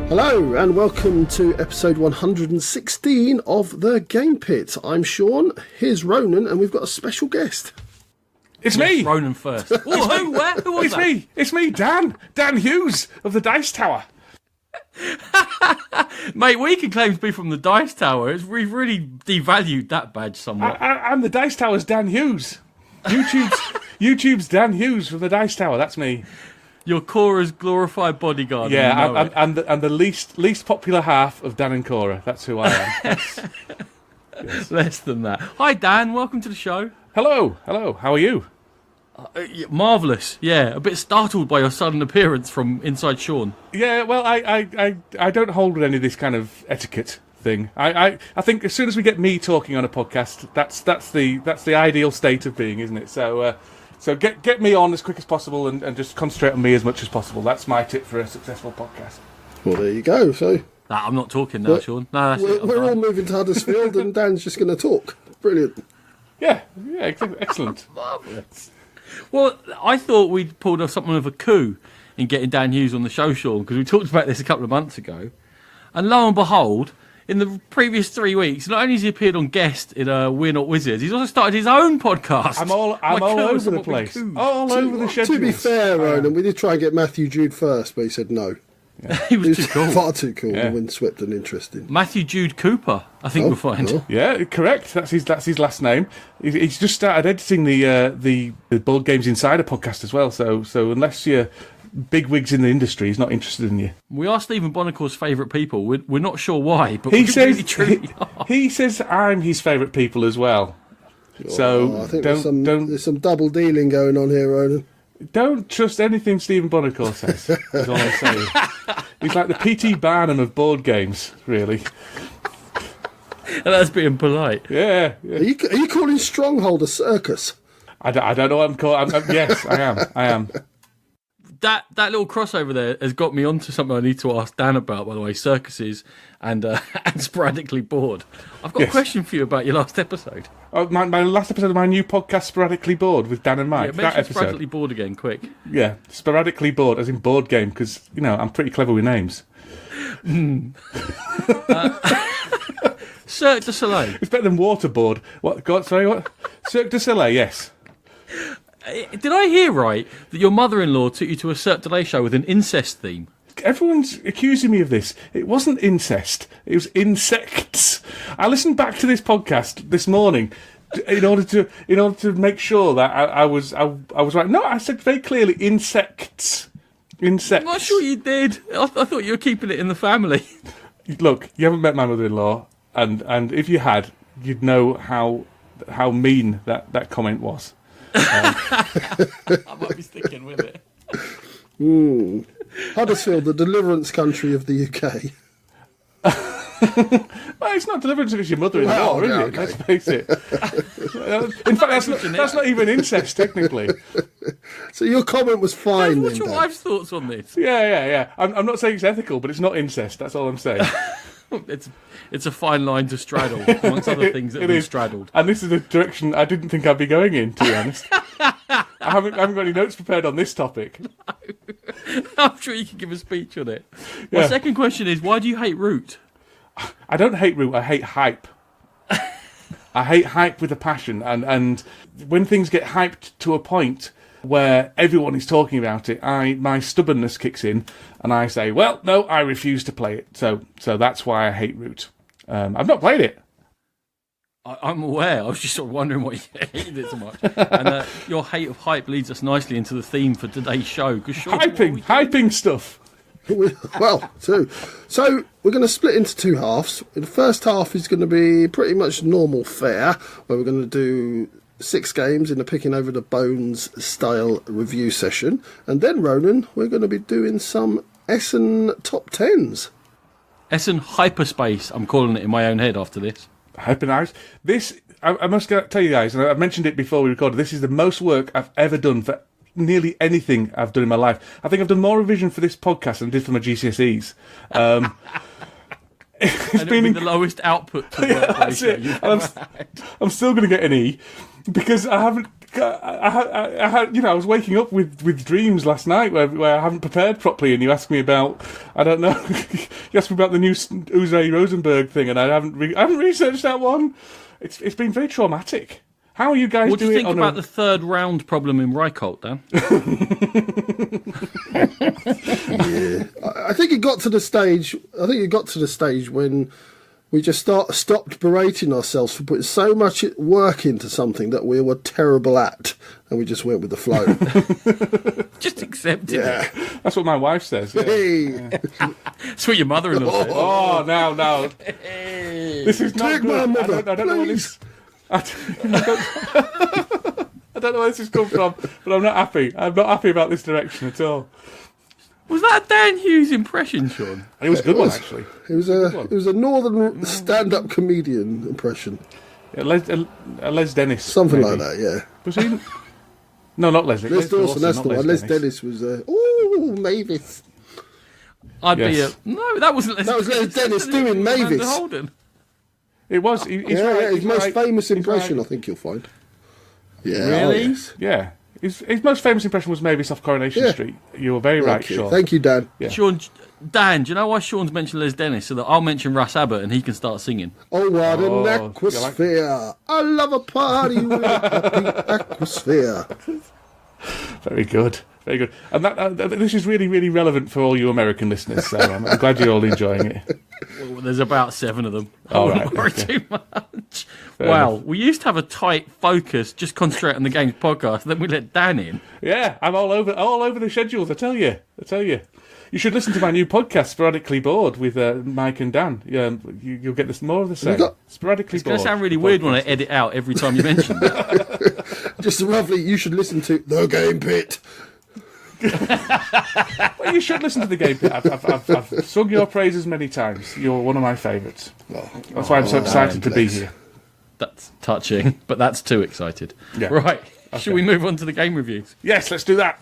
Hello and welcome to episode 116 of The Game Pit. I'm Sean, here's Ronan, and we've got a special guest. It's me! Ronan first. Oh, who? Where? Who was It's that? me! It's me, Dan! Dan Hughes of the Dice Tower. Mate, we can claim to be from the Dice Tower. We've really devalued that badge somewhat. I'm the Dice Tower's Dan Hughes. YouTube's Dan Hughes from the Dice Tower, that's me. You're Cora's glorified bodyguard. Yeah, I'm the least popular half of Dan and Cora. That's who I am. Yes. Less than that. Hi, Dan. Welcome to the show. Hello. How are you? Marvellous. Yeah, a bit startled by your sudden appearance from inside Sean. Yeah, well, I don't hold with any of this kind of etiquette thing. I think as soon as we get me talking on a podcast, that's the ideal state of being, isn't it? So get me on as quick as possible and just concentrate on me as much as possible. That's my tip for a successful podcast. Well, there you go. So I'm not talking now, Sean. No, that's it. we're all moving to Huddersfield and Dan's just going to talk. Brilliant. Yeah, excellent. Marvellous. Well, I thought we'd pulled off something of a coup in getting Dan Hughes on the show, Sean, because we talked about this a couple of months ago. And lo and behold, in the previous 3 weeks, not only has he appeared on guest in We're Not Wizards, he's also started his own podcast. I'm all over the place. All over the schedule. To be fair, Ronan, we did try and get Matthew Jude first, but he said no. Yeah. He was too cool. Far too cool. Yeah. The windswept and interesting. Matthew Jude Cooper, I think we'll find. Oh. Yeah, correct. That's his last name. He's just started editing the Board Games Insider podcast as well. So unless you're big wigs in the industry, he's not interested in you. We are Stephen Bonacor's favourite people. We're not sure why, but He we says really truly are. he says I'm his favourite people as well. So I think don't there's some double dealing going on here, Ronan. don't trust anything Stephen Bonacor says. Is all I'm saying. He's like the P.T. Barnum of board games, really. And that's being polite. Yeah. Are you calling Stronghold a circus? I don't know what I'm calling. Yes, I am. That little crossover there has got me onto something I need to ask Dan about, by the way, circuses and and sporadically bored. I've got a question for you about your last episode. Oh, my last episode of my new podcast, Sporadically Bored, with Dan and Mike. Yeah, that mention episode. sporadically bored again, quick. Yeah, Sporadically Bored, as in board game, because, I'm pretty clever with names. Cirque du Soleil. It's better than waterboard. What? Cirque du Soleil, yes. Did I hear right that your mother-in-law took you to a Cirque du Soleil show with an incest theme? Everyone's accusing me of this. It wasn't incest. It was insects. I listened back to this podcast this morning in order to make sure that I was right. No, I said very clearly insects. Insects. I'm not sure you did. I thought you were keeping it in the family. Look, you haven't met my mother-in-law, and if you had, you'd know how mean that comment was. I might be sticking with it. Huddersfield, the deliverance country of the UK. Well, it's not deliverance if it's your mother-in-law, is it? Okay. Let's face it. In fact, that's not even incest, technically. So your comment was fine What's then, your Dan. wife's thoughts on this? Yeah. I'm not saying it's ethical, but it's not incest. That's all I'm saying. It's a fine line to straddle, amongst other things that have been straddled. And this is a direction I didn't think I'd be going in, to be honest. I haven't got any notes prepared on this topic. I'm sure you can give a speech on it. Yeah. My second question is, why do you hate Root? I don't hate Root, I hate hype. I hate hype with a passion, and when things get hyped to a point where everyone is talking about it, my stubbornness kicks in, and I say, well, no, I refuse to play it. So that's why I hate Root. I've not played it. I'm aware. I was just sort of wondering why you hated it so much. And your hate of hype leads us nicely into the theme for today's show. Hyping stuff. Well, too. So we're going to split into two halves. The first half is going to be pretty much normal fare, where we're going to do 6 games in a picking over the bones style review session. And then, Ronan, we're going to be doing some Essen top 10s. Essen Hyperspace, I'm calling it in my own head after this. Hypernized. This, I must tell you guys, and I've mentioned it before we recorded, this is the most work I've ever done for nearly anything I've done in my life. I think I've done more revision for this podcast than I did for my GCSEs. It's been the lowest output to work that's it. you've ever had. I'm still going to get an E because I haven't. I was waking up with dreams last night where I haven't prepared properly, and you asked me about, I don't know, you asked me about the new Uwe Rosenberg thing, and I haven't researched that one. It's been very traumatic. How are you guys doing? What do you think about the third round problem in Reicholt, Dan? Yeah, I think it got to the stage. When we just stopped berating ourselves for putting so much work into something that we were terrible at, and we just went with the flow. Just accepted it. That's what my wife says. Yeah. Hey, That's what your mother-in-law said. Oh, now. This is not take good. my mother, I don't know what please. I don't know where this has come from, but I'm not happy. I'm not happy about this direction at all. Was that a Dan Hughes impression, Sean? It was a good one, actually. It was a northern stand-up comedian impression. Yeah, Les Dennis. Something maybe. like that, yeah. Was he? No, not Leslie. Les Dawson, that's not the one. Les Dennis was, Mavis. I'd Yes. be a... No, that wasn't Les That was Les Dennis doing Mavis. Holden. It was. He's right, His he's most right, famous he's impression, right. I think you'll find. Yeah, Really? oh, yes. Yeah. His most famous impression was Mavis off Coronation Yeah. Street. You were very right, Thank you. Sean. Thank you, Dan. Yeah. Sean, Dan, do you know why Sean's mentioned Les Dennis? So that I'll mention Russ Abbott and he can start singing. Oh, what Oh, an atmosphere. I love a party with a happy atmosphere. Very good. Very good. And this is really, really relevant for all you American listeners, so I'm glad you're all enjoying it. Well, there's about 7 of them. I All wouldn't right, worry okay. too much. Fair Well, enough. we used to have a tight focus, just concentrate on the games podcast, then we let Dan in. Yeah, I'm all over the schedules, I tell you. You should listen to my new podcast, Sporadically Bored, with Mike and Dan. You'll get this more of the same. Sporadically It's Bored. going to sound really weird when I edit out every time you mention that. Just roughly, you should listen to The Game Pit. Well, you should listen to the game. I've sung your praises many times. You're one of my favourites. That's why I'm so excited to be here. That's touching, but that's too excited. Yeah. Right, Okay. should we move on to the game reviews? Yes, let's do that.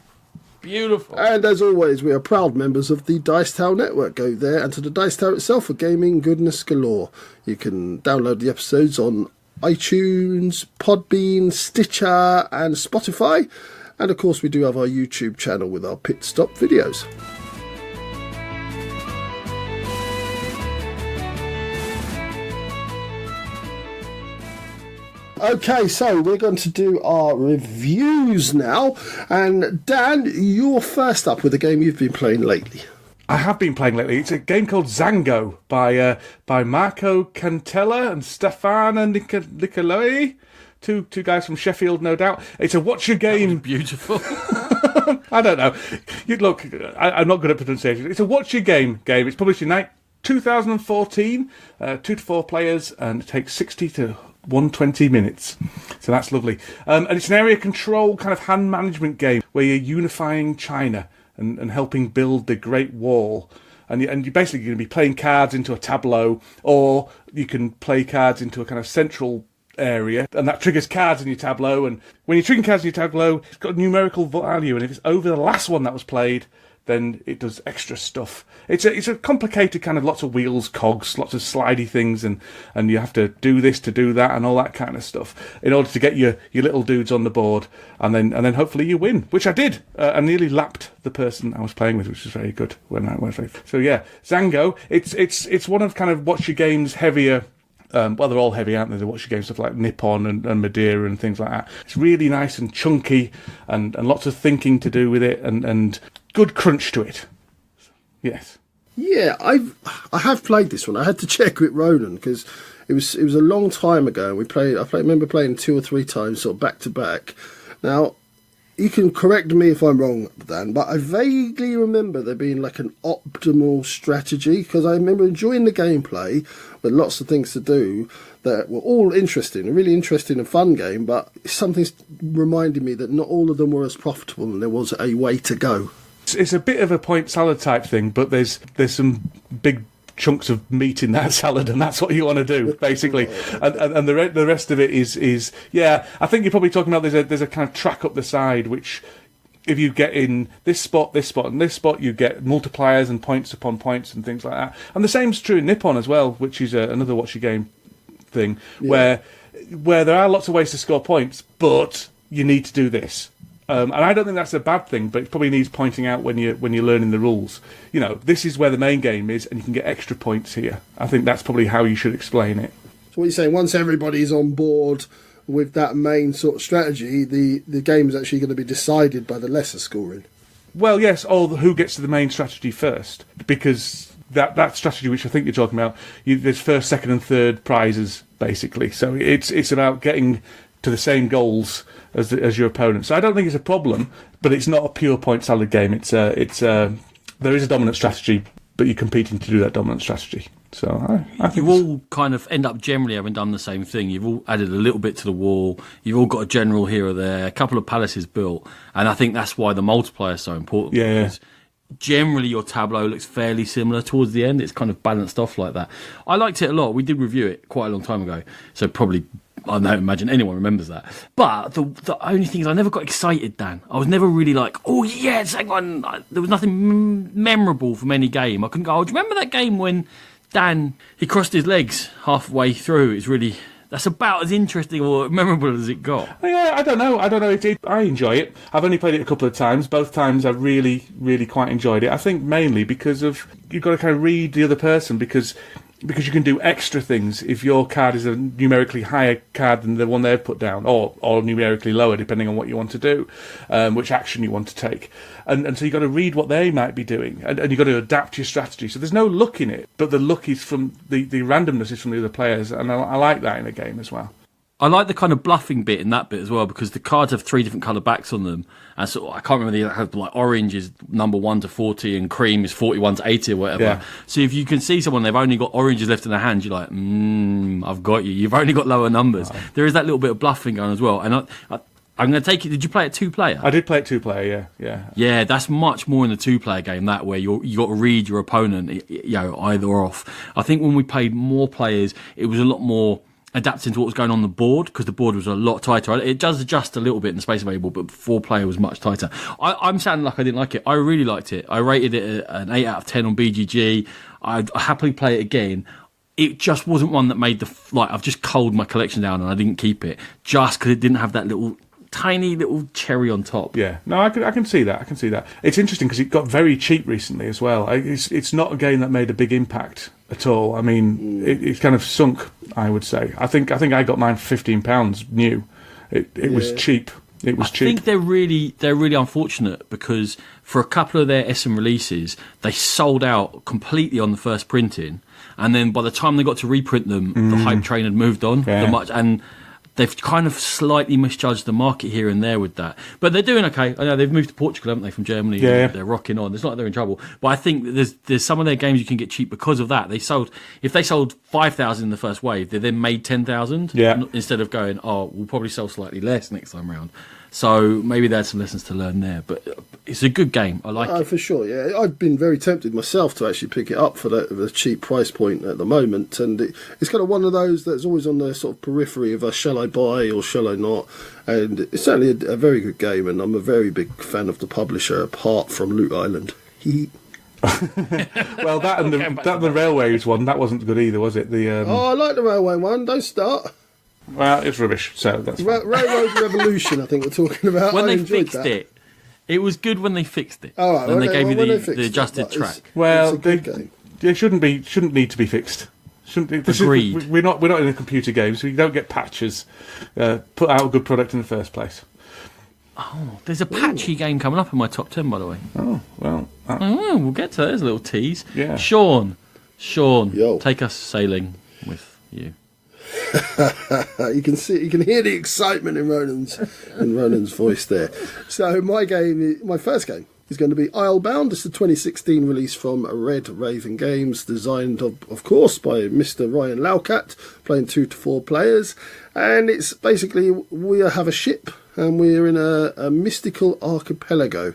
Beautiful. And as always, we are proud members of the Dice Tower Network. Go there and to the Dice Tower itself for gaming goodness galore. You can download the episodes on iTunes, Podbean, Stitcher and Spotify. And of course we do have our YouTube channel with our pit stop videos. Okay, so we're going to do our reviews now. And Dan, you're first up with a game you've been playing lately. I have been playing lately. It's a game called Zango by Marco Cantella and Stefano Nicolai. Two guys from Sheffield, no doubt. It's a watch your game. Beautiful. I don't know. Look, I'm not good at pronunciation. It's a watch your game. It's published in 2014. 2 to 4 players, and it takes 60 to 120 minutes. So that's lovely. And it's an area control kind of hand management game where you're unifying China and helping build the Great Wall. And you're basically going to be playing cards into a tableau, or you can play cards into a kind of central area, and that triggers cards in your tableau. And when you're triggering cards in your tableau, it's got a numerical value, and if it's over the last one that was played, then it does extra stuff. It's a complicated kind of lots of wheels, cogs, lots of slidey things, and you have to do this to do that and all that kind of stuff in order to get your little dudes on the board, and then hopefully you win, which I did. I nearly lapped the person I was playing with, which was very good when I was very. So yeah, Zango. It's one of kind of watch your games heavier. Well, they're all heavy, aren't they? The watch your games stuff like Nippon and Madeira and things like that. It's really nice and chunky, and lots of thinking to do with it, and good crunch to it. Yes. Yeah, I have played this one. I had to check with Ronan because it was a long time ago. I remember playing 2 or 3 times, sort of back to back. Now, you can correct me if I'm wrong, Dan, but I vaguely remember there being like an optimal strategy, because I remember enjoying the gameplay with lots of things to do that were all interesting, a really interesting and fun game, but something's reminding me that not all of them were as profitable and there was a way to go. It's a bit of a point salad type thing, but there's some big chunks of meat in that salad, and that's what you want to do, basically. And the rest of it is yeah. I think you're probably talking about there's a kind of track up the side, which if you get in this spot, and this spot, you get multipliers and points upon points and things like that. And the same's true in Nippon as well, which is another watch your game thing, where there are lots of ways to score points, but you need to do this. And I don't think that's a bad thing, but it probably needs pointing out when you're learning the rules. This is where the main game is, and you can get extra points here. I think that's probably how you should explain it. So what you're saying, once everybody's on board with that main sort of strategy, the game is actually going to be decided by the lesser scoring. Well, yes, or who gets to the main strategy first, because that strategy which I think you're talking about, there's first, second, and third prizes basically. So it's about getting to the same goals as your opponent. So I don't think it's a problem, but it's not a pure point salad game. There is a dominant strategy, but you're competing to do that dominant strategy. So I think you all kind of end up generally having done the same thing. You've all added a little bit to the wall. You've all got a general here or there, a couple of palaces built, and I think that's why the multiplayer is so important. Yeah. Because generally your tableau looks fairly similar towards the end. It's kind of balanced off like that. I liked it a lot. We did review it quite a long time ago, so probably I don't imagine anyone remembers that. But the only thing is I never got excited, Dan. I was never really like, oh yes, hang on. There was nothing memorable from any game. I couldn't go, do you remember that game when Dan, he crossed his legs halfway through? That's about as interesting or memorable as it got. Yeah, I don't know. I enjoy it. I've only played it a couple of times. Both times I really, really quite enjoyed it. I think mainly because you've got to kind of read the other person because you can do extra things if your card is a numerically higher card than the one they've put down, or numerically lower, depending on what you want to do, which action you want to take. And so you've got to read what they might be doing, and you've got to adapt your strategy. So there's no luck in it, but the luck is from the randomness is from the other players, and I like that in a game as well. I like the kind of bluffing bit in that bit as well, because the cards have 3 different colour backs on them. And so I can't remember, they have like orange is number 1 to 40 and cream is 41 to 80 or whatever. Yeah. So if you can see someone, they've only got oranges left in their hand, you're like, I've got you. You've only got lower numbers. Oh. There is that little bit of bluffing going as well. And I'm going to take it. Did you play it 2-player? I did play it 2-player, yeah. Yeah, that's much more in the 2-player game, that where you got to read your opponent, either or off. I think when we played more players, it was a lot more adapting to what was going on the board, because the board was a lot tighter. It does adjust a little bit in the space available, but 4-player was much tighter. I'm sounding like I didn't like it. I really liked it. I rated it an 8 out of 10 on BGG. I'd happily play it again. It just wasn't one that made I've just culled my collection down and I didn't keep it just because it didn't have that tiny little cherry on top. Yeah, no, I can see that. It's interesting because it got very cheap recently as well. It's not a game that made a big impact at all. I mean, it's kind of sunk, I would say. I think I got mine for £15 new. It was cheap. It was cheap. I think they're really unfortunate because for a couple of their Essen releases, they sold out completely on the first printing, and then by the time they got to reprint them, the hype train had moved on. Yeah. And they've kind of slightly misjudged the market here and there with that. But they're doing okay. I know they've moved to Portugal, haven't they, from Germany? Yeah. They're rocking on. It's not like they're in trouble. But I think there's some of their games you can get cheap because of that. If they sold 5,000 in the first wave, they then made 10,000 instead of going, we'll probably sell slightly less next time round. So maybe there's some lessons to learn there. But it's a good game. I like it. For sure, yeah. I've been very tempted myself to actually pick it up for the cheap price point at the moment. And it's kind of one of those that's always on the sort of periphery of shall I buy or shall I not? And it's certainly a very good game. And I'm a very big fan of the publisher, apart from Loot Island. Well, that and the Railways one, that wasn't good either, was it? I like the Railway one. Don't start. Well, it's rubbish, so that's Railroad Revolution, I think we're talking about. When they fixed it, it was good when they fixed it. All right, and they gave you the adjusted track. Well, they shouldn't need to be fixed. Agreed. We're not in a computer game, so you don't get patches. Put out a good product in the first place. Oh, there's a patchy game coming up in my top 10, by the way. Oh, well. We'll get to that. There's a little tease. Yeah. Sean, Yo. take us sailing with you. You can hear the excitement in Ronan's voice there. So my first game is going to be Islebound. It's the 2016 release from Red Raven Games, designed of course by Mr. Ryan Laukat, playing 2 to 4 players, and it's basically we have a ship and we're in a mystical archipelago,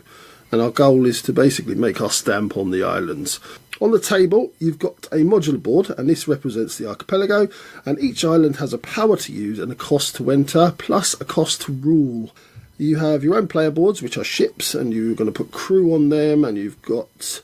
and our goal is to basically make our stamp on the islands. On the table, you've got a modular board, and this represents the archipelago, and each island has a power to use and a cost to enter, plus a cost to rule. You have your own player boards, which are ships, and you're going to put crew on them, and you've got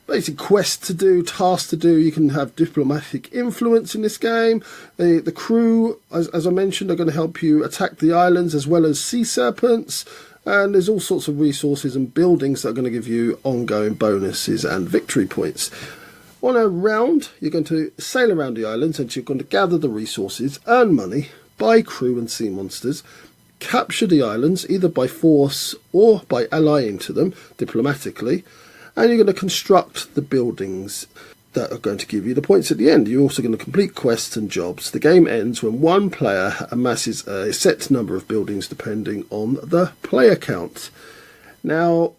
basic quests to do, tasks to do. You can have diplomatic influence in this game. The crew, as I mentioned, are going to help you attack the islands as well as sea serpents. And there's all sorts of resources and buildings that are going to give you ongoing bonuses and victory points. On a round, you're going to sail around the islands and you're going to gather the resources, earn money, buy crew and sea monsters, capture the islands either by force or by allying to them diplomatically, and you're going to construct the buildings that are going to give you the points at the end. You're also going to complete quests and jobs. The game ends when one player amasses a set number of buildings depending on the player count. Now,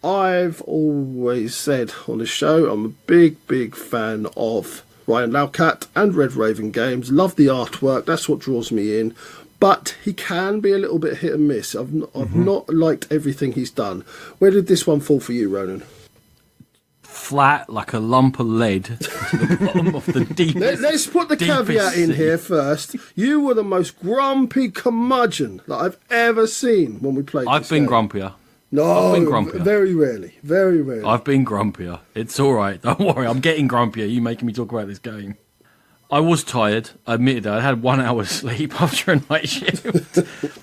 I've always said on the show I'm a big fan of Ryan Laukat and Red Raven Games. Love the artwork, that's what draws me in. But he can be a little bit hit and miss. I've not liked everything he's done. Where did this one fall for you, Ronan? Flat like a lump of lead to the bottom of the deepest. Let's put the caveat in here first. You were the most grumpy curmudgeon that I've ever seen when we played. I've been grumpier. No, I've been grumpier. Very rarely. Very rarely. I've been grumpier. It's all right. Don't worry. I'm getting grumpier. You making me talk about this game. I was tired. I admitted that. I had 1 hour's sleep after a night shift.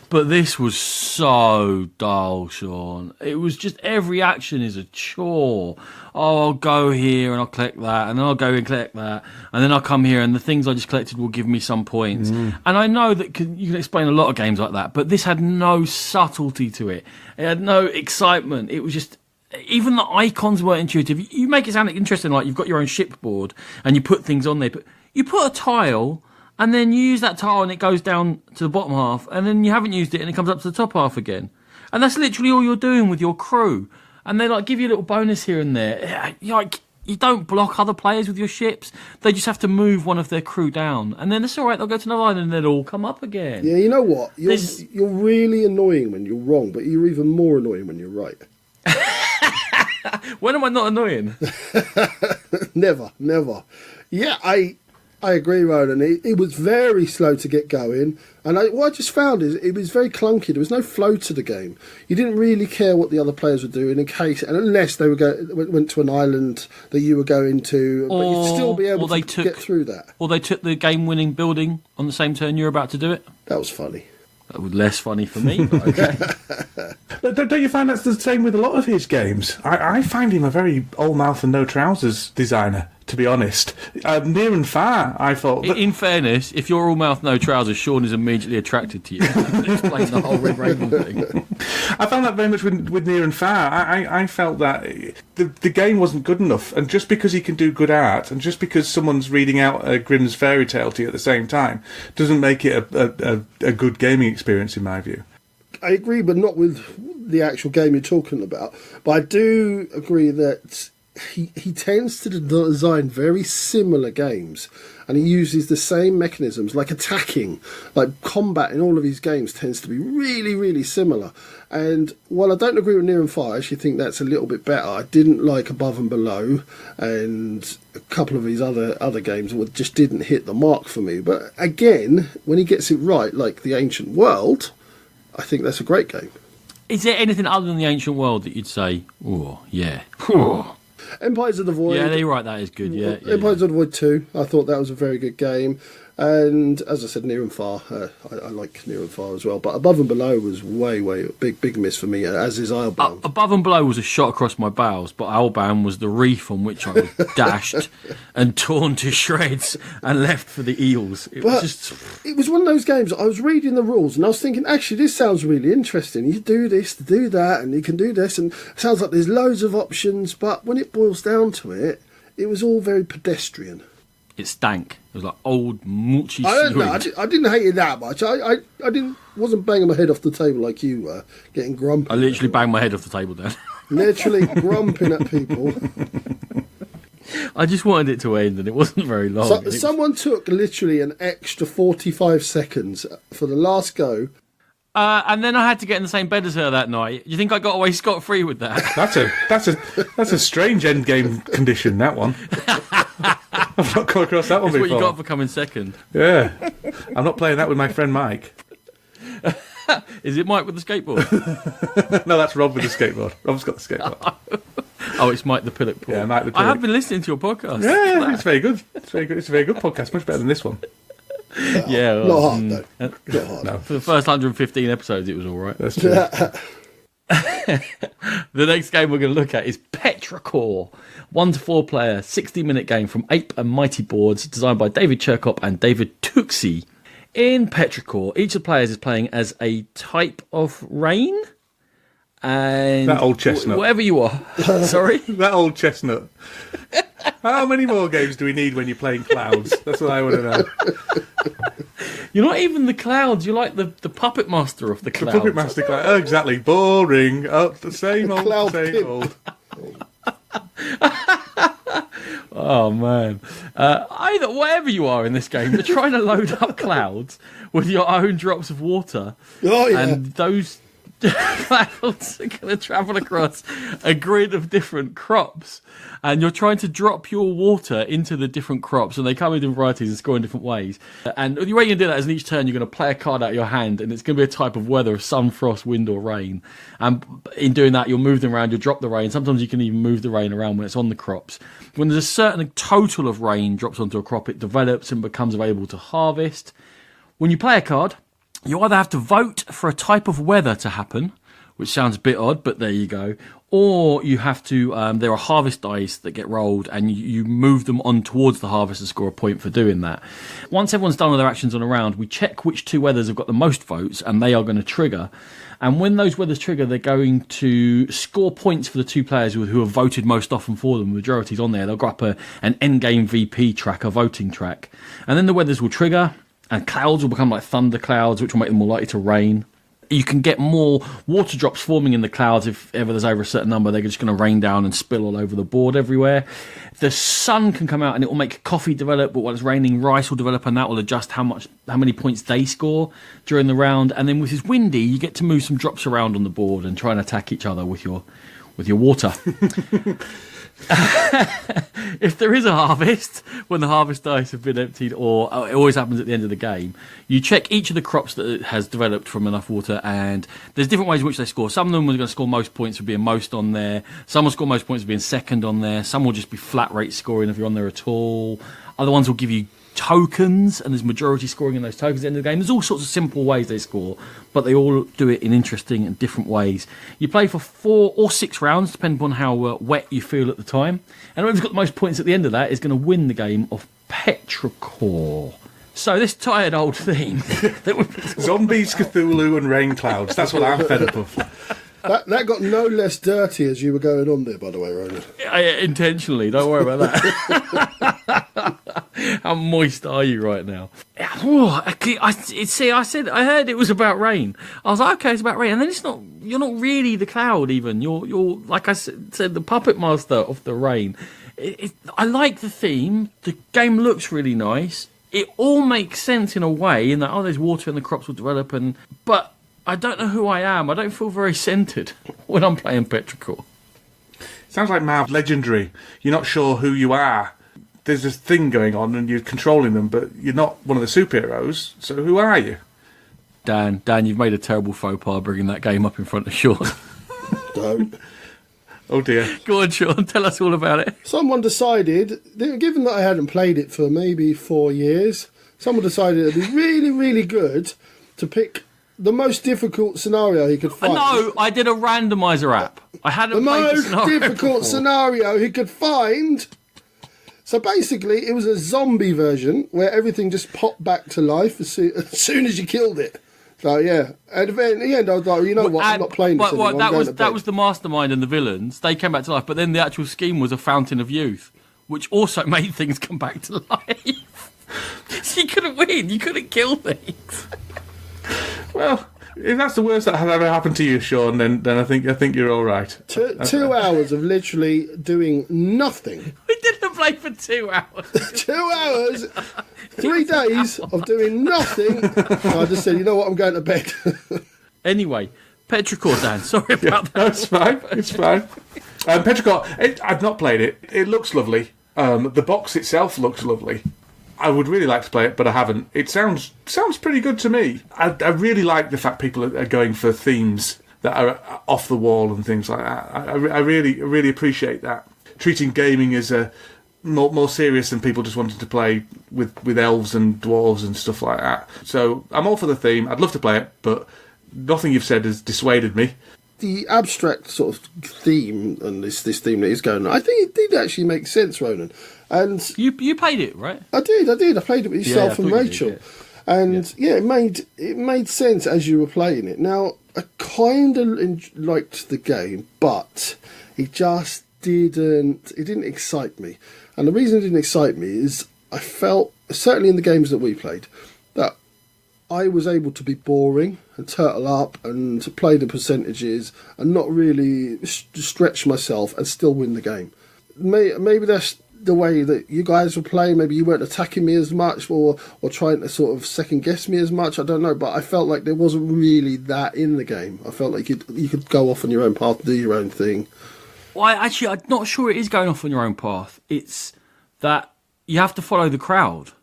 But this was so dull, Sean. It was just every action is a chore. Oh, I'll go here and I'll collect that, and then I'll go and collect that, and then I'll come here and the things I just collected will give me some points. And I know that you can explain a lot of games like that, but this had no subtlety to it. It had no excitement. It was just... Even the icons weren't intuitive. You make it sound interesting, like you've got your own shipboard and you put things on there, but you put a tile and then you use that tile and it goes down to the bottom half, and then you haven't used it and it comes up to the top half again. And that's literally all you're doing with your crew. And they like give you a little bonus here and there. Like, you don't block other players with your ships. They just have to move one of their crew down. And then it's all right, they'll go to another island and they'll all come up again. Yeah, you know what? You're really annoying when you're wrong, but you're even more annoying when you're right. When am I not annoying? Never. Yeah, I agree, Ronan. It was very slow to get going, and what I just found is it was very clunky. There was no flow to the game. You didn't really care what the other players were doing unless they went to an island that you were going to, but you'd still be able to get through that. Or they took the game-winning building on the same turn you're about to do it. That was funny. That was less funny for me, but okay. Don't you find that's the same with a lot of his games? I find him a very old mouth and no trousers designer, to be honest. Near and far, I thought... In fairness, if you're all mouth, no trousers, Sean is immediately attracted to you. Explain the whole Red Raven thing. I found that very much with Near and Far. I felt that the game wasn't good enough, and just because he can do good art, and just because someone's reading out a Grimm's fairy tale to you at the same time, doesn't make it a good gaming experience, in my view. I agree, but not with the actual game you're talking about. But I do agree that he tends to design very similar games, and he uses the same mechanisms, like attacking, like combat in all of his games tends to be really, really similar. And while I don't agree with Near and Far, I actually think that's a little bit better. I didn't like Above and Below, and a couple of his other games just didn't hit the mark for me. But again, when he gets it right, like The Ancient World, I think that's a great game. Is there anything other than The Ancient World that you'd say, oh, yeah. Empires of the Void. Yeah, you're right, that is good, yeah. Empires of the Void 2, I thought that was a very good game. And as I said, Near and Far, I like Near and Far as well. But Above and Below was way big miss for me, as is Islebound. Above and Below was a shot across my bowels, but Islebound was the reef on which I was dashed and torn to shreds and left for the eels. It was one of those games. I was reading the rules and I was thinking, actually, this sounds really interesting. You do this to do that, and you can do this, and it sounds like there's loads of options. But when it boils down to it, it was all very pedestrian. It stank. It was like old mulchy. I don't know. I didn't hate it that much. I wasn't banging my head off the table like you were, getting grumpy. I literally banged my head off the table then. Literally grumping at people. I just wanted it to end, and it wasn't very long. Someone took literally an extra 45 seconds for the last go. And then I had to get in the same bed as her that night. You think I got away scot-free with that? That's a strange end game condition, that one. I've not come across that one before. That's what you got for coming second. Yeah. I'm not playing that with my friend Mike. Is it Mike with the skateboard? No, that's Rob with the skateboard. Rob's got the skateboard. Oh, it's Mike the Pillock Paul. Yeah, Mike the I have Pillock. been listening to your podcast. Yeah, it's very good. It's very good. It's a very good podcast. Much better than this one. Yeah, Not hard, though. Not hard. No, for the first 115 episodes, it was all right. that's true. The next game we're going to look at is Petrichor. 1 to 4 player, 60-minute game from Ape and Mighty Boards, designed by David Cherkop and David Tuxi. In Petrichor, each of the players is playing as a type of rain. And That old chestnut. Whatever you are. Sorry? That old chestnut. How many more games do we need when you're playing clouds? That's what I want to know. You're not even the clouds. You're like the puppet master of the The clouds. Puppet Master cloud. Oh, exactly. Boring. Oh, the same old, Cloud same pimp. old. Oh man! Either whatever you are in this game, you're trying to load up clouds with your own drops of water, Oh, yeah. and those clouds are going to travel across a grid of different crops, and you're trying to drop your water into the different crops, and they come in different varieties and score in different ways. And the way you do that is in each turn you're going to play a card out of your hand, and it's going to be a type of weather of sun, frost, wind, or rain. And in doing that, you'll move them around, you'll drop the rain. Sometimes you can even move the rain around when it's on the crops. When there's a certain total of rain drops onto a crop, it develops and becomes available to harvest. When you play a card, you either have to vote for a type of weather to happen, which sounds a bit odd, but there you go. Or you have to, there are harvest dice that get rolled, and you move them on towards the harvest and score a point for doing that. Once everyone's done all their actions on a round, we check which 2 weathers have got the most votes, and they are going to trigger. And when those weathers trigger, they're going to score points for the 2 players who have voted most often for them. The majority's on there. They'll go up an endgame VP track, a voting track. And then the weathers will trigger, and clouds will become like thunder clouds, which will make them more likely to rain. You can get more water drops forming in the clouds if ever there's over a certain number. They're just going to rain down and spill all over the board everywhere. The sun can come out and it will make coffee develop, but when it's raining, rice will develop, and that will adjust how many points they score during the round. And then with this windy, you get to move some drops around on the board and try and attack each other with your water. If there is a harvest, when the harvest dice have been emptied, or it always happens at the end of the game, you check each of the crops that has developed from enough water, and there's different ways in which they score. Some of them are going to score most points for being most on there. Some will score most points for being second on there. Some will just be flat rate scoring if you're on there at all. Other ones will give you tokens, and there's majority scoring in those tokens at the end of the game. There's all sorts of simple ways they score, but they all do it in interesting and different ways. You play for 4 or 6 rounds, depending on how wet you feel at the time, and whoever's got the most points at the end of that is going to win the game of Petrichor. So this tired old theme that Zombies, Cthulhu, and rain clouds. That's what I'm fed up of. That got no less dirty as you were going on there, by the way, Ronan. intentionally, don't worry about that. How moist are you right now? I heard it was about rain. I was like, okay, it's about rain, and then it's not. You're not really the cloud, even. You're like I said, the puppet master of the rain. I like the theme. The game looks really nice. It all makes sense in a way, in that there's water and the crops will develop, but I don't know who I am. I don't feel very centred when I'm playing Petrichor. Sounds like Marv Legendary. You're not sure who you are. There's this thing going on and you're controlling them, but you're not one of the superheroes, so who are you? Dan, you've made a terrible faux pas bringing that game up in front of Sean. Don't. Oh dear. Go on, Sean, tell us all about it. Someone decided, given that I hadn't played it for maybe 4 years, someone decided it'd be really, really good to pick the most difficult scenario he could find. No, I did a randomizer app. I hadn't The played the most scenario difficult before. scenario he could find. So basically, it was a zombie version where everything just popped back to life as soon as you killed it. So yeah, and in the end, I was like, you know what, I'm not playing this anymore. That was the mastermind and the villains. They came back to life, but then the actual scheme was a fountain of youth, which also made things come back to life. So you couldn't win. You couldn't kill things. Well, if that's the worst that has ever happened to you, Sean, then I think you're all right. 2 hours of literally doing nothing. We didn't play for 2 hours. 2 hours, 3 days of doing nothing. And I just said, you know what, I'm going to bed. Anyway, Petrichor, Dan. Sorry about that. No, it's fine. It's fine. Petrichor, I've not played it. It looks lovely. The box itself looks lovely. I would really like to play it, but I haven't. It sounds pretty good to me. I really like the fact people are going for themes that are off the wall and things like that. I really appreciate that. Treating gaming as a more serious than people just wanting to play with elves and dwarves and stuff like that. So I'm all for the theme. I'd love to play it, but nothing you've said has dissuaded me. The abstract sort of theme and this theme that is going on, I think it did actually make sense, Ronan. And you played it, right? I did. I played it with yourself and Rachel. Did, yeah. And it made sense as you were playing it. Now, I kind of liked the game, but it just didn't excite me. And the reason it didn't excite me is I felt, certainly in the games that we played, that I was able to be boring and turtle up and to play the percentages and not really stretch myself and still win the game. Maybe that's the way that you guys were playing. Maybe you weren't attacking me as much or trying to sort of second guess me as much. I don't know, but I felt like there wasn't really that in the game. I felt like you could go off on your own path, do your own thing. Well, I'm not sure it is going off on your own path. It's that you have to follow the crowd.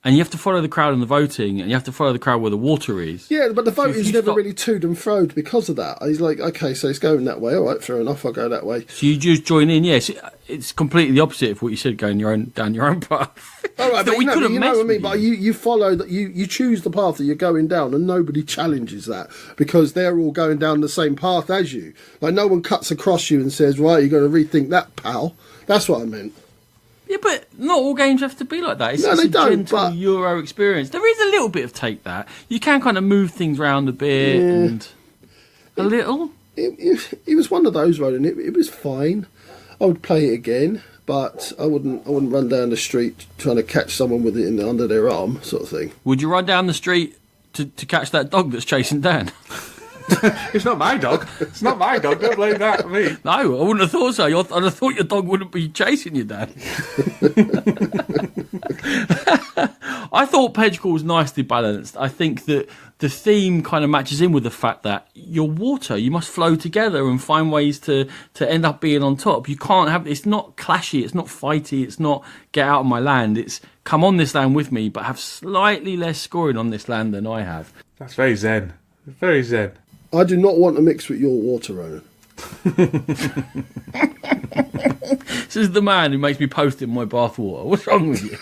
And you have to follow the crowd in the voting, and you have to follow the crowd where the water is. Yeah, but the voting's never really toed and froed because of that. He's like, okay, so it's going that way. All right, fair enough, I'll go that way. So you just join in, yes. It's completely the opposite of what you said, going down your own path. All right, but you know what I mean. But you follow that. You choose the path that you're going down, and nobody challenges that because they're all going down the same path as you. Like no one cuts across you and says, right, you're going to rethink that, pal. That's what I meant. Yeah, but not all games have to be like that. It's no, they don't. Gentle but Euro experience. There is a little bit of take that. You can kind of move things around a bit and a little. It was one of those, Ronan. It was fine. I would play it again, but I wouldn't run down the street trying to catch someone with it under their arm, sort of thing. Would you run down the street to catch that dog that's chasing Dan? It's not my dog. It's not my dog. Don't blame that on me. No, I wouldn't have thought so. I'd have thought your dog wouldn't be chasing you, Dan. I thought Pedgecore was nicely balanced. I think that the theme kind of matches in with the fact that you're water. You must flow together and find ways to end up being on top. You can't have... It's not clashy. It's not fighty. It's not get out of my land. It's come on this land with me, but have slightly less scoring on this land than I have. That's very zen. Very zen. I do not want to mix with your water, Ronan. This is the man who makes me post in my bathwater. What's wrong with you?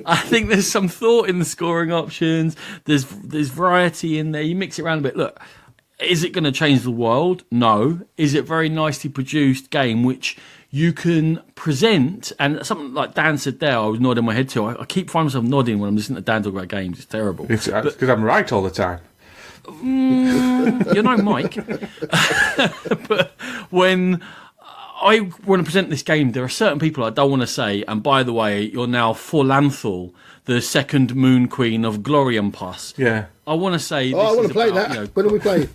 I think there's some thought in the scoring options. There's variety in there. You mix it around a bit. Look, is it going to change the world? No. Is it a very nicely produced game which you can present? And something like Dan said there, I was nodding my head to. I keep finding myself nodding when I'm listening to Dan talk about games. It's terrible. It's because I'm right all the time. You're no Mike. But when I want to present this game, there are certain people I don't want to say, and by the way, you're now Forlanthal, the second Moon Queen of Glorium Pass. Yeah. I want to say... I want to play that. When do we play?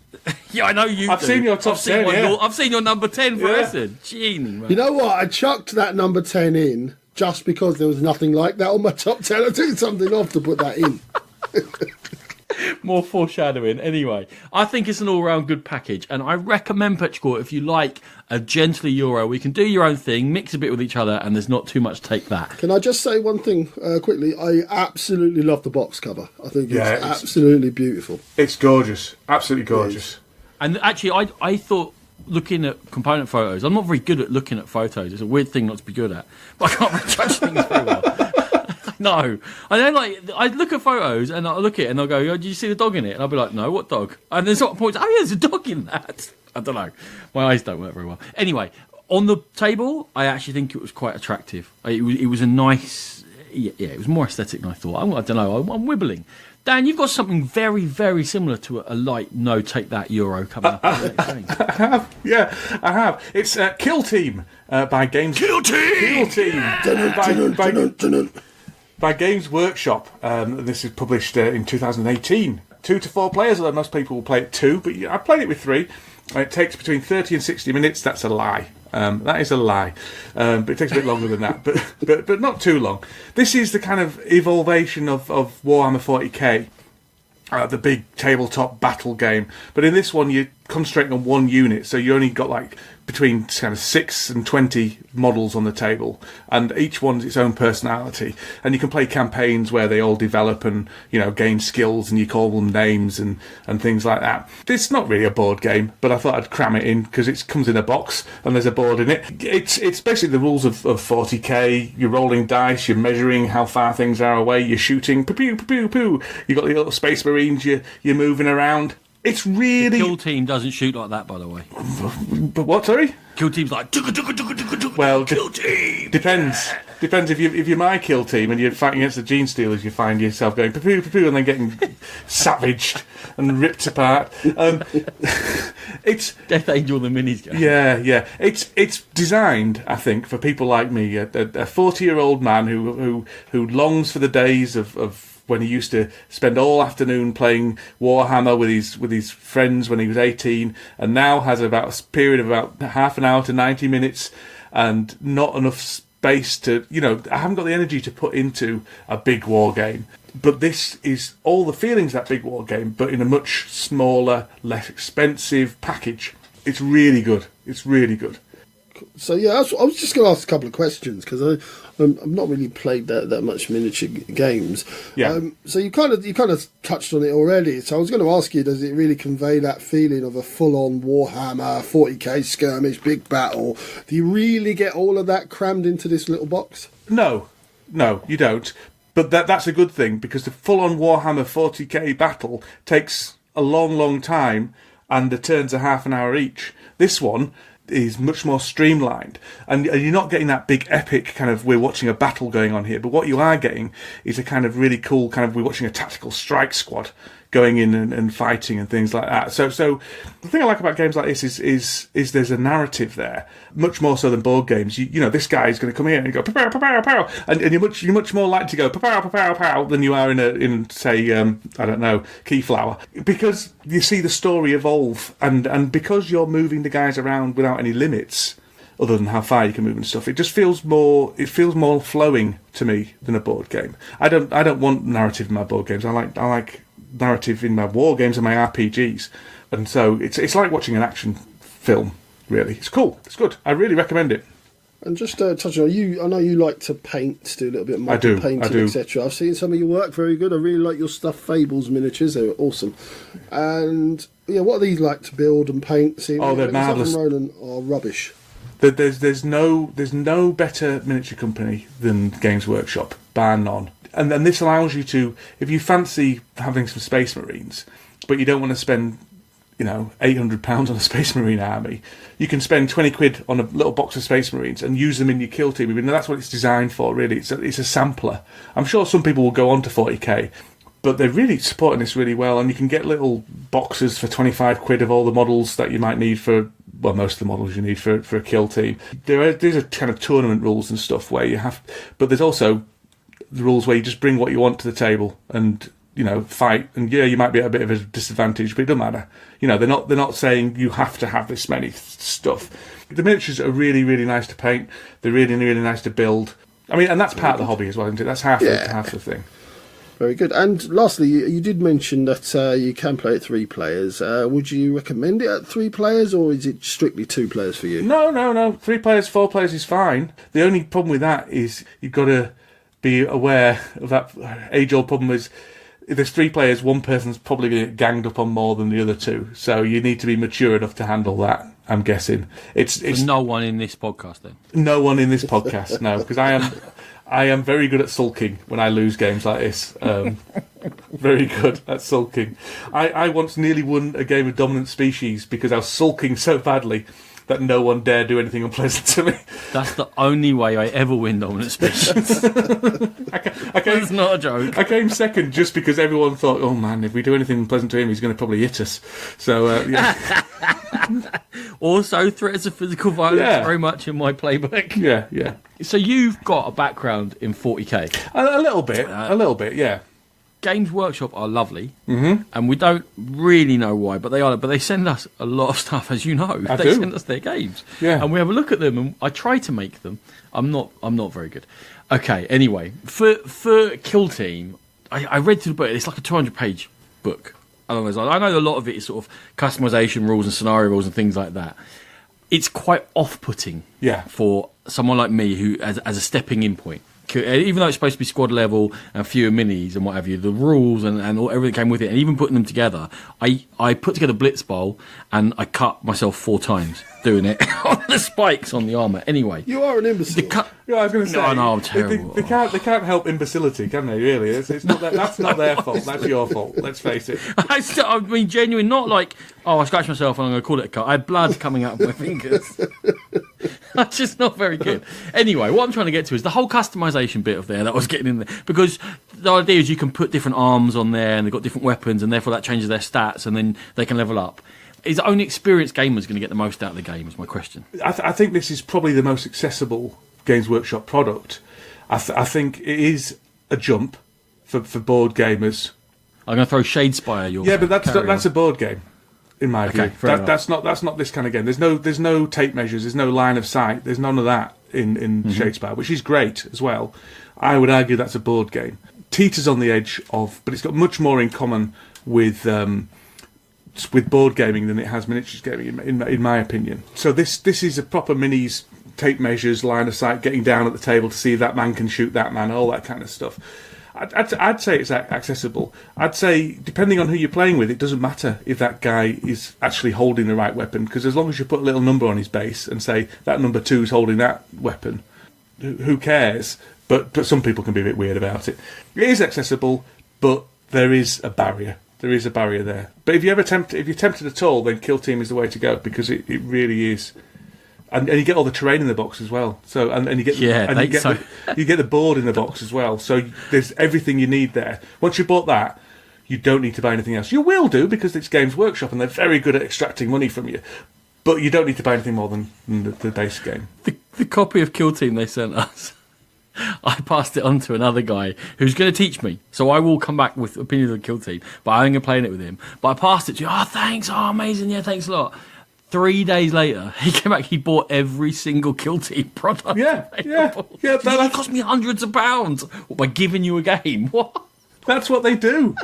Yeah, I know you I've seen your top 10, I've seen your number 10 for Essen. Genie, man. You know what? I chucked that number 10 in just because there was nothing like that on my top 10. I took something off to put that in. More foreshadowing. Anyway, I think it's an all-round good package, and I recommend Pedgecore if you like a gentler Euro. We can do your own thing, mix a bit with each other, and there's not too much take that. Can I just say one thing quickly? I absolutely love the box cover. I think it's absolutely beautiful. It's gorgeous. Absolutely gorgeous. And actually, I thought, looking at component photos, I'm not very good at looking at photos. It's a weird thing not to be good at, but I can't really judge things very well. No, I don't I look at photos and I look at it and I'll go, oh, did you see the dog in it? And I'll be like, no, what dog? And then someone points, oh yeah, there's a dog in that. I don't know. My eyes don't work very well. Anyway, on the table, I actually think it was quite attractive. It was a nice, it was more aesthetic than I thought. I don't know, I'm wibbling. Dan, you've got something very, very similar to a light no take that Euro coming up. I have, yeah, I have. It's Kill Team by Games... Kill Team! Kill Team! By Games Workshop. This is published in 2018. 2 to 4 players, although most people will play it 2, but I played it with 3. It takes between 30 and 60 minutes. That's a lie. That is a lie. But it takes a bit longer than that, but not too long. This is the kind of evolution of Warhammer 40k. The big tabletop battle game. But in this one, you're concentrating on one unit, so you only got like between kind of 6 and 20 models on the table, and each one's its own personality. And you can play campaigns where they all develop and, you know, gain skills, and you call them names and things like that. It's not really a board game, but I thought I'd cram it in because it comes in a box and there's a board in it. It's basically the rules of 40k. You're rolling dice, you're measuring how far things are away, you're shooting, pew, pew, pew, pew. You've got the little space marines, you're moving around. It's really... The kill team doesn't shoot like that, by the way. But what, sorry? Kill team's like... Well, kill team! Depends. Depends if you're my kill team and you're fighting against the Gene Stealers, you find yourself going poo poo and then getting savaged and ripped apart. It's Death Angel the minis game. Yeah. It's designed, I think, for people like me, a 40-year-old man who longs for the days of when he used to spend all afternoon playing Warhammer with his friends when he was 18, and now has about a period of about half an hour to 90 minutes and not enough space to, you know, I haven't got the energy to put into a big war game. But this is all the feelings of that big war game, but in a much smaller, less expensive package. It's really good. It's really good. So yeah, I was just going to ask a couple of questions because I've not really played that much miniature games. Yeah. So you kind of touched on it already. So I was going to ask you, does it really convey that feeling of a full-on Warhammer 40k skirmish, big battle? Do you really get all of that crammed into this little box? No, you don't. But that's a good thing, because the full-on Warhammer 40k battle takes a long, long time, and the turns are half an hour each. This one is much more streamlined, and you're not getting that big epic kind of we're watching a battle going on here, but what you are getting is a kind of really cool kind of we're watching a tactical strike squad going in and fighting and things like that. So the thing I like about games like this is there's a narrative there, much more so than board games. You know, this guy is going to come here and go pow pow pow pow, and you're much more likely to go pow pow pow pow than you are in say I don't know, Keyflower, because you see the story evolve, and because you're moving the guys around without any limits other than how far you can move and stuff, it just feels more flowing to me than a board game. I don't want narrative in my board games. I like narrative in my war games and my RPGs, and so it's like watching an action film. Really, it's cool. It's good. I really recommend it. And just touching on you, I know you like to paint, do a little bit of model painting, etc. I've seen some of your work, very good. I really like your stuff. Fables miniatures, they're awesome. And yeah, what are these like to build and paint? See, they're marvellous. Ronan are rubbish. There's no better miniature company than Games Workshop, bar none. And then this allows you to, if you fancy having some Space Marines, but you don't want to spend, you know, £800 on a Space Marine army, you can spend 20 quid on a little box of Space Marines and use them in your kill team. I mean, that's what it's designed for, really. It's a sampler. I'm sure some people will go on to 40k, but they're really supporting this really well, and you can get little boxes for 25 quid of all the models that you might need for, well, most of the models you need for a kill team. There's a kind of tournament rules and stuff where you have, but there's also the rules where you just bring what you want to the table and, you know, fight. And yeah, you might be at a bit of a disadvantage, but it doesn't matter. You know, they're not saying you have to have this many stuff. The miniatures are really, really nice to paint. They're really, really nice to build. I mean, and that's part of the hobby as well, isn't it? That's half the thing. Very good. And lastly, you did mention that you can play at 3 players. Would you recommend it at 3 players, or is it strictly 2 players for you? No. 3 players, 4 players is fine. The only problem with that is you've got to be aware of that age-old problem is if there's 3 players, one person's probably going to get ganged up on more than the other 2. So you need to be mature enough to handle that, I'm guessing. It's no one in this podcast, then? No one in this podcast, no, because I am very good at sulking when I lose games like this. Very good at sulking. I once nearly won a game of Dominant Species because I was sulking so badly that no one dare do anything unpleasant to me. That's the only way I ever win Dominant Species. That's not a joke. I came second just because everyone thought, oh man, if we do anything unpleasant to him, he's going to probably hit us. So, yeah. Also, threats of physical violence very much in my playbook. Yeah. So you've got a background in 40k. A little bit, yeah. Games Workshop are lovely, and we don't really know why, but they are. But they send us a lot of stuff, as you know. They send us their games, and we have a look at them, and I try to make them. I'm not very good. Okay, anyway, for Kill Team, I read through the book. It's like a 200-page book, along those lines. I know a lot of it is sort of customization rules and scenario rules and things like that. It's quite off-putting for someone like me who, as a stepping-in point. Even though it's supposed to be squad level and fewer minis and what have you, the rules and everything came with it, and even putting them together, I put together Blitz Bowl and I cut myself 4 times doing it on the spikes on the armour. Anyway, you are an imbecile. Yeah, I was going to say. No, I'm terrible. They can't help imbecility, can they? Really, it's not that's not their fault. That's your fault. Let's face it. I mean, genuine, not like I scratched myself and I'm going to call it a cut. I had blood coming out of my fingers. I'm just not very good. Anyway, what I'm trying to get to is the whole customisation bit of there that I was getting in there, because the idea is you can put different arms on there and they've got different weapons, and therefore that changes their stats, and then they can level up. Is only experienced gamers going to get the most out of the game? Is my question. I think this is probably the most accessible Games Workshop product. I think it is a jump for board gamers. I'm going to throw Shadespire. But that's a board game, in my view. That's not this kind of game. There's no tape measures. There's no line of sight. There's none of that in Shadespire, which is great as well. I would argue that's a board game. Teeters on the edge of, but it's got much more in common with board gaming than it has miniatures gaming, in my opinion. So this is a proper minis, tape measures, line of sight, getting down at the table to see if that man can shoot that man, all that kind of stuff. I'd say it's accessible. I'd say, depending on who you're playing with, it doesn't matter if that guy is actually holding the right weapon, because as long as you put a little number on his base and say that number 2 is holding that weapon, who cares? But some people can be a bit weird about it. It is accessible, but there is a barrier. There is a barrier there. But if you're tempted at all, then Kill Team is the way to go, because it really is. And you get all the terrain in the box as well. So and you get you get the board in the box as well. So there's everything you need there. Once you bought that, you don't need to buy anything else. You will do, because it's Games Workshop and they're very good at extracting money from you. But you don't need to buy anything more than the base game. The copy of Kill Team they sent us, I passed it on to another guy who's going to teach me. So I will come back with opinions of Kill Team, but I'm going to play it with him. But I passed it to you. Oh, thanks. Oh, amazing. Yeah, thanks a lot. 3 days later, he came back. He bought every single Kill Team product. Yeah. It cost me hundreds of pounds by giving you a game. What? That's what they do.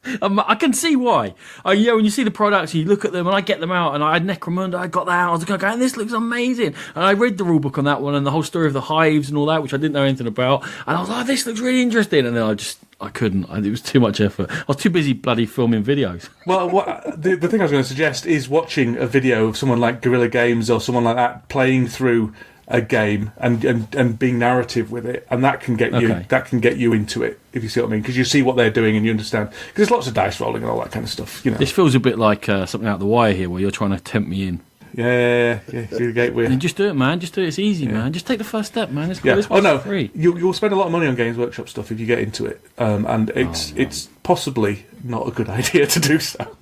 I can see why. When you see the products, you look at them, and I get them out, and I had Necromunda, I got that out, I was going, this looks amazing. And I read the rulebook on that one, and the whole story of the hives and all that, which I didn't know anything about, and I was like, this looks really interesting. And then I couldn't. It was too much effort. I was too busy bloody filming videos. Well, the thing I was going to suggest is watching a video of someone like Guerrilla Games or someone like that playing through a game and being narrative with it, and that can get you into it, if you see what I mean, because you see what they're doing and you understand, because there's lots of dice rolling and all that kind of stuff, you know. This feels a bit like something out of The Wire here, where you're trying to tempt me in. Yeah, through the gateway. And just do it, man. Just do it. It's easy, man. Just take the first step, man. Free. You'll spend a lot of money on Games Workshop stuff if you get into it, and it's possibly not a good idea to do so.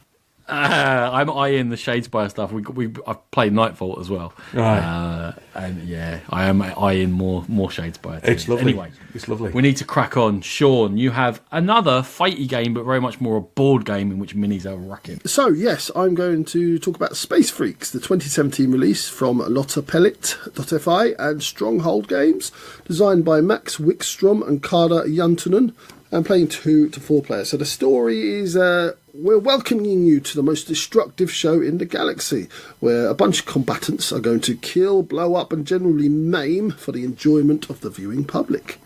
I'm eyeing the Shadespire stuff. I've played Nightfall as well, right? And I am eyeing more Shadespire. It's lovely. Anyway, it's lovely. We need to crack on. Sean, you have another fighty game, but very much more a board game in which minis are racking. So yes, I'm going to talk about Space Freaks, the 2017 release from Lottapellit.fi and Stronghold Games, designed by Max Wickstrom and Kada Juntunen, and playing 2 to 4 players. So the story is we're welcoming you to the most destructive show in the galaxy, where a bunch of combatants are going to kill, blow up and generally maim for the enjoyment of the viewing public.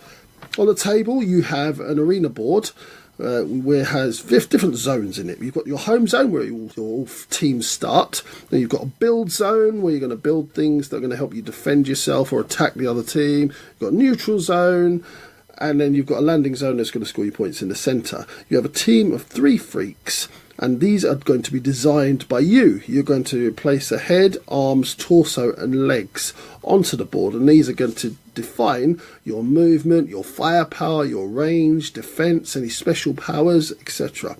On the table you have an arena board where it has 5 different zones in it. You've got your home zone where your teams start. Then you've got a build zone where you're going to build things that are going to help you defend yourself or attack the other team. You've got a neutral zone. And then you've got a landing zone that's going to score you points in the centre. You have a team of 3 freaks, and these are going to be designed by you. You're going to place a head, arms, torso and legs onto the board, and these are going to define your movement, your firepower, your range, defence, any special powers, etc.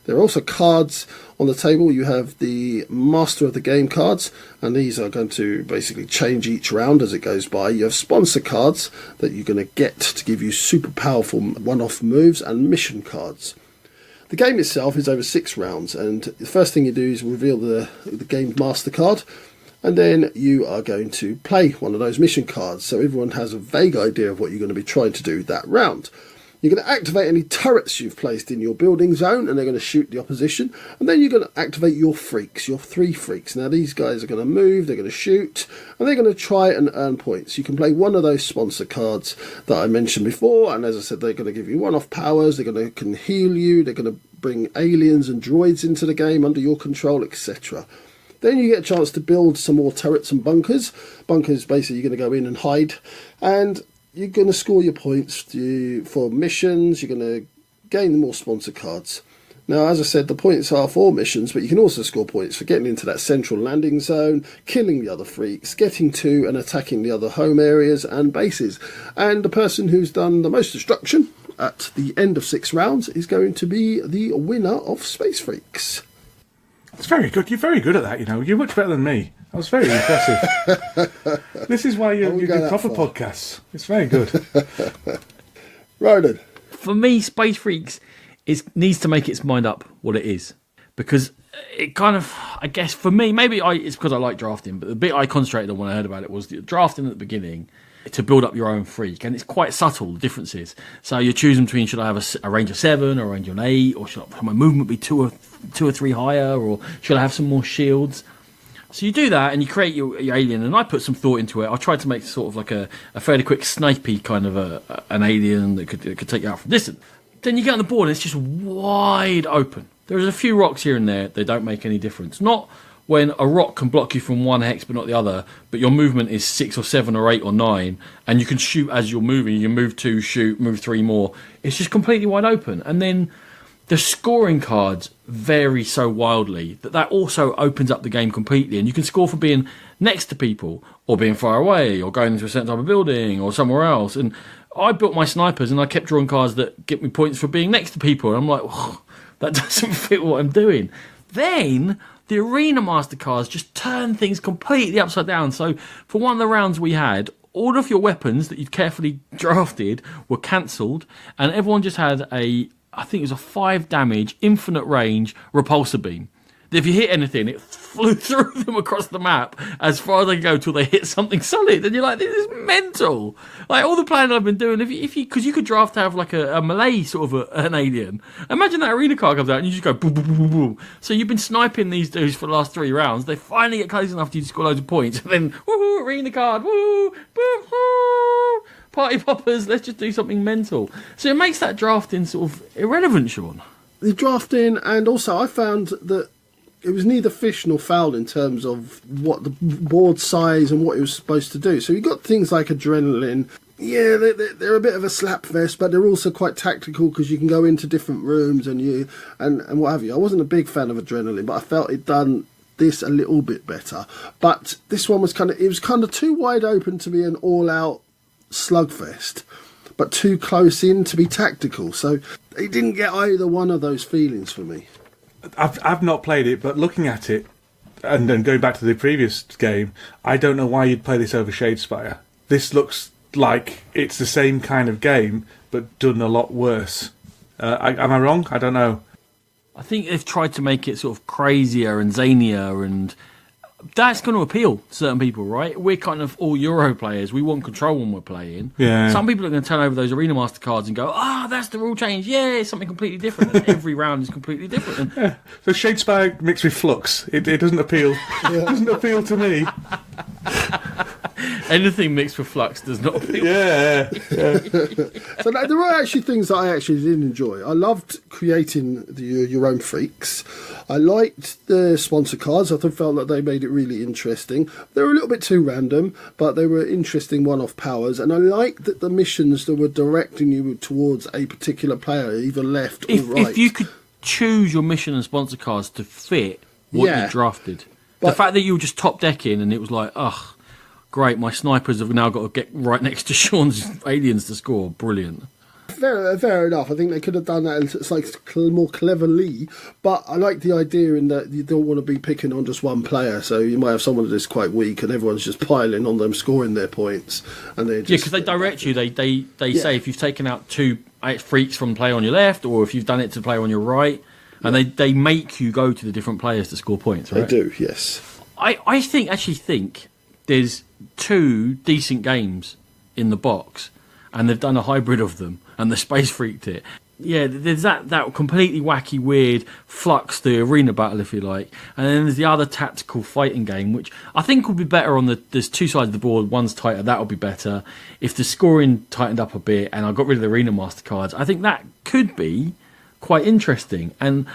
There are also cards on the table. You have the Master of the Game cards, and these are going to basically change each round as it goes by. You have sponsor cards that you're going to get to give you super powerful one-off moves, and mission cards. The game itself is over 6 rounds, and the first thing you do is reveal the Game Master card, and then you are going to play one of those mission cards, so everyone has a vague idea of what you're going to be trying to do that round. You're going to activate any turrets you've placed in your building zone, and they're going to shoot the opposition. And then you're going to activate your freaks, your 3 freaks. Now, these guys are going to move, they're going to shoot, and they're going to try and earn points. You can play one of those sponsor cards that I mentioned before, and as I said, they're going to give you one-off powers, can heal you, they're going to bring aliens and droids into the game under your control, etc. Then you get a chance to build some more turrets and bunkers. Bunkers, basically, you're going to go in and hide, and you're going to score your points for missions. You're going to gain more sponsor cards. Now, as I said, the points are for missions, but you can also score points for getting into that central landing zone, killing the other freaks, getting to and attacking the other home areas and bases. And the person who's done the most destruction at the end of 6 rounds is going to be the winner of Space Freaks. It's very good. You're very good at that, You're much better than me. That was very impressive. This is why you do proper podcasts. It's very good. Ronan. For me, Space Freaks needs to make its mind up what it is. Because it kind of, I guess, for me, maybe it's because I like drafting, but the bit I concentrated on when I heard about it was the drafting at the beginning to build up your own freak. And it's quite subtle, the differences. So you're choosing between, should I have a range of 7 or a range of 8, or should my movement be 2 or 3 higher, or should I have some more shields? So you do that and you create your alien, and I put some thought into it. I tried to make sort of like a fairly quick snipey kind of an alien that could take you out from distance. Then you get on the board and it's just wide open. There's a few rocks here and there, they don't make any difference. Not when a rock can block you from one hex but not the other, but your movement is 6 or 7 or 8 or 9, and you can shoot as you're moving. You move 2, shoot, move 3 more. It's just completely wide open. And then the scoring cards vary so wildly that also opens up the game completely, and you can score for being next to people, or being far away, or going into a certain type of building, or somewhere else. And I built my snipers, and I kept drawing cards that get me points for being next to people, and I'm like, oh, that doesn't fit what I'm doing. Then the Arena Master cards just turn things completely upside down. So for one of the rounds we had, all of your weapons that you'd carefully drafted were cancelled, and everyone just had I think it was a 5 damage, infinite range repulsor beam. If you hit anything, it flew through them across the map as far as they go till they hit something solid. And you're like, this is mental. Like all the planning I've been doing, because you could draft to have like a melee sort of an alien. Imagine that arena card comes out and you just go boom, boom, boom, boom, boom. So you've been sniping these dudes for the last 3 rounds. They finally get close enough to you to score loads of points. And then, woohoo, arena card, woo, boom, woo. Party poppers, let's just do something mental. So it makes that drafting sort of irrelevant, Sean. The drafting, and also I found that it was neither fish nor fowl in terms of what the board size and what it was supposed to do. So you got things like adrenaline. Yeah, they're a bit of a slap fest, but they're also quite tactical because you can go into different rooms and what have you. I wasn't a big fan of adrenaline, but I felt it done this a little bit better. But this one was kind of too wide open to be an all-out slugfest, but too close in to be tactical. So it didn't get either one of those feelings for me. I've not played it, but looking at it and then going back to the previous game, I don't know why you'd play this over Shadespire. This looks like it's the same kind of game, but done a lot worse. Am I wrong? I don't know. I think they've tried to make it sort of crazier and zanier, and that's going to appeal to certain people, right? We're kind of all Euro players. We want control when we're playing. Yeah. Some people are going to turn over those Arena Master cards and go, that's the rule change. Yeah, it's something completely different. And every round is completely different. Yeah. So Shadespire mixed with Flux. It doesn't appeal. It doesn't appeal to me. Anything mixed with Flux does not appeal. Yeah. So there were actually things that I actually did enjoy. I loved creating your own freaks. I liked the sponsor cards. I felt that they made it really interesting. They were a little bit too random, but they were interesting one-off powers. And I liked that the missions that were directing you towards a particular player, either left or right. If you could choose your mission and sponsor cards to fit what you drafted. But the fact that you were just top decking and it was like, great, my snipers have now got to get right next to Sean's aliens to score. Brilliant. Fair enough. I think they could have done that it's like more cleverly, but I like the idea in that you don't want to be picking on just one player, so you might have someone that's quite weak and everyone's just piling on them, scoring their points, and they because they direct you. They say if you've taken out 2 freaks from player on your left, or if you've done it to player on your right, and they make you go to the different players to score points. Right? They do, yes. I actually think there's 2 decent games in the box. and they've done a hybrid of them, and the Space Freaked it. Yeah, there's that completely wacky, weird Flux, the arena battle, if you like. And then there's the other tactical fighting game, which I think would be better on there's two sides of the board, one's tighter, that would be better. If the scoring tightened up a bit and I got rid of the Arena Master cards, I think that could be quite interesting. And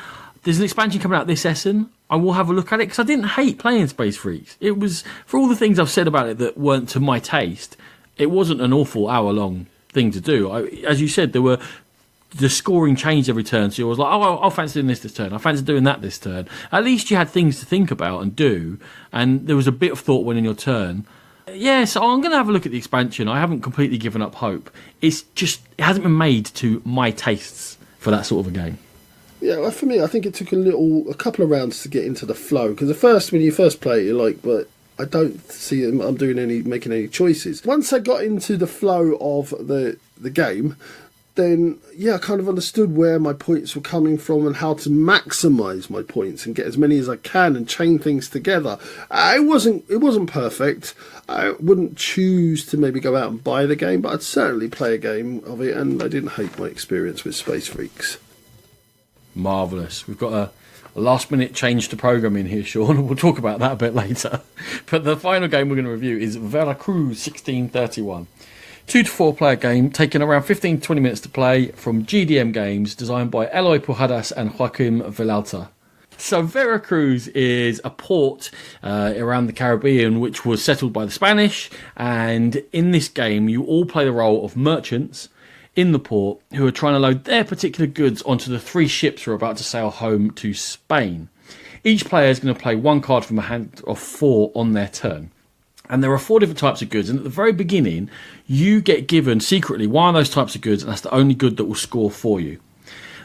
there's an expansion coming out this Essen. I will have a look at it, because I didn't hate playing Space Freaks. It was, for all the things I've said about it that weren't to my taste, it wasn't an awful hour-long thing to do. As you said, the scoring changed every turn, so you was like, oh, I'll fancy doing this turn, I fancy doing that this turn. At least you had things to think about and do, and there was a bit of thought when in your turn. Yeah, so I'm going to have a look at the expansion. I haven't completely given up hope. It's just, it hasn't been made to my tastes for that sort of a game. Yeah, well, for me, I think it took a couple of rounds to get into the flow, because when you first play it, you're like, but I don't see I'm making any choices. Once I got into the flow of the game, then yeah, I kind of understood where my points were coming from and how to maximise my points and get as many as I can and chain things together. It wasn't perfect. I wouldn't choose to maybe go out and buy the game, but I'd certainly play a game of it, and I didn't hate my experience with Space Freaks. Marvellous. We've got a last-minute change to programming here, Sean. We'll talk about that a bit later. But the final game we're going to review is Veracruz 1631. 2 to 4 player game, taking around 15 to 20 minutes to play, from GDM Games, designed by Eloy Pujadas and Joaquim Vilalta. So Veracruz is a port around the Caribbean which was settled by the Spanish, and in this game you all play the role of merchants in the port who are trying to load their particular goods onto the 3 ships who are about to sail home to Spain. Each player is going to play 1 card from a hand of 4 on their turn. And there are 4 different types of goods, and at the very beginning you get given secretly one of those types of goods, and that's the only good that will score for you.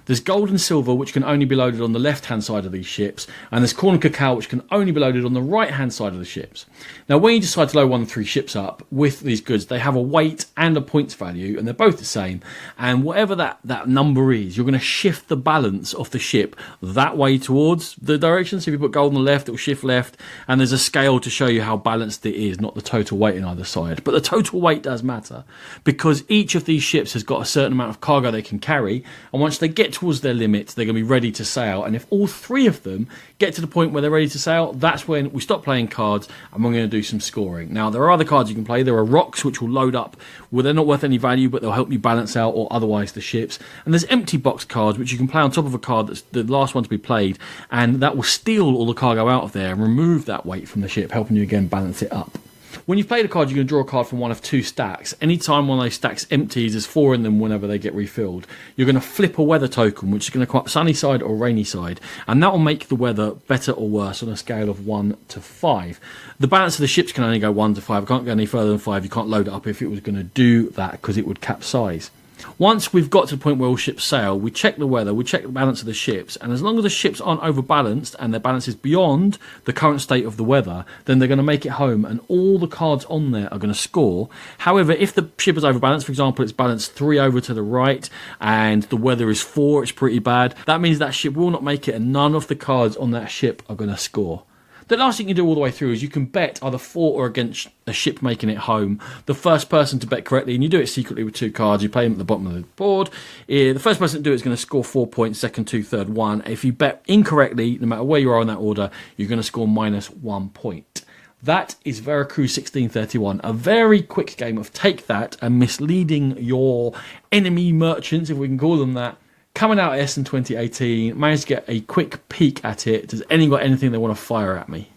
There's gold and silver, which can only be loaded on the left-hand side of these ships, and there's corn and cacao, which can only be loaded on the right-hand side of the ships. Now, when you decide to load one of the 3 ships up with these goods, they have a weight and a points value, and they're both the same, and whatever that number is, you're going to shift the balance of the ship that way towards the direction. So if you put gold on the left, it will shift left, and there's a scale to show you how balanced it is, not the total weight in either side. But the total weight does matter, because each of these ships has got a certain amount of cargo they can carry, and once they get towards their limit, they're going to be ready to sail. And if all 3 of them get to the point where they're ready to sail, that's when we stop playing cards and we're going to do some scoring. Now, there are other cards you can play. There are rocks which will load up. Well, they're not worth any value, but they'll help you balance out or otherwise the ships. And there's empty box cards which you can play on top of a card that's the last one to be played, and that will steal all the cargo out of there and remove that weight from the ship, helping you again balance it up. When you've played a card, you're going to draw a card from one of 2 stacks. Anytime one of those stacks empties, there's 4 in them whenever they get refilled. You're going to flip a weather token, which is going to come up sunny side or rainy side, and that will make the weather better or worse on a scale of 1 to 5. The balance of the ships can only go 1 to 5. It can't go any further than 5. You can't load it up if it was going to do that, because it would capsize. Once we've got to the point where all ships sail, we check the weather, we check the balance of the ships, and as long as the ships aren't overbalanced and their balance is beyond the current state of the weather, then they're going to make it home and all the cards on there are going to score. However, if the ship is overbalanced, for example, it's balanced 3 over to the right and the weather is 4, it's pretty bad, that means that ship will not make it and none of the cards on that ship are going to score. The last thing you do all the way through is you can bet either for or against a ship making it home. The first person to bet correctly, and you do it secretly with 2 cards, you play them at the bottom of the board. The first person to do it is going to score 4 points, second 2, third 1. If you bet incorrectly, no matter where you are in that order, you're going to score -1 point. That is Veracruz 1631, a very quick game of take that and misleading your enemy merchants, if we can call them that. Coming out of Essen 2018, managed to get a quick peek at it. Does anyone got anything they want to fire at me?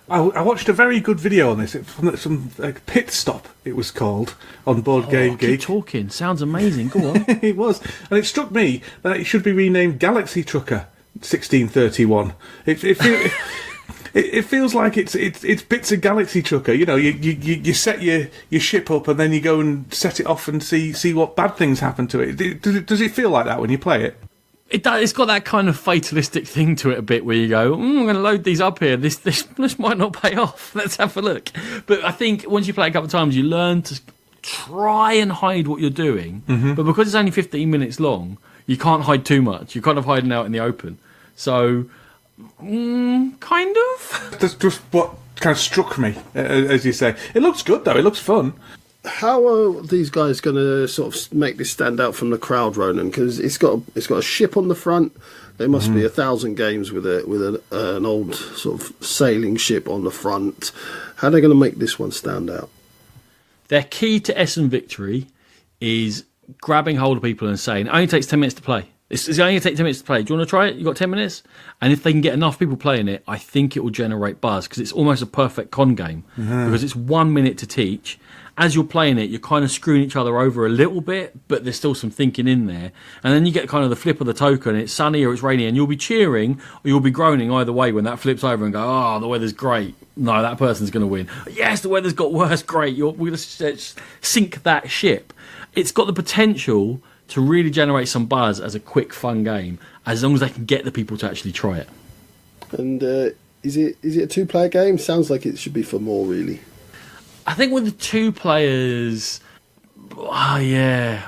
I watched a very good video on this. It's from some pit stop, it was called, on Board Game Geek. Keep talking. Sounds amazing. Go on. It was. And it struck me that it should be renamed Galaxy Trucker 1631. It feels like it's bits of Galaxy Trucker. You know, you set your ship up and then you go and set it off and see what bad things happen to it. Does it feel like that when you play it? It does. It's got that kind of fatalistic thing to it a bit, where you go, I'm going to load these up here. This might not pay off. Let's have a look. But I think once you play it a couple of times, you learn to try and hide what you're doing. Mm-hmm. But because it's only 15 minutes long, you can't hide too much. You're kind of hiding out in the open. So, kind of. That's just what kind of struck me, as you say. It looks good, though. It looks fun. How are these guys going to sort of make this stand out from the crowd, Ronan? Because it's got a ship on the front. There must be 1,000 games with an old sort of sailing ship on the front. How are they going to make this one stand out? Their key to Essen victory is grabbing hold of people and saying, it only takes 10 minutes to play. It's only going to take 10 minutes to play. Do you want to try it? You got 10 minutes? And if they can get enough people playing it, I think it will generate buzz, because it's almost a perfect con game. Because it's 1 minute to teach. As you're playing it, you're kind of screwing each other over a little bit, but there's still some thinking in there. And then you get kind of the flip of the token. It's sunny or it's rainy, and you'll be cheering or you'll be groaning either way when that flips over and go, oh, the weather's great. No, that person's going to win. Yes, the weather's got worse. Great. We're going to sink that ship. It's got the potential to really generate some buzz as a quick, fun game, as long as they can get the people to actually try it. And is it a two-player game? Sounds like it should be for more, really. I think with the 2 players, I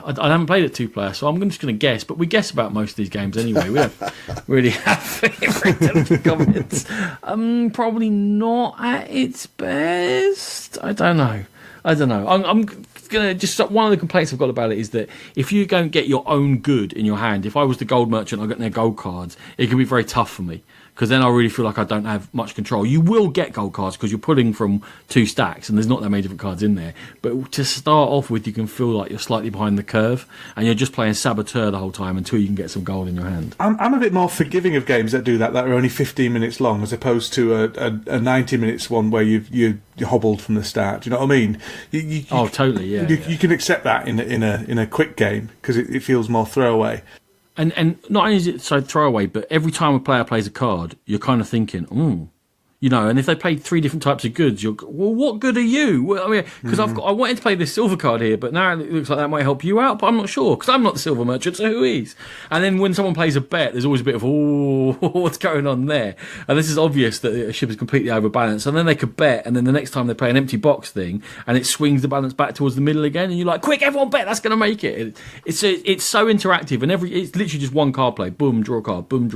haven't played it 2 player, so I'm just going to guess. But we guess about most of these games anyway. We don't really have favorite comments. Probably not at its best. I don't know. I'm gonna just, one of the complaints I've got about it is that if you don't get your own good in your hand, if I was the gold merchant, I got their gold cards, it can be very tough for me. Because then I really feel like I don't have much control. You will get gold cards because you're pulling from 2 stacks and there's not that many different cards in there. But to start off with, you can feel like you're slightly behind the curve and you're just playing saboteur the whole time until you can get some gold in your hand. I'm a bit more forgiving of games that do that are only 15 minutes long, as opposed to a 90 minutes one where you're hobbled from the start. Do you know what I mean? Totally, yeah. You can accept that in a quick game because it feels more throwaway. And not only is it so throwaway, but every time a player plays a card, you're kind of thinking, and if they played 3 different types of goods, well, what good are you? Well, I mean, because I wanted to play this silver card here, but now it looks like that might help you out, but I'm not sure, because I'm not the silver merchant, so who is? And then when someone plays a bet, there's always a bit of, what's going on there? And this is obvious that a ship is completely overbalanced, and then they could bet, and then the next time they play an empty box thing, and it swings the balance back towards the middle again, and you're like, quick, everyone bet, that's going to make it. It's so interactive, and it's literally just one card play, boom, draw a card, boom,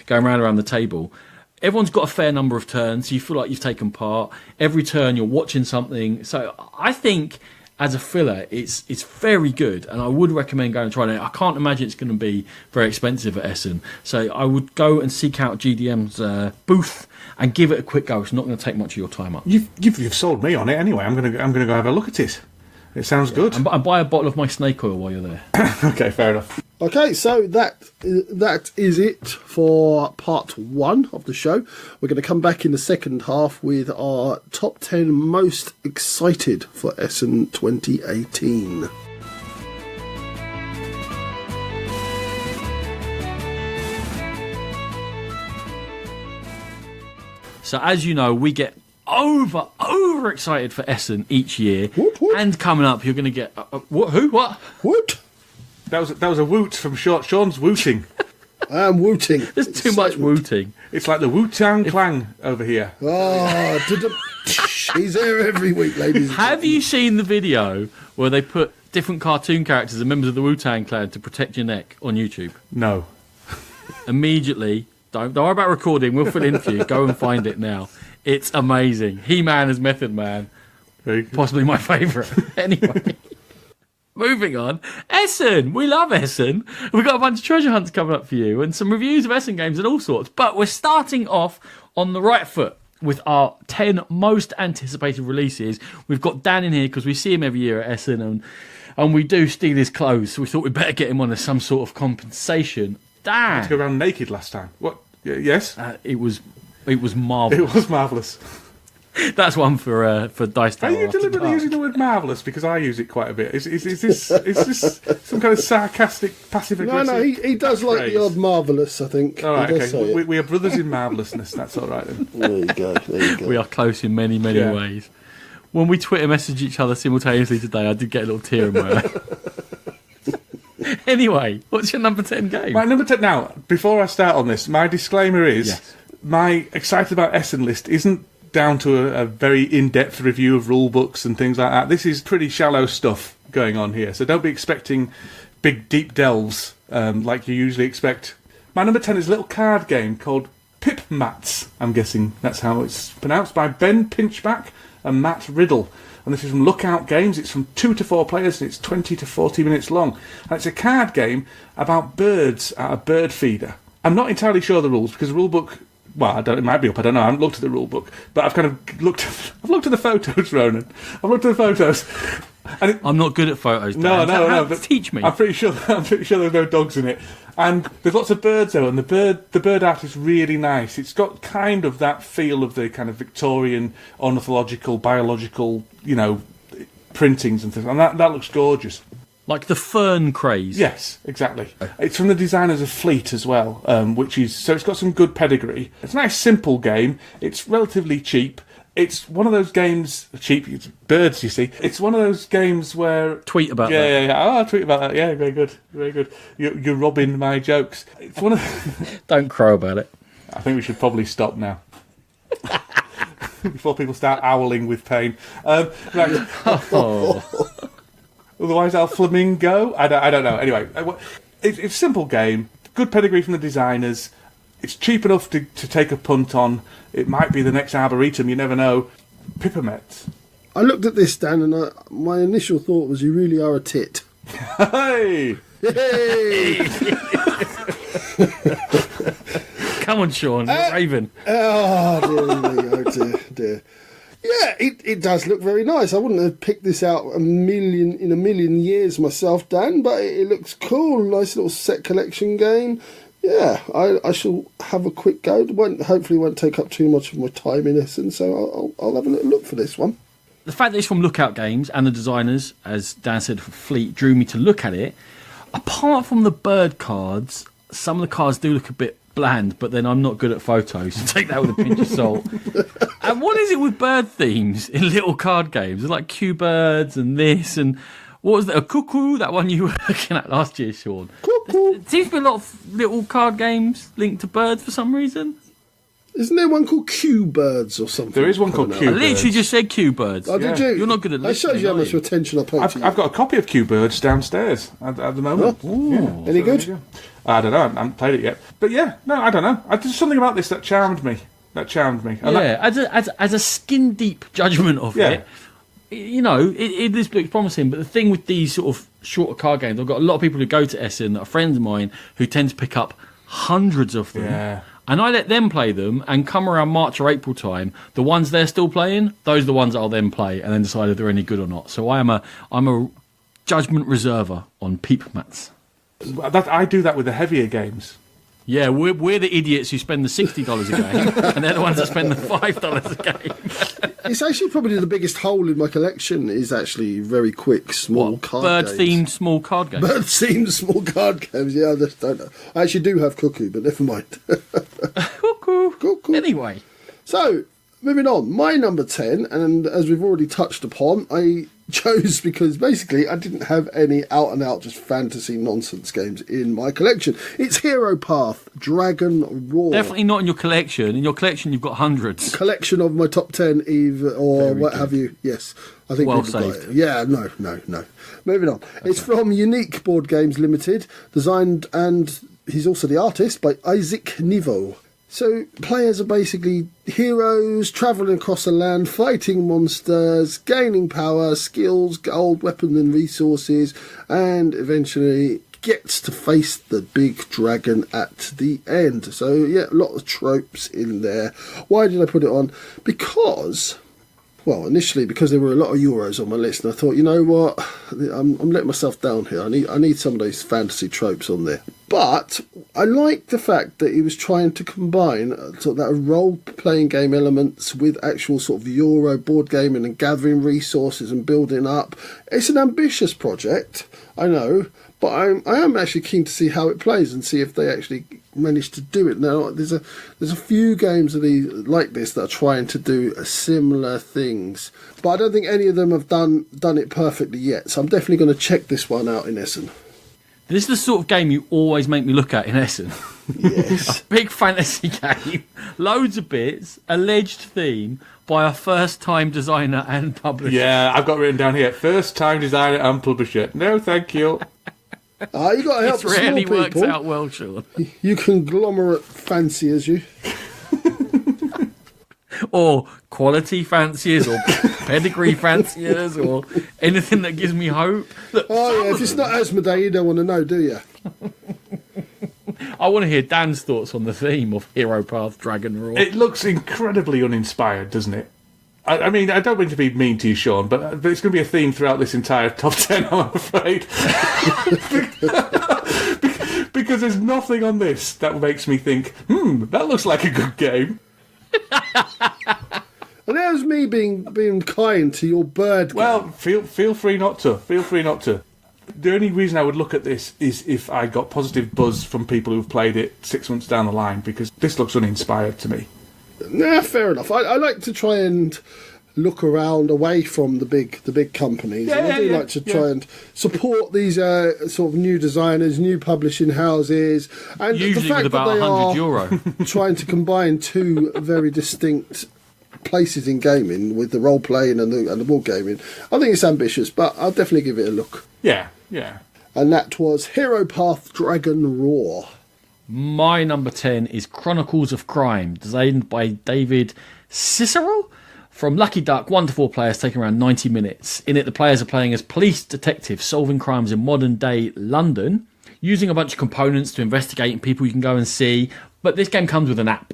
going around the table. Everyone's got a fair number of turns, so you feel like you've taken part. Every turn you're watching something. So I think as a filler, it's very good, and I would recommend going and trying it. I can't imagine it's going to be very expensive at Essen. So I would go and seek out GDM's booth and give it a quick go. It's not going to take much of your time up. You've sold me on it anyway. I'm going to go have a look at it. It sounds good. And buy a bottle of my snake oil while you're there. Okay, fair enough. Okay, so that is it for part 1 of the show. We're going to come back in the second half with our top 10 most excited for Essen 2018. So as you know, we get over excited for Essen each year. Whoop, whoop. And coming up, you're going to get what? Woot! That was a woot from Sean's wooting. I am wooting. There's too much wooting. It's like the Wu-Tang Clan over here. Oh, he's there every week, ladies. Have you seen the video where they put different cartoon characters and members of the Wu-Tang Clan to protect your neck on YouTube? No. Immediately, don't worry about recording, we'll fill in for you. Go and find it now. It's amazing. He-Man as Method Man. Possibly my favourite. Anyway. Moving on. Essen. We love Essen. We've got a bunch of treasure hunts coming up for you and some reviews of Essen games and all sorts. But we're starting off on the right foot with our 10 most anticipated releases. We've got Dan in here because we see him every year at Essen and we do steal his clothes. So we thought we'd better get him on as some sort of compensation. Dan. I had to go around naked last time. What? Yes? It was marvellous. It was marvellous. That's one for Dice Tower. Are you deliberately using the word marvellous? Because I use it quite a bit. Is this some kind of sarcastic, passive-aggressive? No, he does like phrase? the odd marvellous, I think. All right, okay. We are brothers in marvellousness. That's all right then. There you go. We are close in many ways. When we Twitter message each other simultaneously today, I did get a little tear in my eye. Anyway, what's your number 10 game? My number 10... Now, before I start on this, my disclaimer is... Yes. My excited about Essen list isn't down to a very in-depth review of rule books and things like that. This is pretty shallow stuff going on here, so don't be expecting big, deep delves like you usually expect. My number 10 is a little card game called Pip Mats. I'm guessing that's how it's pronounced, by Ben Pinchback and Matt Riddle. and this is from Lookout Games. It's from 2 to 4 players, and it's 20 to 40 minutes long. And it's a card game about birds at a bird feeder. I'm not entirely sure of the rules, because the rule book... Well, it might be up, I don't know. I haven't looked at the rule book. But I've kind of looked at the photos, Ronan. I've looked at the photos. And I'm not good at photos, Dan. No. But teach me. I'm pretty sure there's no dogs in it. And there's lots of birds, though, and the bird art is really nice. It's got kind of that feel of the kind of Victorian ornithological, biological, printings and things. And that looks gorgeous. Like the fern craze. Yes, exactly. It's from the designers of Fleet as well, so it's got some good pedigree. It's a nice, simple game. It's relatively cheap. It's one of those games... Cheap, it's birds, you see. It's one of those games where... Tweet about that. Yeah. Oh, I'll tweet about that. Yeah, very good. Very good. You're robbing my jokes. It's one of... Don't crow about it. I think we should probably stop now. Before people start owling with pain. Right. Oh. Otherwise, I'll flamingo. I don't know. Anyway, it's a simple game. Good pedigree from the designers. It's cheap enough to take a punt on. It might be the next Arboretum. You never know. Pippermets. I looked at this, Dan, and my initial thought was, you really are a tit. Hey! Hey! Come on, Sean. You're Raven. Oh, dear. Yeah, it does look very nice. I wouldn't have picked this out in a million years myself, Dan, but it looks cool. Nice little set collection game. Yeah, I shall have a quick go. Hopefully won't take up too much of my time in Essen, so I'll have a little look for this one. The fact that it's from Lookout Games and the designers, as Dan said, for Fleet, drew me to look at it. Apart from the bird cards, some of the cards do look a bit bland, but then I'm not good at photos, so take that with a pinch of salt. And what is it with bird themes in little card games? There's like Q-birds and this, and what was that? A cuckoo, that one you were looking at last year, Sean. Cuckoo. There seems to be a lot of little card games linked to birds for some reason. Isn't there one called Q-birds or something? There is one called I Q-birds. literally just said Q-birds. Oh, did you? You're not good at That listening. shows you how much are you? attention I pay to you. I've got a copy of Q-birds downstairs at the moment. Oh. Yeah. Any good? I don't know. I haven't played it yet. But yeah, no, I don't know. There's something about this that charmed me. And Yeah, as a skin deep judgment of it, this looks promising. But the thing with these sort of shorter card games, I've got a lot of people who go to Essen that are friends of mine who tend to pick up hundreds of them. Yeah. And I let them play them, and come around March or April time, the ones they're still playing, those are the ones I'll then play and then decide if they're any good or not. So I'm a judgment reserver on peep mats. I do that with the heavier games. Yeah, we're the idiots who spend the $60 a game, and they're the ones that spend the $5 a game. It's actually probably the biggest hole in my collection is actually very quick, small card games. Bird-themed small card games. Bird-themed small card games, yeah, I just don't know. I actually do have Cuckoo, but never mind. Cuckoo. Anyway. So, moving on. My number 10, and as we've already touched upon, I chose because basically I didn't have any out-and-out just fantasy nonsense games in my collection. It's Hero Path, Dragon Roar. Definitely not in your collection. In your collection, you've got hundreds. Collection of my top 10, Eve, or Very what good. have you. Yes. I think Well we've got saved. it. Yeah, no. Moving on. Okay. It's from Unique Board Games Limited, designed, and he's also the artist, by Isaac Niveau. So players are basically heroes travelling across a land, fighting monsters, gaining power, skills, gold, weapons and resources, and eventually gets to face the big dragon at the end. So yeah, a lot of tropes in there. Why did I put it on? Because... Well, initially because there were a lot of Euros on my list, and I thought, you know what, I'm letting myself down here. I need some of those fantasy tropes on there. But I like the fact that he was trying to combine sort of that role-playing game elements with actual sort of Euro board gaming and gathering resources and building up. It's an ambitious project, I know, but I am actually keen to see how it plays and see if they actually managed to do it. Now, there's a few games like this that are trying to do similar things, but I don't think any of them have done it perfectly yet. So I'm definitely going to check this one out in Essen. This is the sort of game you always make me look at in Essen. Yes. A big fantasy game, loads of bits, alleged theme by a first-time designer and publisher. Yeah, I've got written down here, first-time designer and publisher. No, thank you. You got to help It the small really people. works out well, Sean. You conglomerate fanciers, you. Or quality fanciers, or pedigree fanciers or anything that gives me hope. Look, Oh, yeah, if it's not Asmodee, you don't want to know, do you? I want to hear Dan's thoughts on the theme of Hero Path Dragon Roar. It looks incredibly uninspired, doesn't it? I mean, I don't mean to be mean to you, Sean, but it's going to be a theme throughout this entire top 10, I'm afraid. Because there's nothing on this that makes me think, that looks like a good game. And there's me being kind to your bird game. Well, feel free not to. Feel free not to. The only reason I would look at this is if I got positive buzz from people who've played it 6 months down the line, because this looks uninspired to me. Nah, fair enough. I like to try and look around away from the big companies. Yeah, and I do like to try and support these sort of new designers, new publishing houses, and Usually the fact with about that they €100. are trying to combine two very distinct places in gaming with the role playing and the board gaming. I think it's ambitious, but I'll definitely give it a look. Yeah. And that was Hero Path Dragon Roar. My number 10 is Chronicles of Crime, designed by David Cicero. From Lucky Duck, 1 to 4 players, taking around 90 minutes. In it, the players are playing as police detectives solving crimes in modern-day London, using a bunch of components to investigate and people you can go and see. But this game comes with an app,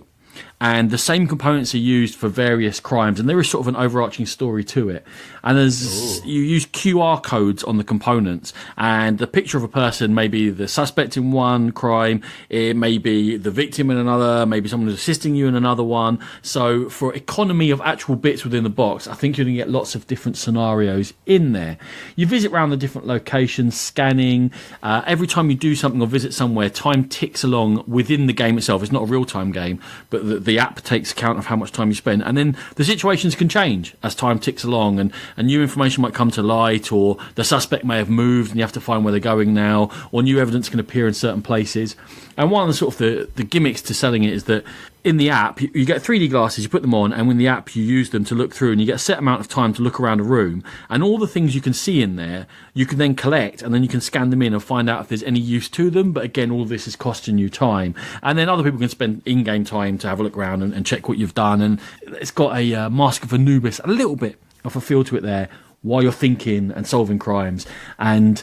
and the same components are used for various crimes, and there is sort of an overarching story to it. And as you use QR codes on the components, and the picture of a person may be the suspect in one crime, it may be the victim in another, maybe someone who's assisting you in another one. So for economy of actual bits within the box, I think you're going to get lots of different scenarios in there. You visit around the different locations, scanning. Every time you do something or visit somewhere, time ticks along within the game itself. It's not a real-time game, but the app takes account of how much time you spend. And then the situations can change as time ticks along, and new information might come to light, or the suspect may have moved and you have to find where they're going now, or new evidence can appear in certain places. And one of the sort of the gimmicks to selling it is that in the app, you get 3D glasses, you put them on, and in the app you use them to look through, and you get a set amount of time to look around a room, and all the things you can see in there, you can then collect, and then you can scan them in and find out if there's any use to them. But again, all of this is costing you time. And then other people can spend in-game time to have a look around and check what you've done, and it's got a Mask of Anubis, a little bit of a feel to it there, while you're thinking and solving crimes, and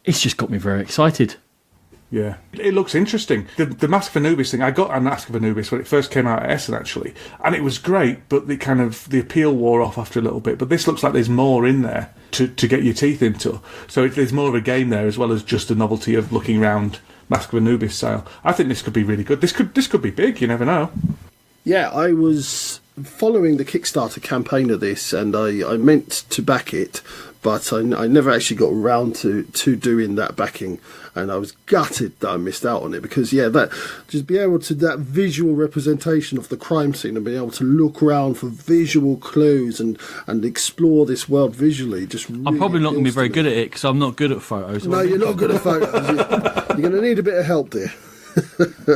it's just got me very excited. Yeah, it looks interesting. The Mask of Anubis thing, I got a Mask of Anubis when it first came out at Essen, actually, and it was great, but the appeal wore off after a little bit. But this looks like there's more in there to get your teeth into. So there's more of a game there, as well as just the novelty of looking around Mask of Anubis style. I think this could be really good. This could be big, you never know. Yeah, I was following the Kickstarter campaign of this, and I meant to back it, but I never actually got around to doing that backing, and I was gutted that I missed out on it, because that just be able to, that visual representation of the crime scene and being able to look around for visual clues and explore this world visually, just really I'm probably not going to be very me. good at it because I'm not good at photos. No, you're not good at photos. You're going to need a bit of help there.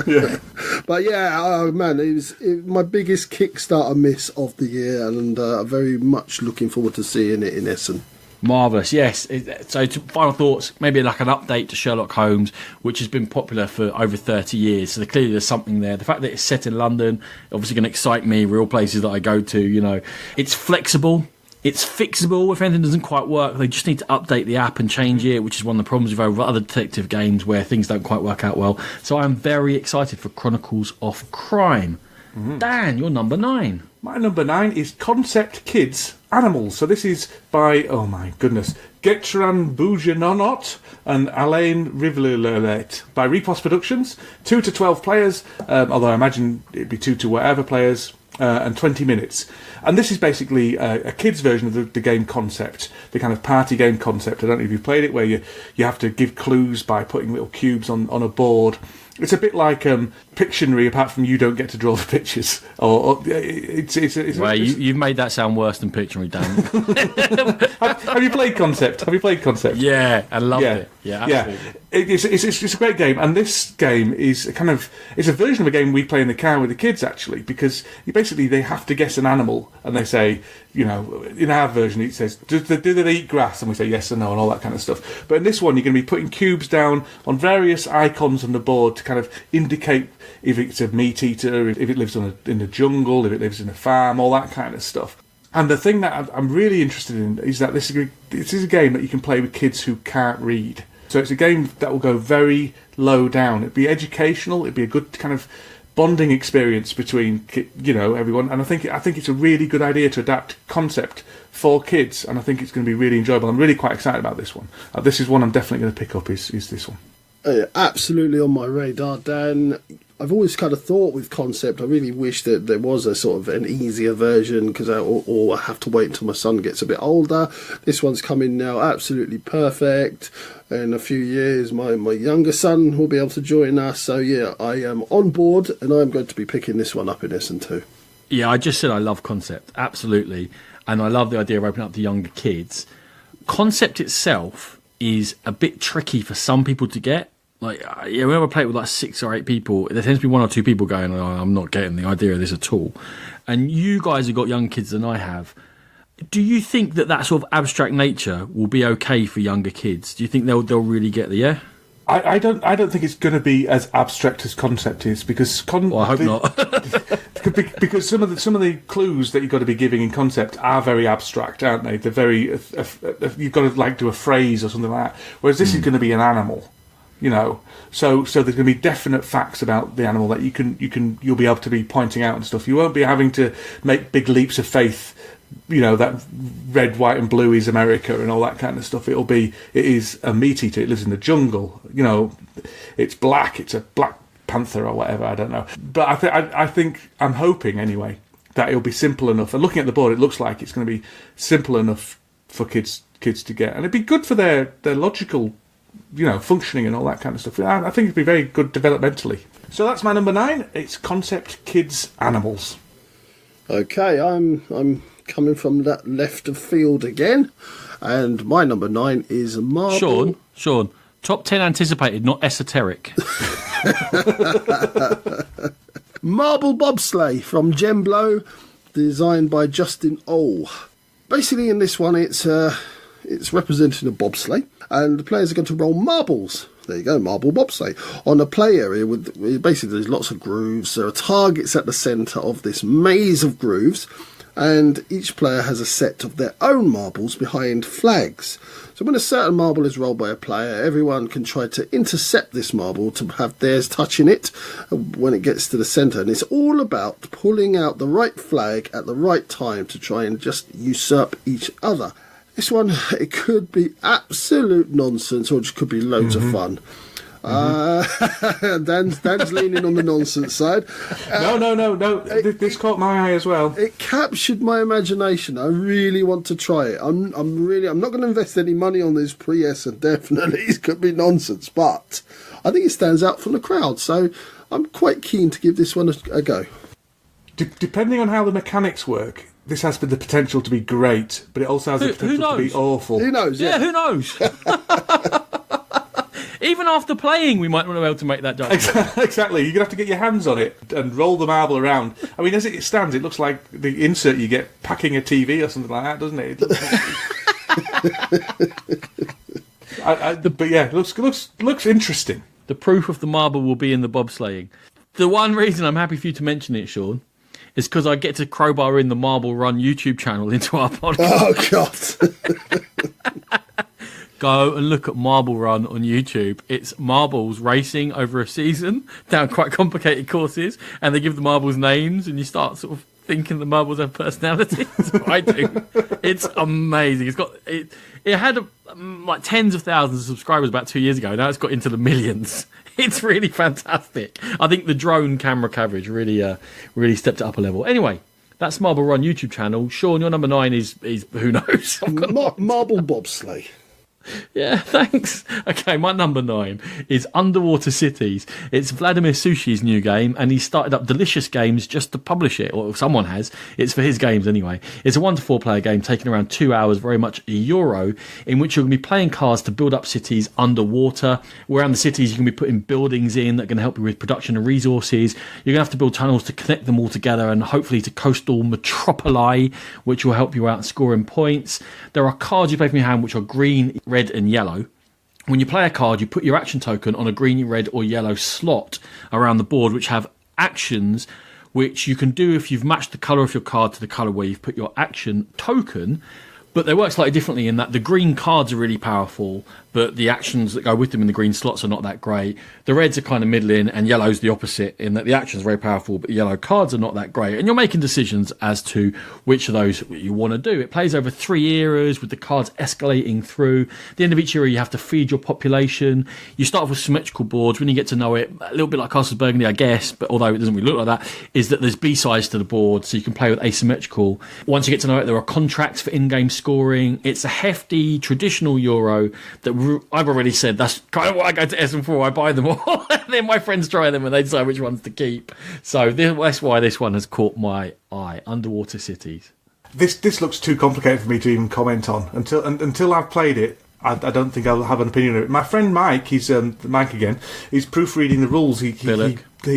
Yeah. But yeah, oh man, it was my biggest Kickstarter miss of the year, and very much looking forward to seeing it in Essen. Marvellous, yes. So final thoughts, maybe like an update to Sherlock Holmes, which has been popular for over 30 years. So clearly there's something there. The fact that it's set in London, obviously going to excite me, real places that I go to, It's flexible. It's fixable. If anything doesn't quite work, they just need to update the app and change it, which is one of the problems with other detective games where things don't quite work out well. So I'm very excited for Chronicles of Crime. Mm-hmm. Dan, you're number 9. My number 9 is Concept Kids Animals. So this is by, oh my goodness, Getran Boujanonot and Alain Rivlelet by Repos Productions. 2 to 12 players, although I imagine it'd be 2 to whatever players, and 20 minutes. And this is basically a kid's version of the game concept, the kind of party game concept. I don't know if you've played it, where you have to give clues by putting little cubes on a board. It's a bit like Pictionary, apart from you don't get to draw the pictures. You've made that sound worse than Pictionary, Dan. Have you played Concept? Yeah, I loved it. Yeah, absolutely. It's a great game, and this game is it's a version of a game we play in the car with the kids, actually, because they have to guess an animal, and they say, in our version it says, do they eat grass? And we say yes or no, and all that kind of stuff. But in this one, you're going to be putting cubes down on various icons on the board to kind of indicate if it's a meat eater, if it lives in the jungle, if it lives in a farm, all that kind of stuff. And the thing that I'm really interested in is that this is a game that you can play with kids who can't read. So it's a game that will go very low down. It'd be educational. It'd be a good kind of bonding experience between everyone. And I think it's a really good idea to adapt concept for kids. And I think it's going to be really enjoyable. I'm really quite excited about this one. This is one I'm definitely going to pick up. Is this one? Absolutely on my radar, Dan. I've always kind of thought with Concept, I really wish that there was a sort of an easier version, because or I have to wait until my son gets a bit older. This one's coming now, absolutely perfect. In a few years, my younger son will be able to join us. So yeah, I am on board, and I'm going to be picking this one up in Essen too. Yeah, I just said I love Concept, absolutely. And I love the idea of opening up to younger kids. Concept itself is a bit tricky for some people to get. Like, yeah, whenever I play it with like 6 or 8 people, there tends to be 1 or 2 people going, oh, I'm not getting the idea of this at all. And you guys have got younger kids than I have. Do you think that sort of abstract nature will be okay for younger kids? Do you think they'll really get the I don't think it's going to be as abstract as Concept is, because well, I hope not. Because some of the clues that you've got to be giving in Concept are very abstract, aren't they? They're very you've got to like do a phrase or something like that. Whereas this is going to be an animal. So there's going to be definite facts about the animal that you'll be able to be pointing out and stuff. You won't be having to make big leaps of faith, that red, white and blue is America and all that kind of stuff. It is a meat eater. It lives in the jungle. It's black. It's a black panther or whatever. I don't know. But I'm hoping anyway that it'll be simple enough. And looking at the board, it looks like it's going to be simple enough for kids to get, and it'd be good for their logical functioning and all that kind of stuff. I think it'd be very good developmentally. So that's my number 9. It's Concept Kids Animals. Okay, I'm coming from that left of field again, and my number 9 is Marble. Sean, top 10 anticipated, not esoteric. Marble Bobsleigh from Gemblow, designed by Justin Ohl. Basically, in this one, it's representing a bobsleigh, and the players are going to roll marbles. There you go, marble bobsleigh. On a play area, basically there's lots of grooves. There are targets at the centre of this maze of grooves, and each player has a set of their own marbles behind flags. So when a certain marble is rolled by a player, everyone can try to intercept this marble to have theirs touching it when it gets to the centre. And it's all about pulling out the right flag at the right time to try and just usurp each other. This one, it could be absolute nonsense, or it just could be loads of fun. Dan's leaning on the nonsense side. No. This caught my eye as well. It captured my imagination. I really want to try it. I'm not going to invest any money on this pre-Essen, definitely. It could be nonsense, but I think it stands out from the crowd. So I'm quite keen to give this one a go. Depending on how the mechanics work, this has the potential to be great, but it also has the potential to be awful. Who knows? Yeah, who knows? Even after playing, we might not be able to make that judgment. Exactly. You're going to have to get your hands on it and roll the marble around. I mean, as it stands, it looks like the insert you get packing a TV or something like that, doesn't it? But yeah, it looks interesting. The proof of the marble will be in the bobsleighing. The one reason I'm happy for you to mention it, Sean, is because I get to crowbar in the Marble Run YouTube channel into our podcast. Oh, God. Go and look at Marble Run on YouTube. It's marbles racing over a season down quite complicated courses, and they give the marbles names, and you start sort of thinking the marbles have personalities. That's what I do. It's amazing. It had like tens of thousands of subscribers about 2 years ago. Now it's got into the millions. It's really fantastic. I think the drone camera coverage really stepped it up a level. Anyway, that's Marble Run YouTube channel. Sean, your number 9 is who knows? Marble Bobsleigh. Yeah, thanks. Okay, my number 9 is Underwater Cities. It's Vladimir Sushi's new game, and he started up Delicious Games just to publish it, or someone has. It's for his games anyway. It's a 1 to 4 player game taking around 2 hours, very much a Euro, in which you're going to be playing cards to build up cities underwater. Around the cities, you're going to be putting buildings in that are going to help you with production and resources. You're going to have to build tunnels to connect them all together, and hopefully to coastal metropoli, which will help you out scoring points. There are cards you play from your hand which are green, red and yellow. When you play a card, you put your action token on a green, red or yellow slot around the board, which have actions which you can do if you've matched the colour of your card to the colour where you've put your action token. But they work slightly differently in that the green cards are really powerful, but the actions that go with them in the green slots are not that great. The reds are kind of middling, and yellow's the opposite in that the actions are very powerful, but the yellow cards are not that great. And you're making decisions as to which of those you want to do. It plays over 3 eras with the cards escalating through. At the end of each era, you have to feed your population. You start off with symmetrical boards. When you get to know it, a little bit like Castle Burgundy, I guess, but although it doesn't really look like that, is that there's B-sides to the board, so you can play with asymmetrical. Once you get to know it, there are contracts for in-game scoring. It's a hefty, traditional Euro that I've already said that's kind of what I go to Essen for. I buy them all. Then my friends try them and they decide which ones to keep. So that's why this one has caught my eye. Underwater Cities. This looks too complicated for me to even comment on. Until I've played it, I don't think I'll have an opinion of it. My friend Mike, he's Mike again, he's proofreading the rules. He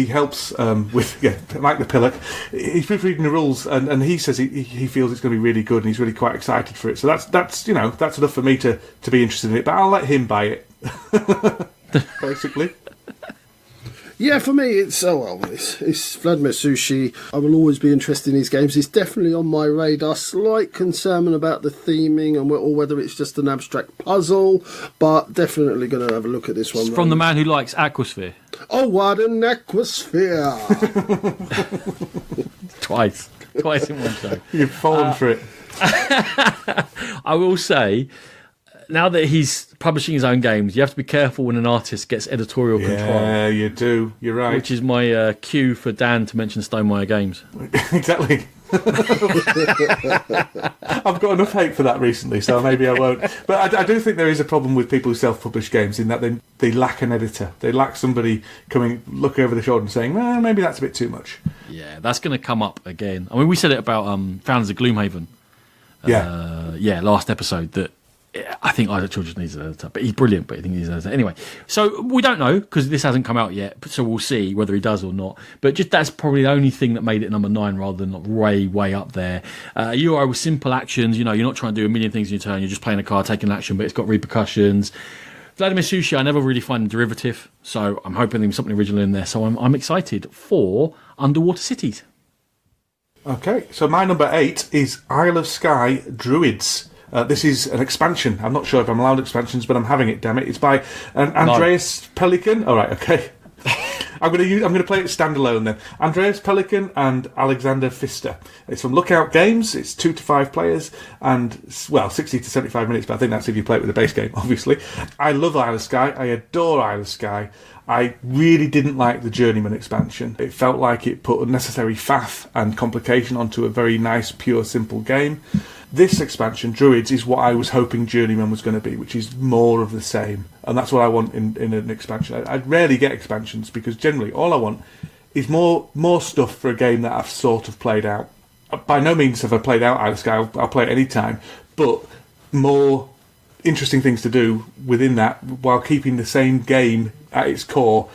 helps with Mike the Pillock. He's proofreading the rules, and he says he feels it's going to be really good, and he's really quite excited for it. So that's enough for me to be interested in it. But I'll let him buy it, basically. Yeah, for me, it's Vladimir Sushi. I will always be interested in these games. It's definitely on my radar. Slight concern about the theming or whether it's just an abstract puzzle, but definitely going to have a look at this one. From the man who likes Aquasphere. Oh, what an Aquasphere! Twice in one show. You've fallen for it. I will say, now that he's publishing his own games, you have to be careful when an artist gets editorial control. Yeah, you do. You're right. Which is my cue for Dan to mention Stonemaier Games. Exactly. I've got enough hate for that recently, so maybe I won't. But I do think there is a problem with people who self-publish games in that they lack an editor. They lack somebody looking over the shoulder and saying, well, maybe that's a bit too much. Yeah, that's going to come up again. I mean, we said it about Founders of Gloomhaven. Last episode, that I think Isaac Childress needs an editor, but he's brilliant, but I think he needs an editor. Anyway, so we don't know, because this hasn't come out yet, so we'll see whether he does or not. But just that's probably the only thing that made it number 9 rather than way up there. Euro with simple actions, you're not trying to do a million things in your turn, you're just playing a card, taking an action, but it's got repercussions. Vladimir Sushi, I never really find a derivative, so I'm hoping there's something original in there. So I'm excited for Underwater Cities. Okay, so my number 8 is Isle of Skye Druids. This is an expansion. I'm not sure if I'm allowed expansions, but I'm having it. Damn it! It's by Andreas Pelikan. All right, okay. I'm going to play it standalone then. Andreas Pelikan and Alexander Pfister. It's from Lookout Games. It's 2 to 5 players and 60 to 75 minutes. But I think that's if you play it with the base game, obviously. I love Isle of Skye. I adore Isle of Skye. I really didn't like the Journeyman expansion. It felt like it put unnecessary faff and complication onto a very nice, pure, simple game. This expansion, Druids, is what I was hoping Journeyman was going to be, which is more of the same. And that's what I want in an expansion. I rarely get expansions because generally all I want is more stuff for a game that I've sort of played out. By no means have I played out Isle of Skye, I'll play it any time, but more interesting things to do within that while keeping the same game at its core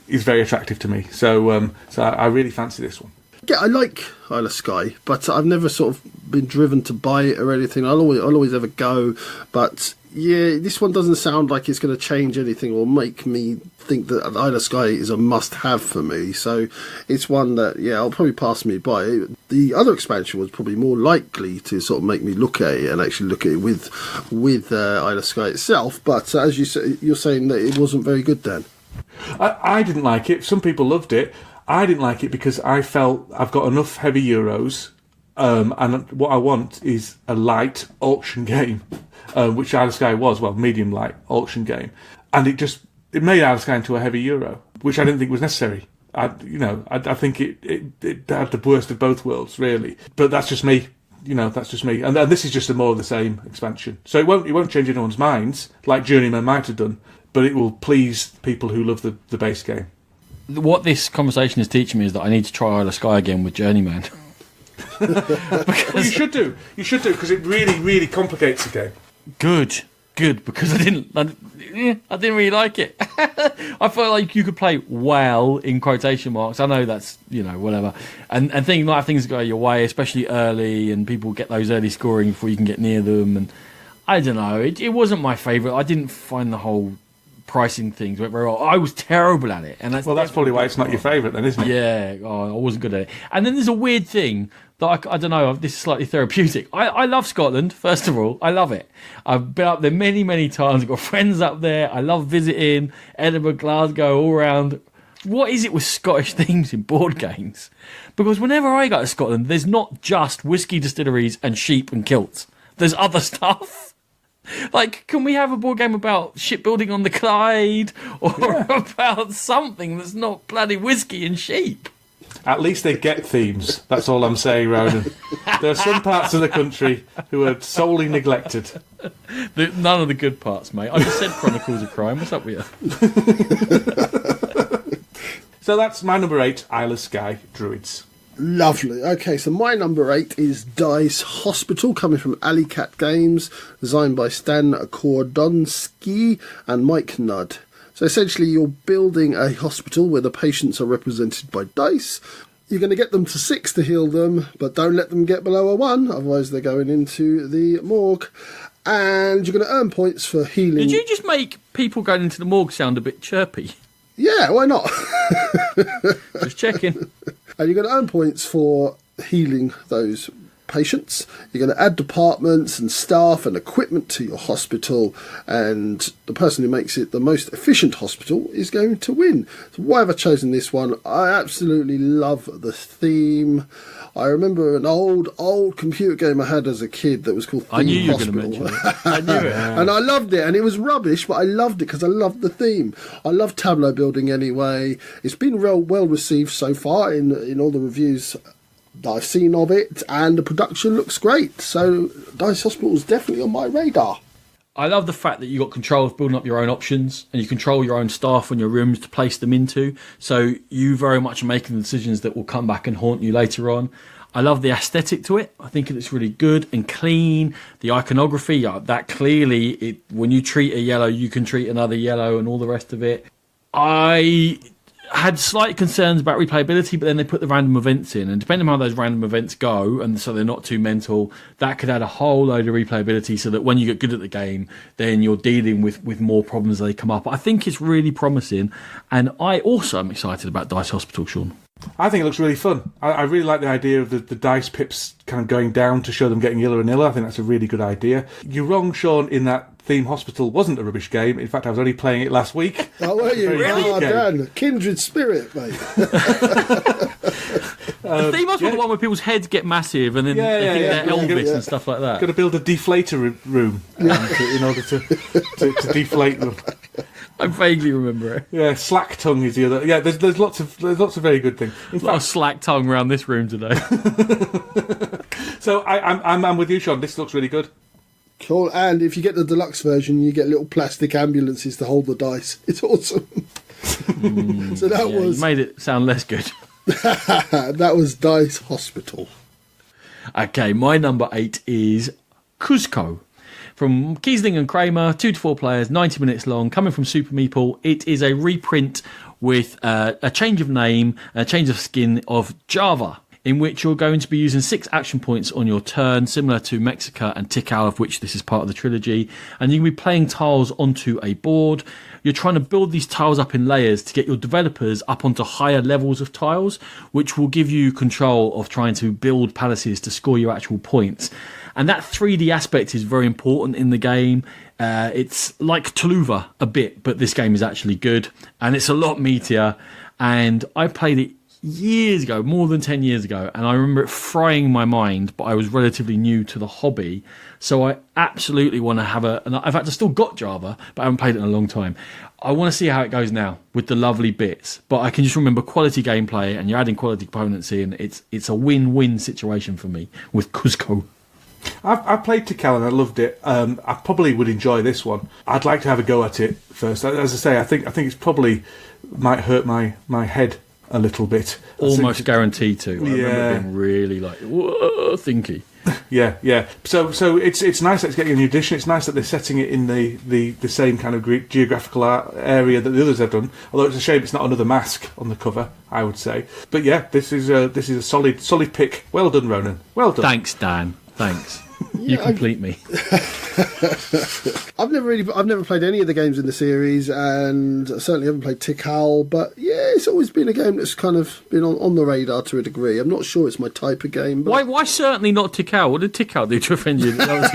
is very attractive to me. So I really fancy this one. Yeah, I like Isle of Skye, but I've never sort of been driven to buy it or anything. I'll always have a go, but yeah, this one doesn't sound like it's going to change anything or make me think that Isle of Skye is a must-have for me. So it's one that, I'll probably pass me by. The other expansion was probably more likely to sort of make me look at it and actually look at it with Isle of Skye itself. But as you say, you're saying that it wasn't very good, Dan. I didn't like it. Some people loved it. I didn't like it because I felt I've got enough heavy Euros, and what I want is a light auction game, which Isle of Skye was, medium light auction game, and it made Isle of Skye into a heavy Euro, which I didn't think was necessary. I think it had the worst of both worlds, really. But that's just me. That's just me. And this is just a more of the same expansion. So it won't change anyone's minds like Journeyman might have done, but it will please people who love the base game. What this conversation is teaching me is that I need to try Isle of Skye again with Journeyman. Well, you should do, because it really, really complicates the game. Good, because I didn't really like it. I felt like you could play well in quotation marks. I know that's whatever, and things like things go your way, especially early, and people get those early scoring before you can get near them. And I don't know, it wasn't my favourite. I didn't find the whole pricing things went very well. I was terrible at it, and that's probably why it's not your favourite, then, isn't it? Yeah, I wasn't good at it. And then there's a weird thing that I don't know. This is slightly therapeutic. I love Scotland. First of all, I love it. I've been up there many times. I've got friends up there. I love visiting Edinburgh, Glasgow, all around. What is it with Scottish themes in board games? Because whenever I go to Scotland, there's not just whiskey distilleries and sheep and kilts. There's other stuff. Like, can we have a board game about shipbuilding on the Clyde or about something that's not bloody whiskey and sheep? At least they get themes. That's all I'm saying, Ronan. There are some parts of the country who are solely neglected. None of the good parts, mate. I just said Chronicles of Crime. What's up with you? So that's my number 8, Isle of Skye Druids. Lovely. Okay, so my number 8 is Dice Hospital, coming from Alley Cat Games, designed by Stan Kordonski and Mike Nudd. So essentially you're building a hospital where the patients are represented by dice. You're going to get them to 6 to heal them, but don't let them get below a 1, otherwise they're going into the morgue. And you're going to earn points for healing. Did you just make people going into the morgue sound a bit chirpy? Yeah, why not? Just checking. And you're going to earn points for healing those patients. You're going to add departments and staff and equipment to your hospital, and the person who makes it the most efficient hospital is going to win. So why have I chosen this one? I absolutely love the theme. I remember an old computer game I had as a kid that was called Theme I knew you were Hospital. going to mention it. I knew it. And I loved it, and it was rubbish, but I loved it because I loved the theme. I love tableau building anyway. It's been well received so far in all the reviews that I've seen of it, and the production looks great. So Dice Hospital is definitely on my radar. I love the fact that you got control of building up your own options, and you control your own staff and your rooms to place them into. So you very much are making the decisions that will come back and haunt you later on. I love the aesthetic to it. I think it looks really good and clean. The iconography, that clearly, when you treat a yellow, you can treat another yellow and all the rest of it. I had slight concerns about replayability, but then they put the random events in, and depending on how those random events go, and so they're not too mental, that could add a whole load of replayability so that when you get good at the game, then you're dealing with more problems as they come up. I think it's really promising, and I also am excited about Dice Hospital, Sean. I think it looks really fun. I really like the idea of the dice pips kind of going down to show them getting iller and iller. I think that's a really good idea. You're wrong, Sean, in that Theme Hospital wasn't a rubbish game. In fact, I was only playing it last week. Oh, were you? Really? Oh, Dan, kindred spirit, mate. The Theme Hospital, the one where people's heads get massive and then they think they're Elvis and stuff like that. Got to build a deflator room in order to deflate them. I vaguely remember it. Yeah, slack tongue is the other. Yeah, there's lots of very good things. In There's a lot of slack tongue around this room today. So I'm with you, Sean. This looks really good. Cool. And if you get the deluxe version, you get little plastic ambulances to hold the dice. It's awesome. So that was You made it sound less good. that was Dice Hospital. Okay, my number 8 is Cusco. From Kiesling and Kramer, 2 to 4 players, 90 minutes long, coming from Super Meeple. It is a reprint with a change of name, a change of skin of Java, in which you're going to be using 6 action points on your turn, similar to Mexica and Tikal, of which this is part of the trilogy. And you can be playing tiles onto a board. You're trying to build these tiles up in layers to get your developers up onto higher levels of tiles, which will give you control of trying to build palaces to score your actual points. And that 3D aspect is very important in the game. It's like Tuluva a bit, but this game is actually good. And it's a lot meatier. And I played it years ago, more than 10 years ago, and I remember it frying my mind, but I was relatively new to the hobby, so I absolutely want to have and in fact I still got Java, but I haven't played it in a long time. I want to see how it goes now with the lovely bits, but I can just remember quality gameplay, and you're adding quality components in. It's a win-win situation for me with Cusco. I've played Tikal and I loved it. I probably would enjoy this one. I'd like to have a go at it first. As I say, I think it's probably might hurt my head a little bit. Almost guaranteed to. I remember Yeah. being really like, whoa, thinky. Yeah. So it's nice that it's getting a new edition. It's nice that they're setting it in the same kind of geographical area that the others have done. Although it's a shame it's not another mask on the cover, I would say. But yeah, this is a solid pick. Well done, Ronan. Well done. Thanks, Dan. Thanks. You complete me. I've never played any of the games in the series, and I certainly haven't played Tikal. But yeah, it's always been a game that's kind of been on the radar to a degree. I'm not sure it's my type of game. But Why certainly not Tikal? What did Tikal do to offend you? Well,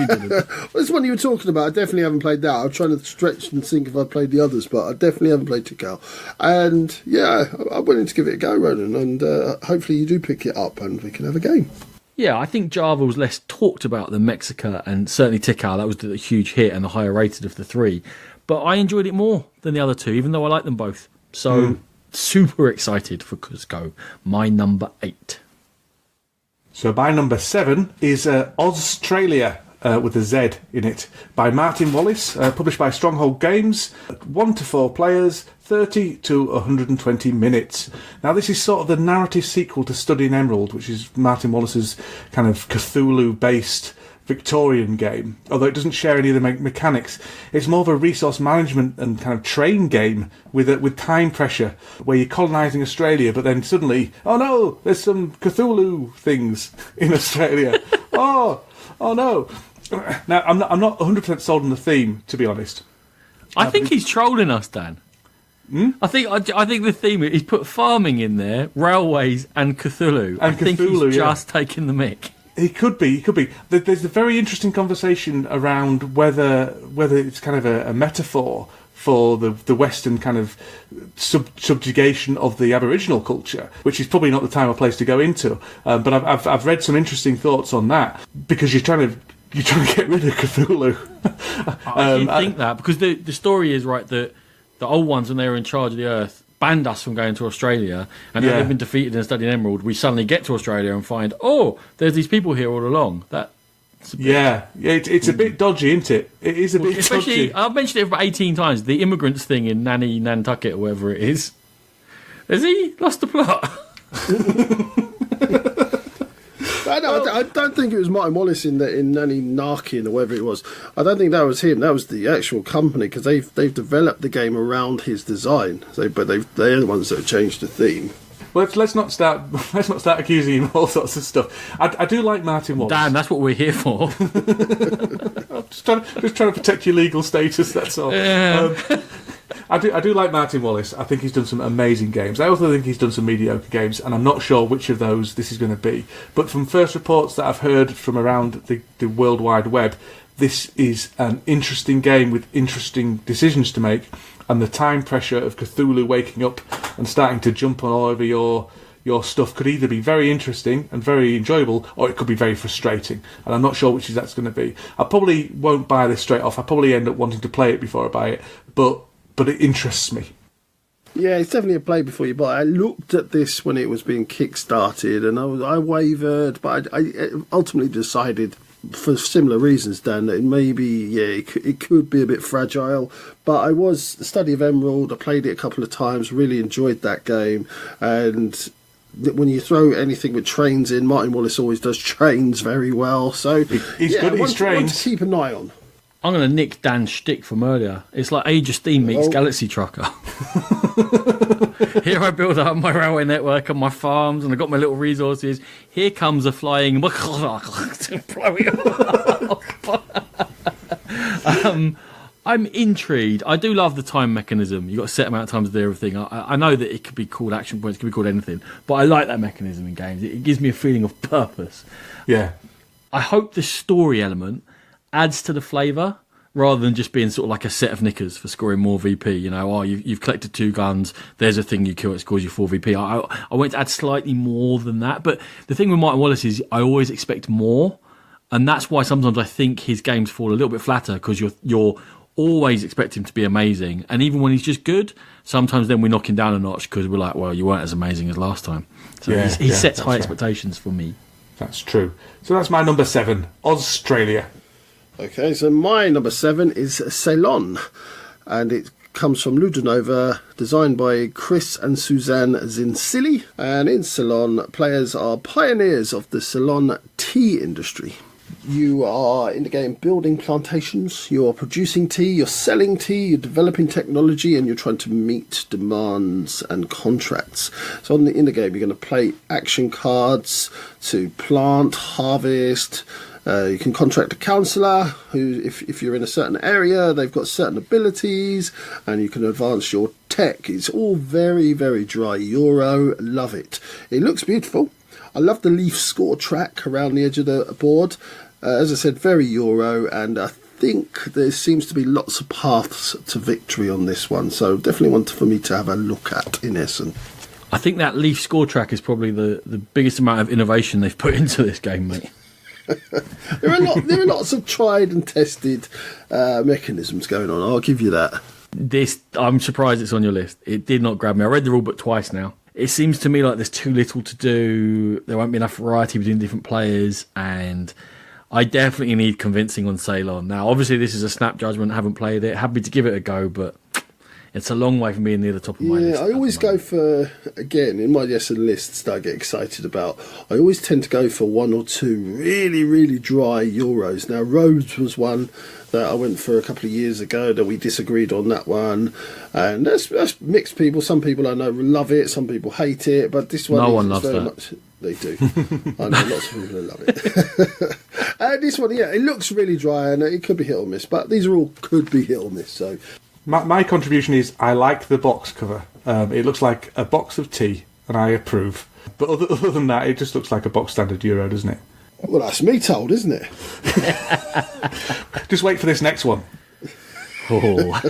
this one you were talking about, I definitely haven't played that. I'm trying to stretch and think if I've played the others, but I definitely haven't played Tikal. And yeah, I'm willing to give it a go, Ronan, and hopefully you do pick it up and we can have a game. Yeah, I think Java was less talked about than Mexica, and certainly Tikal, that was the huge hit and the higher rated of the three. But I enjoyed it more than the other two, even though I like them both. So, super excited for Cusco. My number 8. So my number 7 is Australia, with a Z in it, by Martin Wallace, published by Stronghold Games. 1 to 4 players, 30 to 120 minutes. Now, this is sort of the narrative sequel to Studying Emerald, which is Martin Wallace's kind of Cthulhu-based Victorian game, although it doesn't share any of the mechanics. It's more of a resource management and kind of train game with time pressure, where you're colonising Australia, but then suddenly, oh no, there's some Cthulhu things in Australia. oh no. Now, I'm not 100% sold on the theme, to be honest. I think he's trolling us, Dan. I think the theme, he's put farming in there, railways and Cthulhu. I think he's just taking the mick. He could be. There's a very interesting conversation around whether it's kind of a metaphor for the Western kind of subjugation of the Aboriginal culture, which is probably not the time or place to go into. But I've read some interesting thoughts on that, because you're trying to get rid of Cthulhu. I think that, because the story is right that the old ones, when they were in charge of the Earth, banned us from going to Australia, and then they've been defeated in Studying Emerald. We suddenly get to Australia and find, there's these people here all along. It's a bit dodgy, isn't it? It is a bit dodgy. I've mentioned it about 18 times. The immigrants thing in Nantucket, or whatever it is. Has he lost the plot? I don't think it was Martin Wallace in Nanny Narkin or whatever it was. I don't think that was him. That was the actual company, because they've developed the game around his design. They're the ones that have changed the theme. Well, let's not start accusing him of all sorts of stuff. I do like Martin Wallace. Dan, that's what we're here for. I'm just trying to protect your legal status. That's all. Yeah. I do like Martin Wallace. I think he's done some amazing games. I also think he's done some mediocre games, and I'm not sure which of those this is going to be. But from first reports that I've heard from around the World Wide Web, this is an interesting game with interesting decisions to make, and the time pressure of Cthulhu waking up and starting to jump all over your stuff could either be very interesting and very enjoyable, or it could be very frustrating. And I'm not sure which that's going to be. I probably won't buy this straight off. I probably end up wanting to play it before I buy it, but it interests me. Yeah, it's definitely a play before you buy. I looked at this when it was being kick-started, and I wavered, but I ultimately decided, for similar reasons, Dan, that it could be a bit fragile. But I was Study of Emerald. I played it a couple of times, really enjoyed that game, and when you throw anything with trains in, Martin Wallace always does trains very well. So he's good at his trains. One to keep an eye on. I'm going to nick Dan's shtick from earlier. It's like Age of Steam meets Galaxy Trucker. Here I build up my railway network and my farms, and I've got my little resources. Here comes a flying... I'm intrigued. I do love the time mechanism. You've got a set amount of time to do everything. I know that it could be called action points, it could be called anything, but I like that mechanism in games. It gives me a feeling of purpose. Yeah. I hope the story element adds to the flavour, rather than just being sort of like a set of knickers for scoring more VP. You've collected 2 guns, there's a thing you kill, it scores you 4 VP. I want to add slightly more than that. But the thing with Martin Wallace is I always expect more, and that's why sometimes I think his games fall a little bit flatter, because you're always expect him to be amazing, and even when he's just good, sometimes then we knock him down a notch because we're like, well, you weren't as amazing as last time. So he sets high expectations for me. That's true. So that's my number 7, Australia. Okay, so my number 7 is Ceylon, and it comes from Ludonova, designed by Chris and Suzanne Zinsili. And in Ceylon, players are pioneers of the Ceylon tea industry. You are in the game building plantations, you're producing tea, you're selling tea, you're developing technology, and you're trying to meet demands and contracts. So in the game, you're going to play action cards to plant, harvest, You can contract a counsellor who, if you're in a certain area, they've got certain abilities, and you can advance your tech. It's all very, very dry Euro. Love it. It looks beautiful. I love the leaf score track around the edge of the board. As I said, very Euro, and I think there seems to be lots of paths to victory on this one. So definitely one for me to have a look at in Essen. I think that leaf score track is probably the biggest amount of innovation they've put into this game, mate. There are lots of tried and tested mechanisms going on. I'll give you that. I'm surprised it's on your list. It did not grab me. I read the rule book twice now. It seems to me like there's too little to do. There won't be enough variety between different players, and I definitely need convincing on Ceylon. Now, obviously, this is a snap judgment. I haven't played it. Happy to give it a go, but it's a long way from being near the top of my list. Yeah, I always go for, again, in my Essen lists that I get excited about, I always tend to go for one or two really, really dry Euros. Now, Rhodes was one that I went for a couple of years ago that we disagreed on that one. And that's mixed people. Some people I know love it, some people hate it, but this one no one loves that. Much, they do. I know lots of people who love it. This one, yeah, it looks really dry and it could be hit or miss, but these are all could be hit or miss, so... My contribution is I like the box cover. It looks like a box of tea, and I approve. But other than that, it just looks like a box standard Euro, doesn't it? Well, that's me told, isn't it? Just wait for this next one. Oh.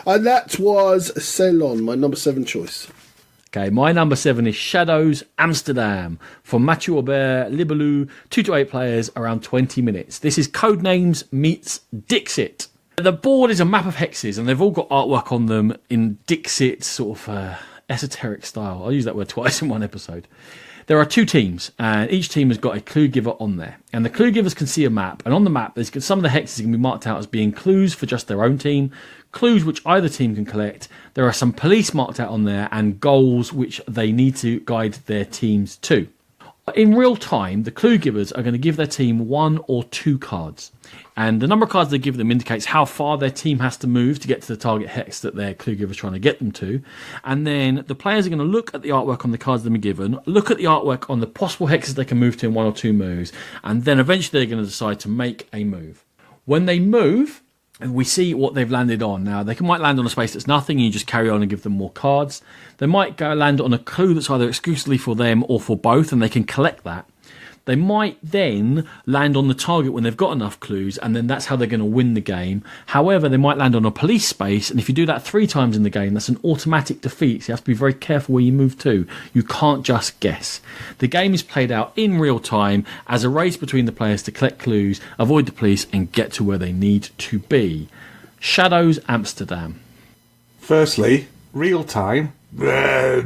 And that was Ceylon, my number 7 choice. Okay, my number 7 is Shadows Amsterdam from Mathieu Aubert, Libelou, 2 to 8 players, around 20 minutes. This is Codenames meets Dixit. The board is a map of hexes, and they've all got artwork on them in Dixit sort of esoteric style. I'll use that word twice in one episode. There are 2 teams, and each team has got a clue giver on there. And the clue givers can see a map, and on the map, some of the hexes can be marked out as being clues for just their own team, clues which either team can collect. There are some police marked out on there, and goals which they need to guide their teams to. In real time, the clue givers are going to give their team 1 or 2 cards. And the number of cards they give them indicates how far their team has to move to get to the target hex that their clue giver is trying to get them to. And then the players are going to look at the artwork on the cards they've been given, look at the artwork on the possible hexes they can move to in 1 or 2 moves, and then eventually they're going to decide to make a move. When they move, we see what they've landed on. Now, they might land on a space that's nothing, and you just carry on and give them more cards. They might go land on a clue that's either exclusively for them or for both, and they can collect that. They might then land on the target when they've got enough clues, and then that's how they're going to win the game. However, they might land on a police space, and if you do that 3 times in the game, that's an automatic defeat, so you have to be very careful where you move to. You can't just guess. The game is played out in real time as a race between the players to collect clues, avoid the police, and get to where they need to be. Shadows Amsterdam. Firstly, real time. Oh,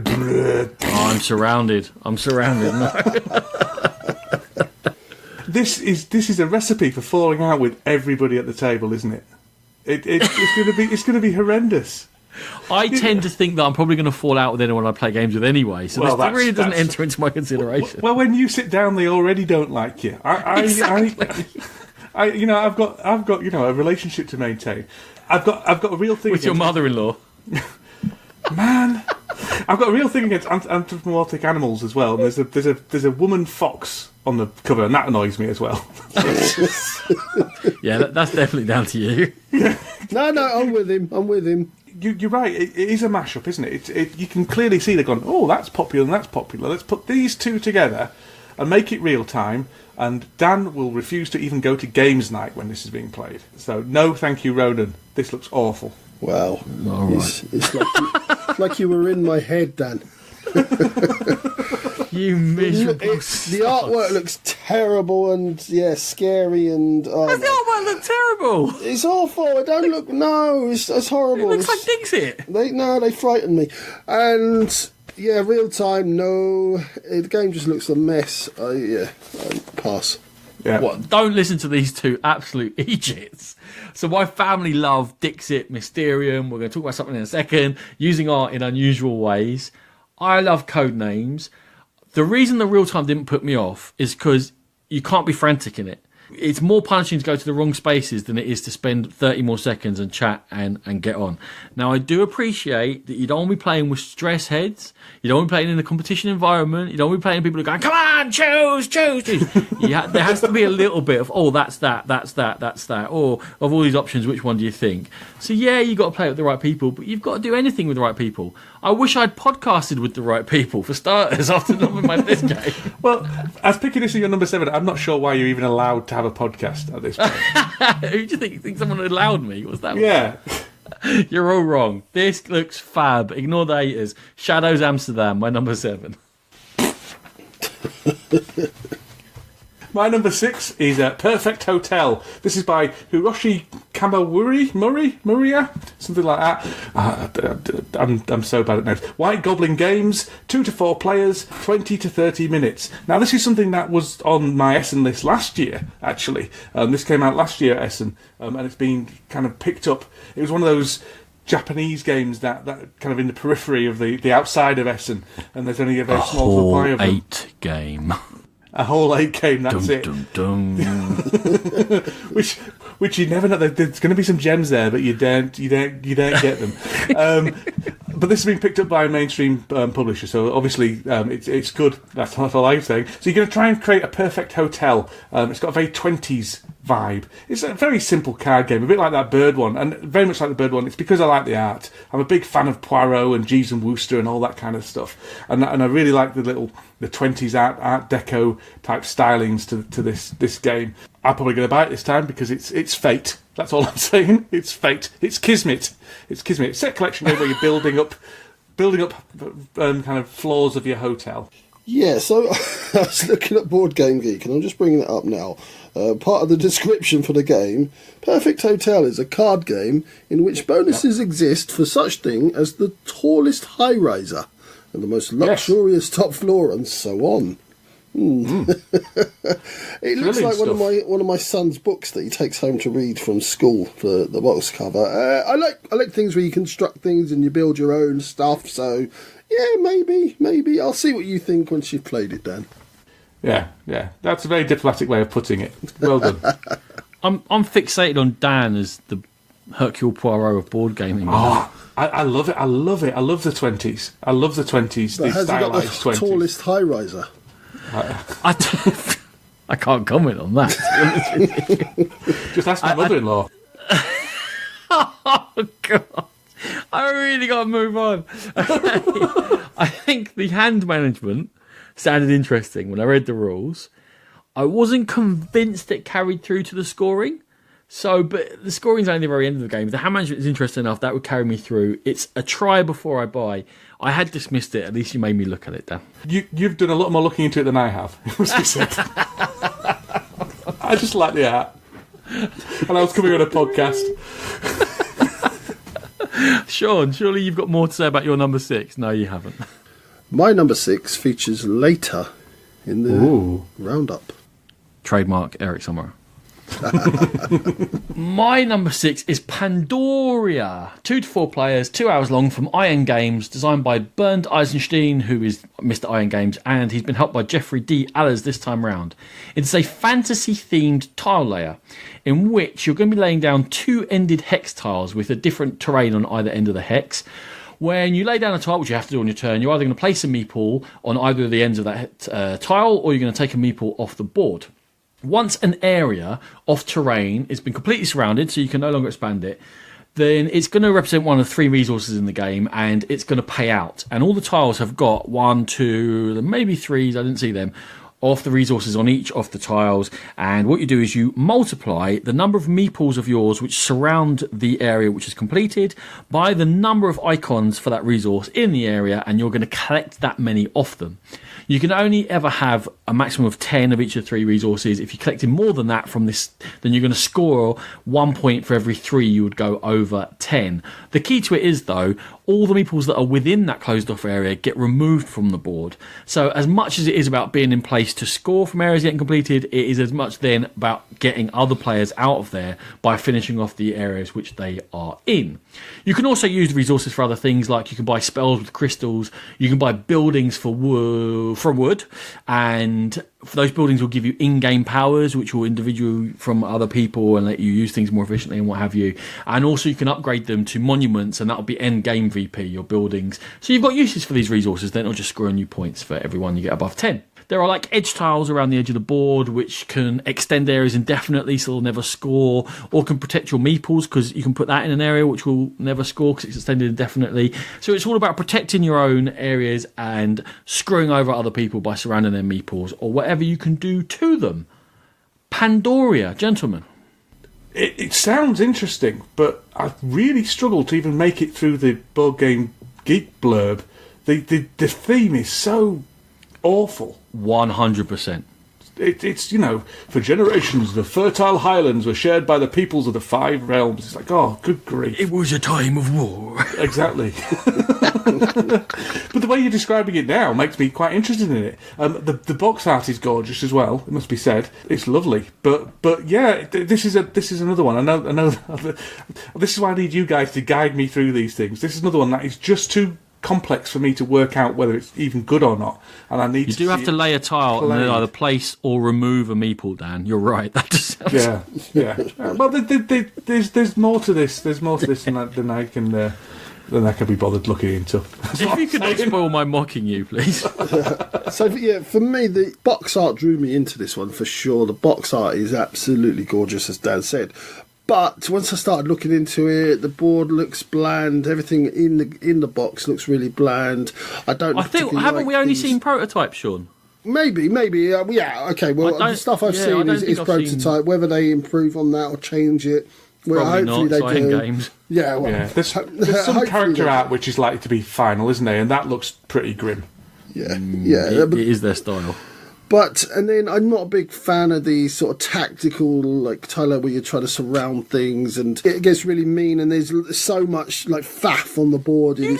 I'm surrounded. No. This is a recipe for falling out with everybody at the table, isn't it? It's going to be horrendous. I tend to think that I'm probably going to fall out with anyone I play games with anyway, so this really doesn't enter into my consideration. Well, when you sit down, they already don't like you. Exactly. I've got a relationship to maintain. I've got a real thing with your mother-in-law. Man, I've got a real thing against anthropomorphic animals as well. And there's a woman fox on the cover, and that annoys me as well. Yeah, that's definitely down to you. No, I'm with him. You're right. It is a mashup, isn't it? You can clearly see they've gone, oh, that's popular and that's popular. Let's put these 2 together and make it real time. And Dan will refuse to even go to games night when this is being played. So no, thank you, Ronan. This looks awful. Wow. All right. It's like you were in my head, Dan. You miserable. The artwork looks terrible and scary and. Does the artwork look terrible? It's awful. It don't look. No, it's horrible. It looks like Dixit. They frighten me, and real time. No, the game just looks a mess. Pass. Yeah. What? Don't listen to these 2 absolute idiots. So my family love Dixit, Mysterium. We're going to talk about something in a second. Using art in unusual ways. I love Codenames. The reason the real time didn't put me off is because you can't be frantic in it. It's more punishing to go to the wrong spaces than it is to spend 30 more seconds and chat and get on. Now, I do appreciate that you don't want to be playing with stress heads. You don't want to be playing in a competition environment. You don't want to be playing with people who are going, come on, choose. There has to be a little bit of, oh, that's that. Or of all these options, which one do you think? So, yeah, you've got to play with the right people, but you've got to do anything with the right people. I wish I'd podcasted with the right people, for starters, after not with this game. Well, as picking this as your number 7, I'm not sure why you're even allowed to have a podcast at this point. Who do you think? You think someone allowed me? What's that? Yeah. You're all wrong. This looks fab. Ignore the haters. Shadows Amsterdam, my number 7. My number 6 is Perfect Hotel. This is by Hiroshi Muria, something like that. I'm so bad at names. White Goblin Games, 2 to 4 players, 20 to 30 minutes. Now, this is something that was on my Essen list last year, actually. This came out last year at Essen, and it's been kind of picked up. It was one of those Japanese games that kind of in the periphery of the outside of Essen, and there's only a very small supply of them. 8 game. A whole 8 game, that's it. which you never know. There's going to be some gems there, but you don't get them. But this has been picked up by a mainstream publisher, so obviously it's good. That's all I'm saying. So you're going to try and create a perfect hotel. It's got a very 20s vibe. It's a very simple card game, a bit like that Bird one, and very much like the Bird one. It's because I like the art. I'm a big fan of Poirot and Jeeves and Wooster and all that kind of stuff, and I really like the 20s art deco type stylings to this game. I'm probably going to buy it this time because it's fate. That's all I'm saying. It's fate. It's kismet. It's kismet. It's set collection game where you're building up kind of floors of your hotel. Yeah, so I was looking at Board Game Geek, and I'm just bringing it up now. Part of the description for the game, Perfect Hotel is a card game in which bonuses exist for such thing as the tallest high riser and the most luxurious top floor, and so on. It looks like one of my son's books that he takes home to read from school for the box cover. I like things where you construct things and you build your own stuff. So yeah, maybe I'll see what you think once you've played it, Dan. Yeah, that's a very diplomatic way of putting it. Well done. I'm fixated on Dan as the Hercule Poirot of board gaming. Oh, I love it. I love the 20s. I love the 20s. But the has he got the 20s. tallest high riser? I can't comment on that. Just ask my mother-in-law. Oh, God. I really got to move on. I think the hand management sounded interesting when I read the rules. I wasn't convinced it carried through to the scoring. But the scoring's only the very end of the game. If the hand management is interesting enough, that would carry me through. It's a try before I buy. I had dismissed it. At least you made me look at it, Dan. You've done a lot more looking into it than I have. I just like the art. And I was coming on a podcast. Sean, surely you've got more to say about your number 6. No, you haven't. My number 6 features later in the roundup. Trademark Eric Sommer. My number 6 is Pandoria. 2 to 4 players, 2 hours long, from Iron Games, designed by Bernd Eisenstein, who is Mr. Iron Games, and he's been helped by Jeffrey D. Allers this time round. It's a fantasy-themed tile layer in which you're going to be laying down 2-ended hex tiles with a different terrain on either end of the hex. When you lay down a tile, which you have to do on your turn, you're either going to place a meeple on either of the ends of that tile, or you're going to take a meeple off the board. Once an area of terrain has been completely surrounded, so you can no longer expand it, then it's going to represent one of 3 resources in the game, and it's going to pay out. And all the tiles have got 1, 2, maybe 3s, I didn't see them, of the resources on each of the tiles. And what you do is you multiply the number of meeples of yours which surround the area which is completed by the number of icons for that resource in the area, and you're going to collect that many of them. You can only ever have a maximum of 10 of each of the 3 resources. If you're collecting more than that from this, then you're going to score 1 point for every 3 you would go over 10. The key to it is, though, all the meeples that are within that closed off area get removed from the board. So as much as it is about being in place race to score from areas getting completed. It is as much then about getting other players out of there by finishing off the areas which they are in. You can also use the resources for other things, like you can buy spells with crystals, you can buy buildings from wood, and those buildings will give you in-game powers which will individual from other people and let you use things more efficiently and what have you. And also you can upgrade them to monuments, and that'll be end-game VP, your buildings. So you've got uses for these resources, then it'll just screw on you points for everyone you get above 10. There are like edge tiles around the edge of the board which can extend areas indefinitely so they'll never score, or can protect your meeples because you can put that in an area which will never score because it's extended indefinitely. So it's all about protecting your own areas and screwing over other people by surrounding their meeples or whatever you can do to them. Pandoria, gentlemen. It sounds interesting, but I've really struggled to even make it through the board game geek blurb. The theme is so awful. 100%. It's, for generations the fertile highlands were shared by the peoples of the 5 realms. It's like, oh, good grief. It was a time of war. Exactly. But the way you're describing it now makes me quite interested in it. The box art is gorgeous as well, it must be said. It's lovely. But yeah, this is another one. I know this is why I need you guys to guide me through these things. This is another one that is just too complex for me to work out whether it's even good or not, and I need. You do have to lay a tile and then either place or remove a meeple, Dan. You're right. That just sounds... Yeah. Well, there's more to this. There's more to this than I can be bothered looking into. If you could not spoil my mocking you, please. So yeah, for me, the box art drew me into this one for sure. The box art is absolutely gorgeous, as Dan said. But once I started looking into it, the board looks bland. Everything in the box looks really bland. I think haven't we only seen prototypes, Sean? Maybe. Yeah. Okay. Well, the stuff I've seen is prototype. Whether they improve on that or change it, well, hopefully they do. Games. Yeah. Well, yeah. There's some character art which is likely to be final, isn't there? And that looks pretty grim. Yeah. It is their style. And then I'm not a big fan of the sort of tactical, like, Tyler, where you try to surround things and it gets really mean and there's so much, like, faff on the board. You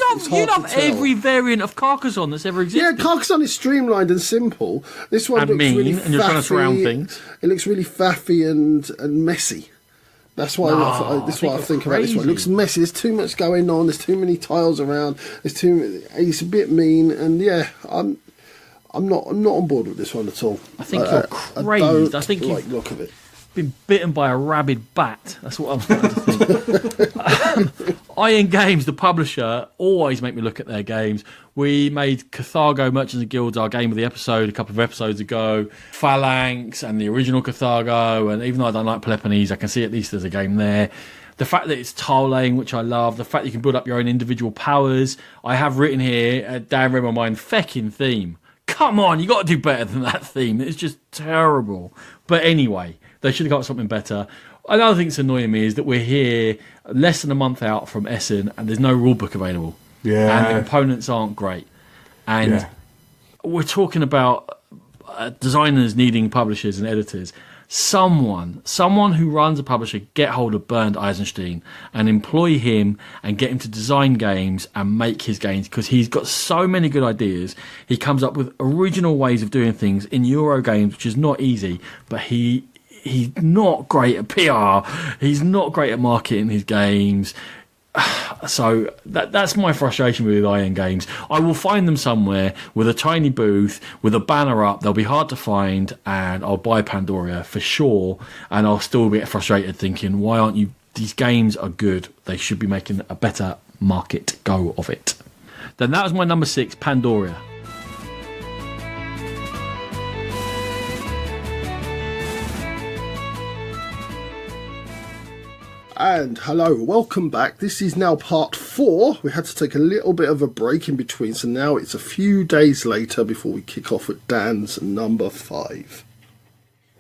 love every variant of Carcassonne that's ever existed. Yeah, Carcassonne is streamlined and simple. This one looks really faffy. And you're trying to surround things. It looks really faffy and messy. That's why I think about this one. It looks messy. There's too much going on. There's too many tiles around. It's a bit mean, and yeah, I'm not on board with this one at all. I think you're crazed. I think you've look of it. Been bitten by a rabid bat. That's what I'm starting to think. Iron Games, the publisher, always make me look at their games. We made Carthago Merchants and Guilds our game of the episode a couple of episodes ago. Phalanx and the original Carthago, and even though I don't like Peloponnese, I can see at least there's a game there. The fact that it's tile laying, which I love. The fact you can build up your own individual powers. I have written here, Dan read my mind, feckin' theme. Come on, you got to do better than that theme. It's just terrible. But anyway, they should have got something better. Another thing that's annoying me is that we're here less than a month out from Essen and there's no rulebook available. Yeah. And the components aren't great. And we're talking about designers needing publishers and editors. Someone who runs a publisher, get hold of Bernd Eisenstein and employ him and get him to design games and make his games, because he's got so many good ideas. He comes up with original ways of doing things in Euro games, which is not easy, but he's not great at PR. He's not great at marketing his games. So that's my frustration with Iron Games. I will find them somewhere with a tiny booth, with a banner up. They'll be hard to find, and I'll buy Pandoria for sure. And I'll still be frustrated thinking, why aren't you? These games are good. They should be making a better market go of it. Then that was my number 6, Pandoria. And hello, welcome back. This is now part 4. We had to take a little bit of a break in between, so now it's a few days later before we kick off with Dan's number 5.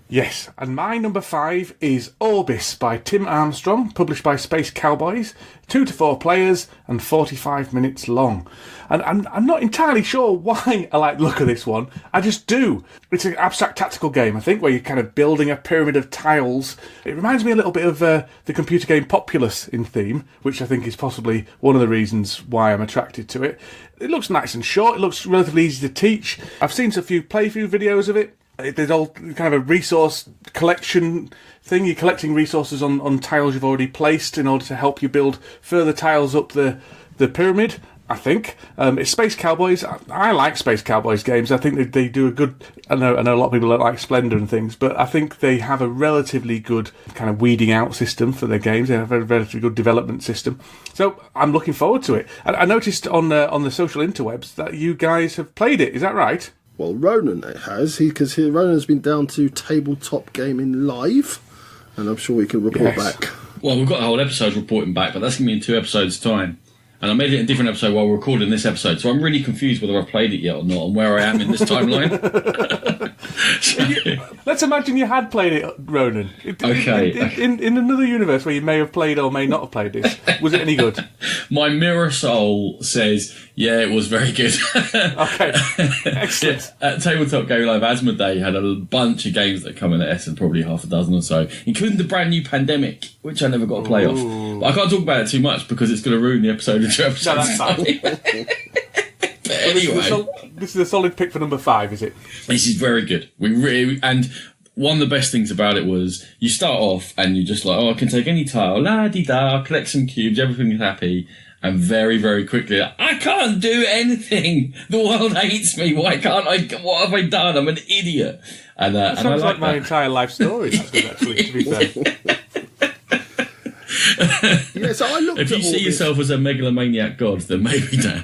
Yes, and my number 5 is Orbis by Tim Armstrong, published by Space Cowboys, 2 to 4 players and 45 minutes long. And I'm not entirely sure why I like the look of this one. I just do. It's an abstract tactical game, I think, where you're kind of building a pyramid of tiles. It reminds me a little bit of the computer game Populous in theme, which I think is possibly one of the reasons why I'm attracted to it. It looks nice and short. It looks relatively easy to teach. I've seen a few playthrough videos of it. There's all kind of a resource collection thing. You're collecting resources on tiles you've already placed in order to help you build further tiles up the pyramid, I think. It's Space Cowboys. I like Space Cowboys games. I think they do a good... I know a lot of people don't like Splendor and things, but I think they have a relatively good kind of weeding out system for their games. They have a relatively good development system. So I'm looking forward to it. I noticed on the social interwebs that you guys have played it. Is that right? Well, Ronan has, because Ronan's been down to Tabletop Gaming Live, and I'm sure we can report back. Well, we've got the whole episode reporting back, but that's going to be in 2 episodes' time. And I made it a different episode while we're recording this episode, so I'm really confused whether I've played it yet or not and where I am in this timeline. Let's imagine you had played it, Ronan. In another universe where you may have played or may not have played this, was it any good? My mirror soul says, yeah, it was very good. Okay, excellent. At Tabletop Game Live, Asmodee had a bunch of games that come in at Essen, probably half a dozen or so, including the brand new Pandemic, which I never got to play off. But I can't talk about it too much because it's going to ruin the episode in 2 episodes. No, that's fine. But anyway, this is a solid pick for number 5, is it? This is very good. And one of the best things about it was you start off and you're just like, I can take any tile, la-di-da, collect some cubes, everything's happy. And very, very quickly, I can't do anything. The world hates me. Why can't I? What have I done? I'm an idiot. And that sounds like my entire life story. Actually, to be fair. Yeah, so I looked if you see yourself as a megalomaniac god, then maybe Dan.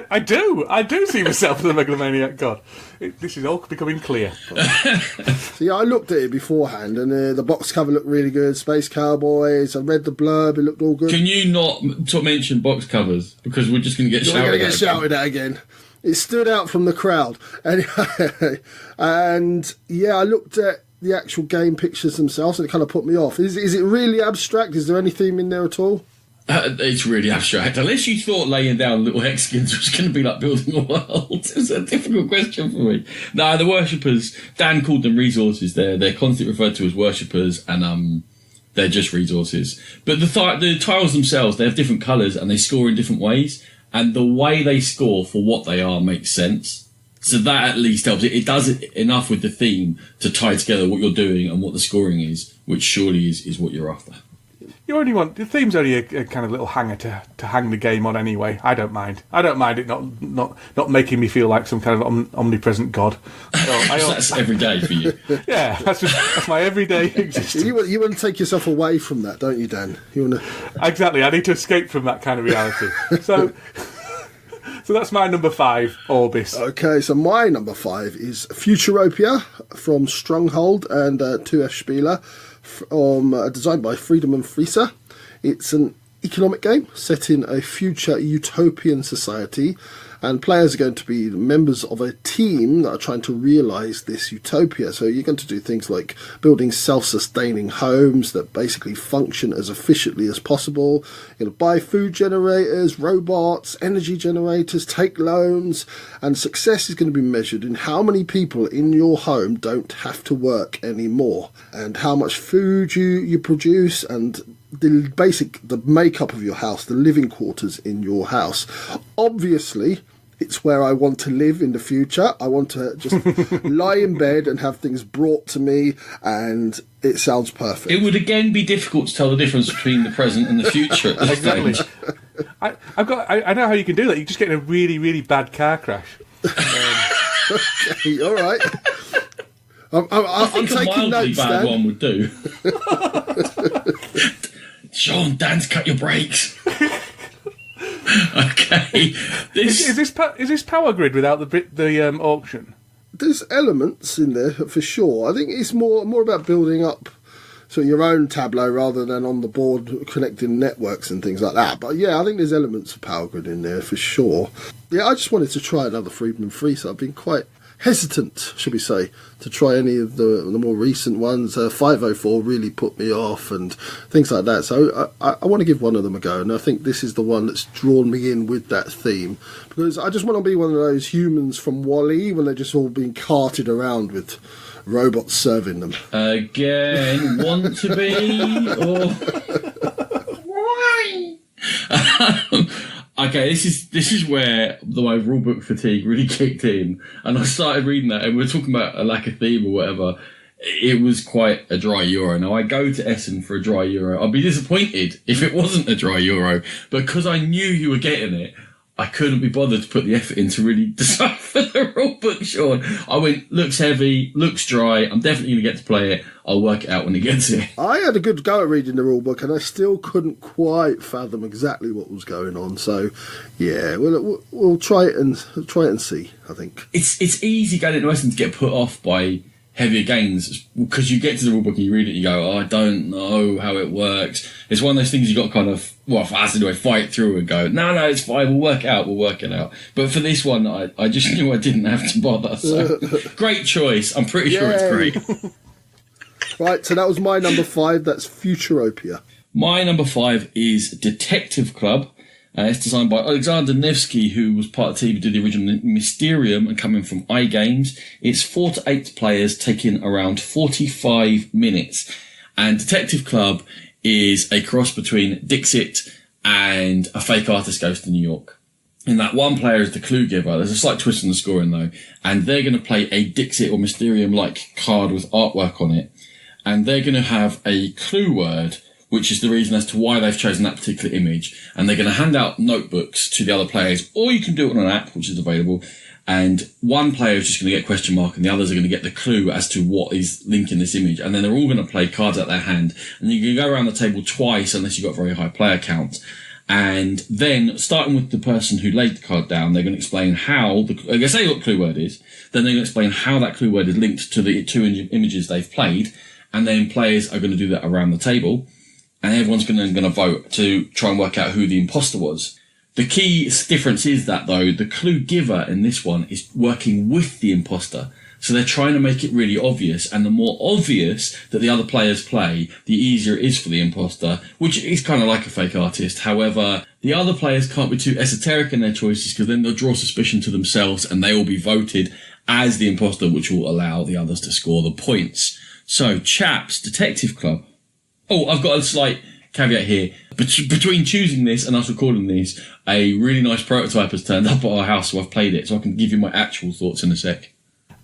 I do see myself as a megalomaniac god. This is all becoming clear. So yeah, I looked at it beforehand, and the box cover looked really good. Space Cowboys. I read the blurb; it looked all good. Can you not mention box covers because we're just going to get shouted at again? It stood out from the crowd, anyway. And yeah, I looked at the actual game pictures themselves, and it kind of put me off. Is it really abstract? Is there any theme in there at all? It's really abstract. Unless you thought laying down little hexagons was going to be like building a world. It was a difficult question for me. No, the worshippers, Dan called them resources. They're constantly referred to as worshippers, and they're just resources. But the tiles themselves, they have different colours, and they score in different ways. And the way they score for what they are makes sense. So that at least helps. It does enough with the theme to tie together what you're doing and what the scoring is, which surely is what you're after. The theme's only a kind of little hanger to hang the game on anyway. I don't mind. I don't mind it not making me feel like some kind of omnipresent god. That's every day for you. Yeah, that's my everyday existence. You want to take yourself away from that, don't you, Dan? You want to... Exactly. I need to escape from that kind of reality. So that's my number 5, Orbis. Okay, so my number 5 is Futuropia from Stronghold and 2F Spieler, designed by Friedman Frieser. It's an economic game set in a future utopian society, and players are going to be members of a team that are trying to realise this utopia. So you're going to do things like building self-sustaining homes that basically function as efficiently as possible. You're going to buy food generators, robots, energy generators, take loans, and success is going to be measured in how many people in your home don't have to work anymore, and how much food you produce, and the makeup of your house, the living quarters in your house. Obviously, it's where I want to live in the future. I want to just lie in bed and have things brought to me, and it sounds perfect. It would again be difficult to tell the difference between the present and the future at this exactly. stage. I know how you can do that. You just get in a really, really bad car crash. Okay, all right. I'm taking notes, bad Dan. One would do. Sean, Dan's cut your brakes. Okay. Is this Power Grid without the auction? There's elements in there for sure. I think it's more about building up your own tableau rather than on the board connecting networks and things like that. But yeah, I think there's elements of Power Grid in there for sure. Yeah, I just wanted to try another Friedman Frieser. I've been quite hesitant, should we say, to try any of the more recent ones. 504 really put me off and things like that. So I want to give one of them a go, and I think this is the one that's drawn me in with that theme, because I just want to be one of those humans from WALL-E when they're just all being carted around with robots serving them. Again, want to be? Or... Why? Okay, this is where my rulebook fatigue really kicked in, and I started reading that, and we were talking about a lack of theme or whatever. It was quite a dry Euro. Now, I go to Essen for a dry Euro. I'd be disappointed if it wasn't a dry Euro, but because I knew you were getting it, I couldn't be bothered to put the effort in to really decipher the rulebook, Sean. I went, looks heavy, looks dry, I'm definitely going to get to play it. I'll work it out when it gets here. I had a good go at reading the rulebook, and I still couldn't quite fathom exactly what was going on. So, yeah, we'll try it and see. I think it's easy going into Essen to get put off by heavier games because you get to the rulebook and you read it, you go, oh, I don't know how it works. It's one of those things you got to kind of, well, for us to do it, fight through and go, no, it's fine, we'll work it out. But for this one, I just knew I didn't have to bother. So great choice. I'm pretty sure it's great. Right, so that was my number 5. That's Futuropia. My number 5 is Detective Club. It's designed by Alexander Nevsky, who was part of the team who did the original Mysterium and coming from iGames. It's 4 to 8 players, taking around 45 minutes. And Detective Club is a cross between Dixit and a fake artist goes to New York. In that one player is the clue giver. There's a slight twist in the scoring though. And they're going to play a Dixit or Mysterium-like card with artwork on it. And they're going to have a clue word, which is the reason as to why they've chosen that particular image. And they're going to hand out notebooks to the other players, or you can do it on an app, which is available. And one player is just going to get a question mark, and the others are going to get the clue as to what is linking this image. And then they're all going to play cards out their hand. And you can go around the table twice, unless you've got a very high player count. And then, starting with the person who laid the card down, they're going to explain how, they're going to say what the clue word is, then they're going to explain how that clue word is linked to the 2 images they've played. And then players are going to do that around the table. And everyone's going to vote to try and work out who the imposter was. The key difference is that, though, the clue giver in this one is working with the imposter. So they're trying to make it really obvious. And the more obvious that the other players play, the easier it is for the imposter, which is kind of like a fake artist. However, the other players can't be too esoteric in their choices because then they'll draw suspicion to themselves and they will be voted as the imposter, which will allow the others to score the points. So, chaps, Detective Club. Oh, I've got a slight caveat here. Between choosing this and us recording this, a really nice prototype has turned up at our house, so I've played it, so I can give you my actual thoughts in a sec.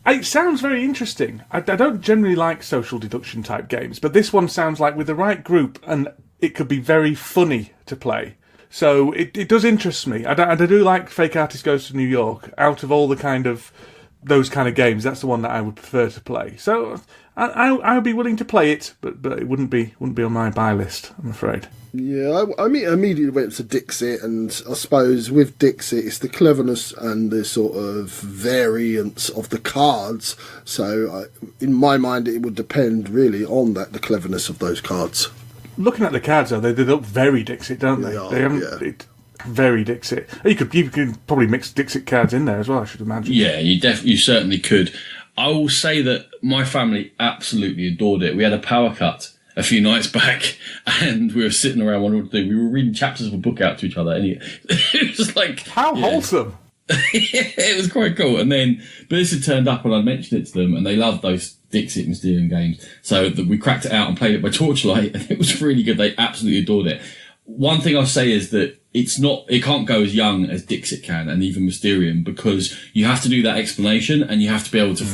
It sounds very interesting. I don't generally like social deduction type games, but this one sounds like with the right group, and it could be very funny to play. So it does interest me. I do like Fake Artist Goes to New York. Out of all those kind of games, that's the one that I would prefer to play. So I would be willing to play it, but it wouldn't be on my buy list, I'm afraid. Yeah, I mean, immediately went to Dixit, and I suppose with Dixit, it's the cleverness and the sort of variance of the cards. So in my mind, it would depend really on the cleverness of those cards. Looking at the cards, though, they look very Dixit, don't they? Are, they haven't. Very Dixit. You could probably mix Dixit cards in there as well, I should imagine. Yeah, you certainly could. I will say that my family absolutely adored it. We had a power cut a few nights back, and we were sitting around wondering what to do. We were reading chapters of a book out to each other, and it was like... How wholesome! It was quite cool. And then Blizzard had turned up, and I mentioned it to them, and they loved those Dixit Mysterium games. So we cracked it out and played it by torchlight, and it was really good. They absolutely adored it. One thing I'll say is that it can't go as young as Dixit can, and even Mysterium, because you have to do that explanation and you have to be able to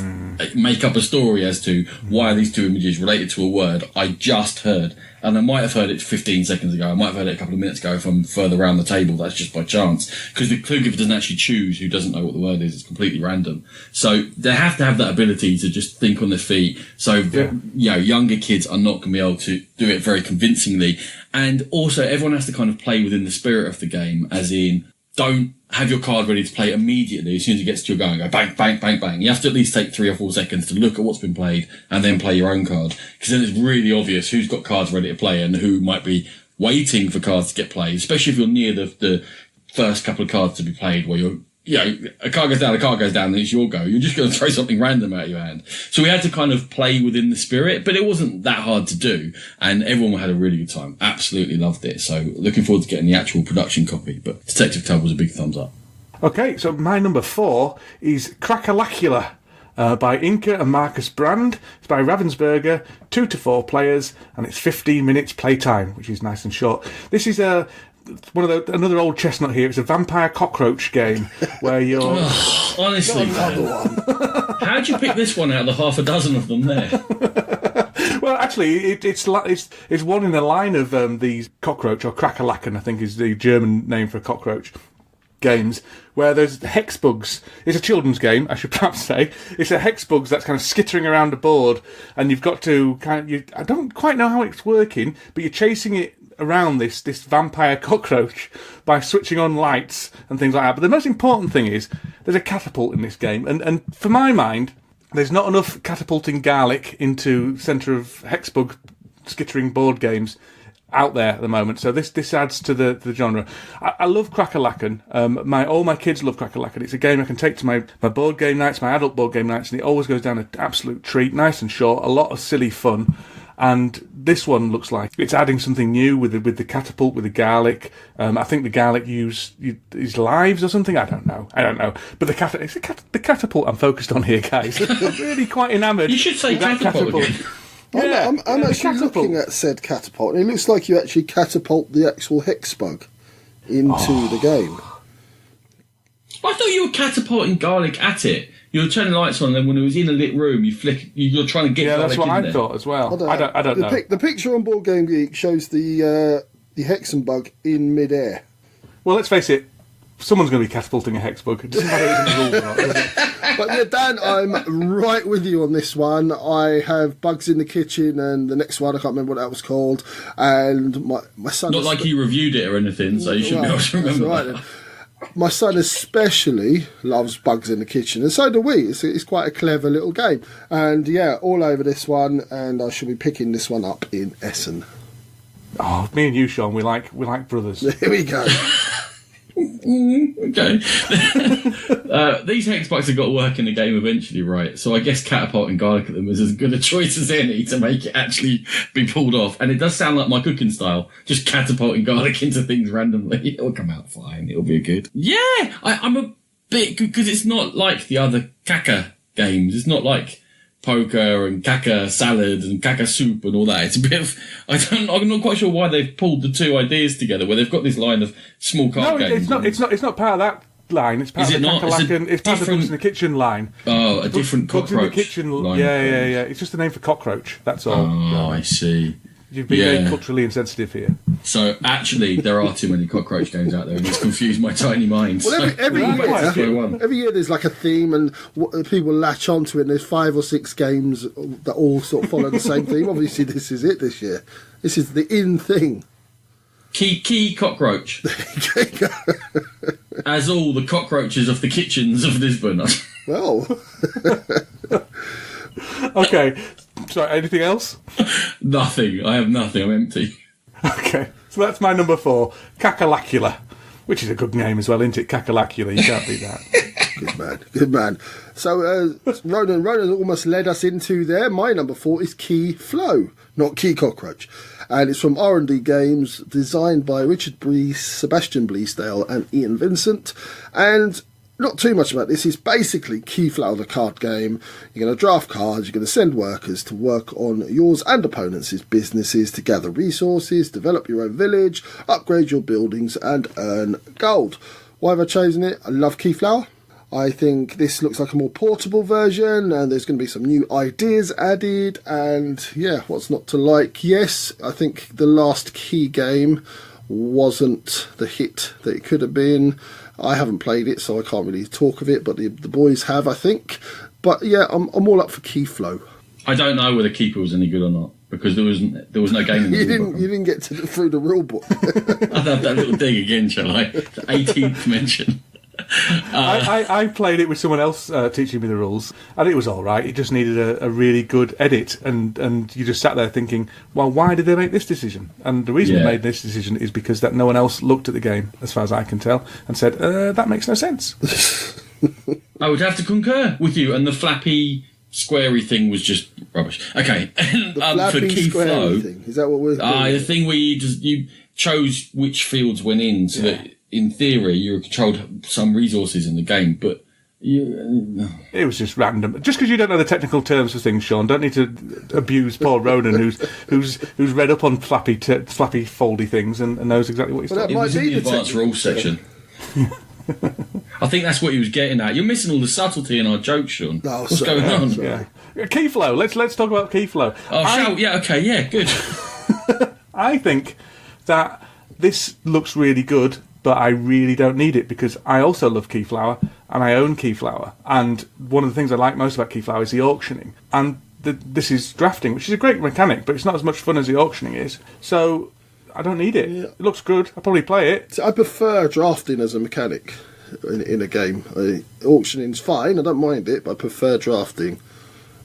make up a story as to why are these 2 images related to a word I just heard. And I might have heard it 15 seconds ago. I might have heard it a couple of minutes ago if I'm further around the table. That's just by chance. Because the clue giver doesn't actually choose who doesn't know what the word is. It's completely random. So they have to have that ability to just think on their feet. So, younger kids are not going to be able to do it very convincingly. And also, everyone has to kind of play within the spirit of the game, as in, don't have your card ready to play immediately as soon as it gets to your go and go bang, bang, bang, bang. You have to at least take 3 or 4 seconds to look at what's been played and then play your own card. Because then it's really obvious who's got cards ready to play and who might be waiting for cards to get played, especially if you're near the first couple of cards to be played where you're, a card goes down, and it's your go. You're just going to throw something random out of your hand. So we had to kind of play within the spirit, but it wasn't that hard to do. And everyone had a really good time. Absolutely loved it. So looking forward to getting the actual production copy. But Detective Club was a big thumbs up. Okay, so my number 4 is Crackalackula by Inca and Marcus Brand. It's by Ravensburger, 2 to 4 players, and it's 15 minutes playtime, which is nice and short. This is another old chestnut here. It's a vampire cockroach game where you're honestly, how'd you pick this one out of the half a dozen of them there? Well, actually, it's one in a line of these cockroach, or Cracker-Lacken, I think is the German name for cockroach games, where there's hex bugs. It's a children's game, I should perhaps say. It's a hex bugs that's kind of skittering around a board, and you've got to I don't quite know how it's working, but you're chasing it around this vampire cockroach by switching on lights and things like that. But the most important thing is there's a catapult in this game, and for my mind, there's not enough catapulting garlic into centre of hexbug skittering board games out there at the moment. So this adds to the genre. I love Cracker-Lacken. All my kids love Cracker-Lacken. It's a game I can take to my board game nights, my adult board game nights, and it always goes down an absolute treat. Nice and short, a lot of silly fun. And this one looks like it's adding something new with the catapult, with the garlic. I think the garlic is lives or something. I don't know. But the catapult I'm focused on here, guys. I'm really quite enamoured. You should say catapult again. Yeah, I'm actually looking at said catapult, and it looks like you actually catapult the actual hexbug into the game. I thought you were catapulting garlic at it. You were turning the lights on, and then when it was in a lit room, you're trying to get garlic in there. Yeah, that's what I thought as well. I don't know. The picture on Board Game Geek shows the hexenbug in mid-air. Well, let's face it, someone's going to be catapulting a hexbug. It doesn't matter if it's in the rules or not, does it? But yeah, Dan, I'm right with you on this one. I have Bugs in the Kitchen, and the next one, I can't remember what that was called. And my son... Not like you reviewed it or anything, so you should be able to remember that. My son especially loves Bugs in the Kitchen, and so do we. It's quite a clever little game. And yeah, all over this one, and I shall be picking this one up in Essen. Oh, me and you, Sean, we like brothers. There we go. Okay. These hexbugs have got to work in the game eventually, right? So I guess catapulting garlic at them is as good a choice as any to make it actually be pulled off. And it does sound like my cooking style, just catapulting garlic into things randomly. It'll come out fine. It'll be good. Yeah, I'm a bit good because it's not like the other caca games. It's not like poker and caca salad and caca soup and all that. It's a bit of I'm not quite sure why they've pulled the two ideas together where they've got this line of small card games. It's not part of that line. It's part of the Cracker-Lacken. It's part of the Bugs in the Kitchen line. Oh, a different cockroach. Bugs in the Kitchen line. Yeah. It's just a name for cockroach. That's all. Oh, I see. You've been very culturally insensitive here. So actually, there are too many cockroach games out there, and it's confused my tiny mind. Well, every year there's like a theme, and people latch onto it. And there's 5 or 6 games that all sort of follow the same theme. Obviously, this is it this year. This is the in thing. Key cockroach. As all the cockroaches of the kitchens of Lisbon. Well. Okay. Sorry, anything else? Nothing. I have nothing. I'm empty. Okay. So that's my number 4, Cackalackula, which is a good name as well, isn't it? Cackalackula. You can't beat that. Good man. So Ronan almost led us into there. My number 4 is Key Flow, not Key Cockroach. And it's from R&D Games, designed by Richard Breese, Sebastian Bleasdale and Ian Vincent. And not too much about this. It's basically Key Flow, the card game. You're going to draft cards. You're going to send workers to work on yours and opponents' businesses to gather resources, develop your own village, upgrade your buildings, and earn gold. Why have I chosen it? I love Key Flow. I think this looks like a more portable version, and there's going to be some new ideas added. And yeah, what's not to like? Yes, I think the last Key game wasn't the hit that it could have been. I haven't played it, so I can't really talk of it, but the boys have, I think. But yeah, I'm all up for Key Flow. I don't know whether Keeper was any good or not, because there was no game in the rule book. You didn't get through the rule book. I'd have that little dig again, shall I? The 18th mention. I played it with someone else teaching me the rules, and it was all right. It just needed a really good edit, and you just sat there thinking, well, why did they make this decision? And the reason they made this decision is because that no one else looked at the game, as far as I can tell, and said, that makes no sense. I would have to concur with you, and the flappy squarey thing was just rubbish. Okay, for Key Flow, thing. Is that what we're the thing where you chose which fields went in, so that in theory you controlled some resources in the game, but It was just random. Just because you don't know the technical terms for things, Sean, don't need to abuse Paul Ronan, who's read up on flappy, foldy things and knows exactly what he's talking about. It was in the advanced rules section. I think that's what he was getting at. You're missing all the subtlety in our jokes, Sean. Oh, What's going on? Yeah. Key flow. Let's talk about key flow. Good. I think that this looks really good, but I really don't need it because I also love Keyflower and I own Keyflower. And one of the things I like most about Keyflower is the auctioning. And this is drafting, which is a great mechanic, but it's not as much fun as the auctioning is. So I don't need it. Yeah. It looks good. I'll probably play it. I prefer drafting as a mechanic in a game. Auctioning's fine. I don't mind it, but I prefer drafting.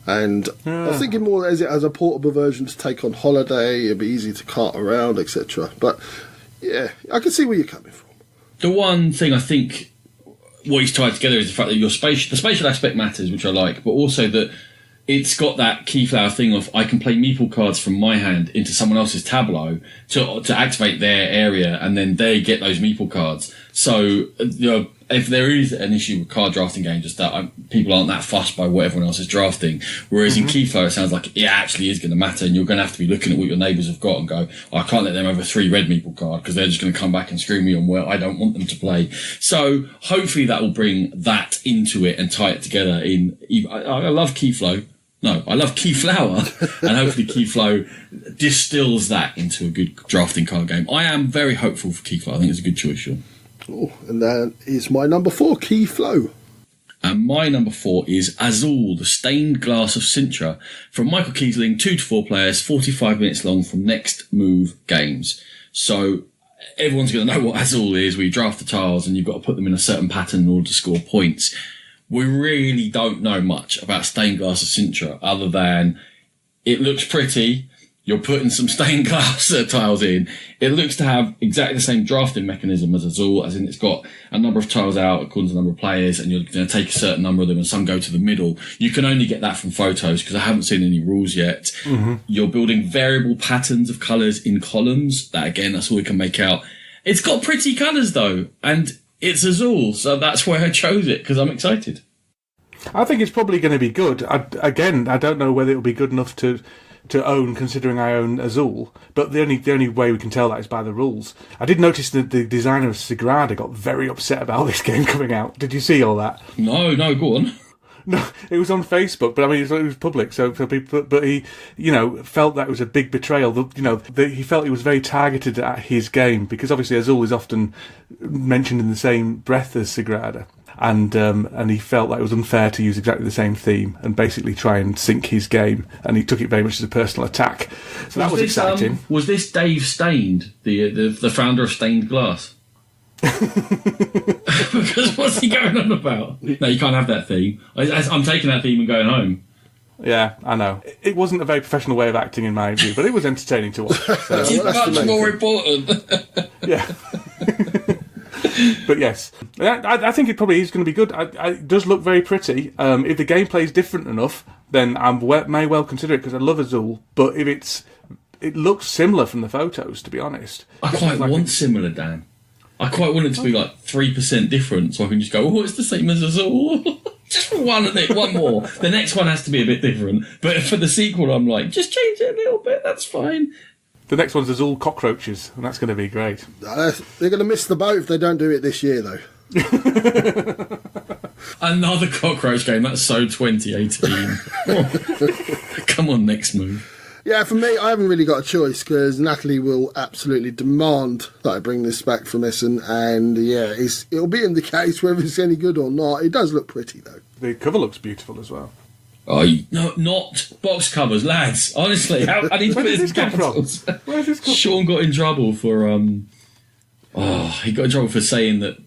And I was thinking more as a portable version to take on holiday. It'd be easy to cart around, etc. But yeah, I can see where you're coming from. The one thing I think what he's tied together is the fact that the spatial aspect matters, which I like, but also that it's got that Keyflower thing of I can play meeple cards from my hand into someone else's tableau to activate their area, and then they get those meeple cards. So if there is an issue with card drafting games, just that people aren't that fussed by what everyone else is drafting. Whereas in Keyflower, it sounds like it actually is going to matter, and you're going to have to be looking at what your neighbours have got and go, I can't let them have a 3 red meeple card because they're just going to come back and screw me on where I don't want them to play. So hopefully that will bring that into it and tie it together. I love Keyflow. No, I love Keyflower, and hopefully Keyflow distills that into a good drafting card game. I am very hopeful for Keyflow. I think it's a good choice, Sean. Oh, and then is my number 4, Keyflow. And my number 4 is Azul, the Stained Glass of Sintra, from Michael Kiesling, 2 to 4 players, 45 minutes long, from Next Move Games. So everyone's going to know what Azul is, where you draft the tiles and you've got to put them in a certain pattern in order to score points. We really don't know much about Stained Glass of Sintra other than it looks pretty. You're putting some stained glass tiles in. It looks to have exactly the same drafting mechanism as Azul, as in it's got a number of tiles out according to the number of players, and you're going to take a certain number of them and some go to the middle. You can only get that from photos because I haven't seen any rules yet. Mm-hmm. You're building variable patterns of colours in columns. That, again, that's all we can make out. It's got pretty colours, though, and it's Azul, so that's why I chose it, because I'm excited. I think it's probably going to be good. I don't know whether it'll be good enough to own, considering I own Azul, but the only way we can tell that is by the rules. I did notice that the designer of Sagrada got very upset about this game coming out. Did you see all that? No, go on. No, it was on Facebook, but I mean, it was public, so for people. But he, felt that it was a big betrayal. He felt it was very targeted at his game because obviously Azul is often mentioned in the same breath as Sagrada, and he felt that it was unfair to use exactly the same theme and basically try and sink his game, and he took it very much as a personal attack. So that was exciting. Was this Dave Stained, the founder of Stained Glass? Because what's he going on about? No, you can't have that theme. I'm taking that theme and going home. Yeah, I know. It wasn't a very professional way of acting in my view, but it was entertaining to watch. So. It's much more important. Yeah. But yes, I think it probably is going to be good. It does look very pretty. If the gameplay is different enough, then I may well consider it because I love Azul. But if it looks similar from the photos, to be honest. I quite want similar, Dan. I quite want it to be like 3% different, so I can just go, oh, it's the same as Azul. Just for one more. The next one has to be a bit different. But for the sequel, I'm like, just change it a little bit, that's fine. The next one's Azul Cockroaches, and that's going to be great. They're going to miss the boat if they don't do it this year, though. Another cockroach game, that's so 2018. Come on, Next Move. Yeah, for me, I haven't really got a choice because Natalie will absolutely demand that I bring this back from Essen, and yeah, it'll be in the case whether it's any good or not. It does look pretty, though. The cover looks beautiful as well. Oh, no, not box covers, lads. Honestly, I need to put this in capitals. Where's this come from? Sean got in trouble for he got in trouble for saying that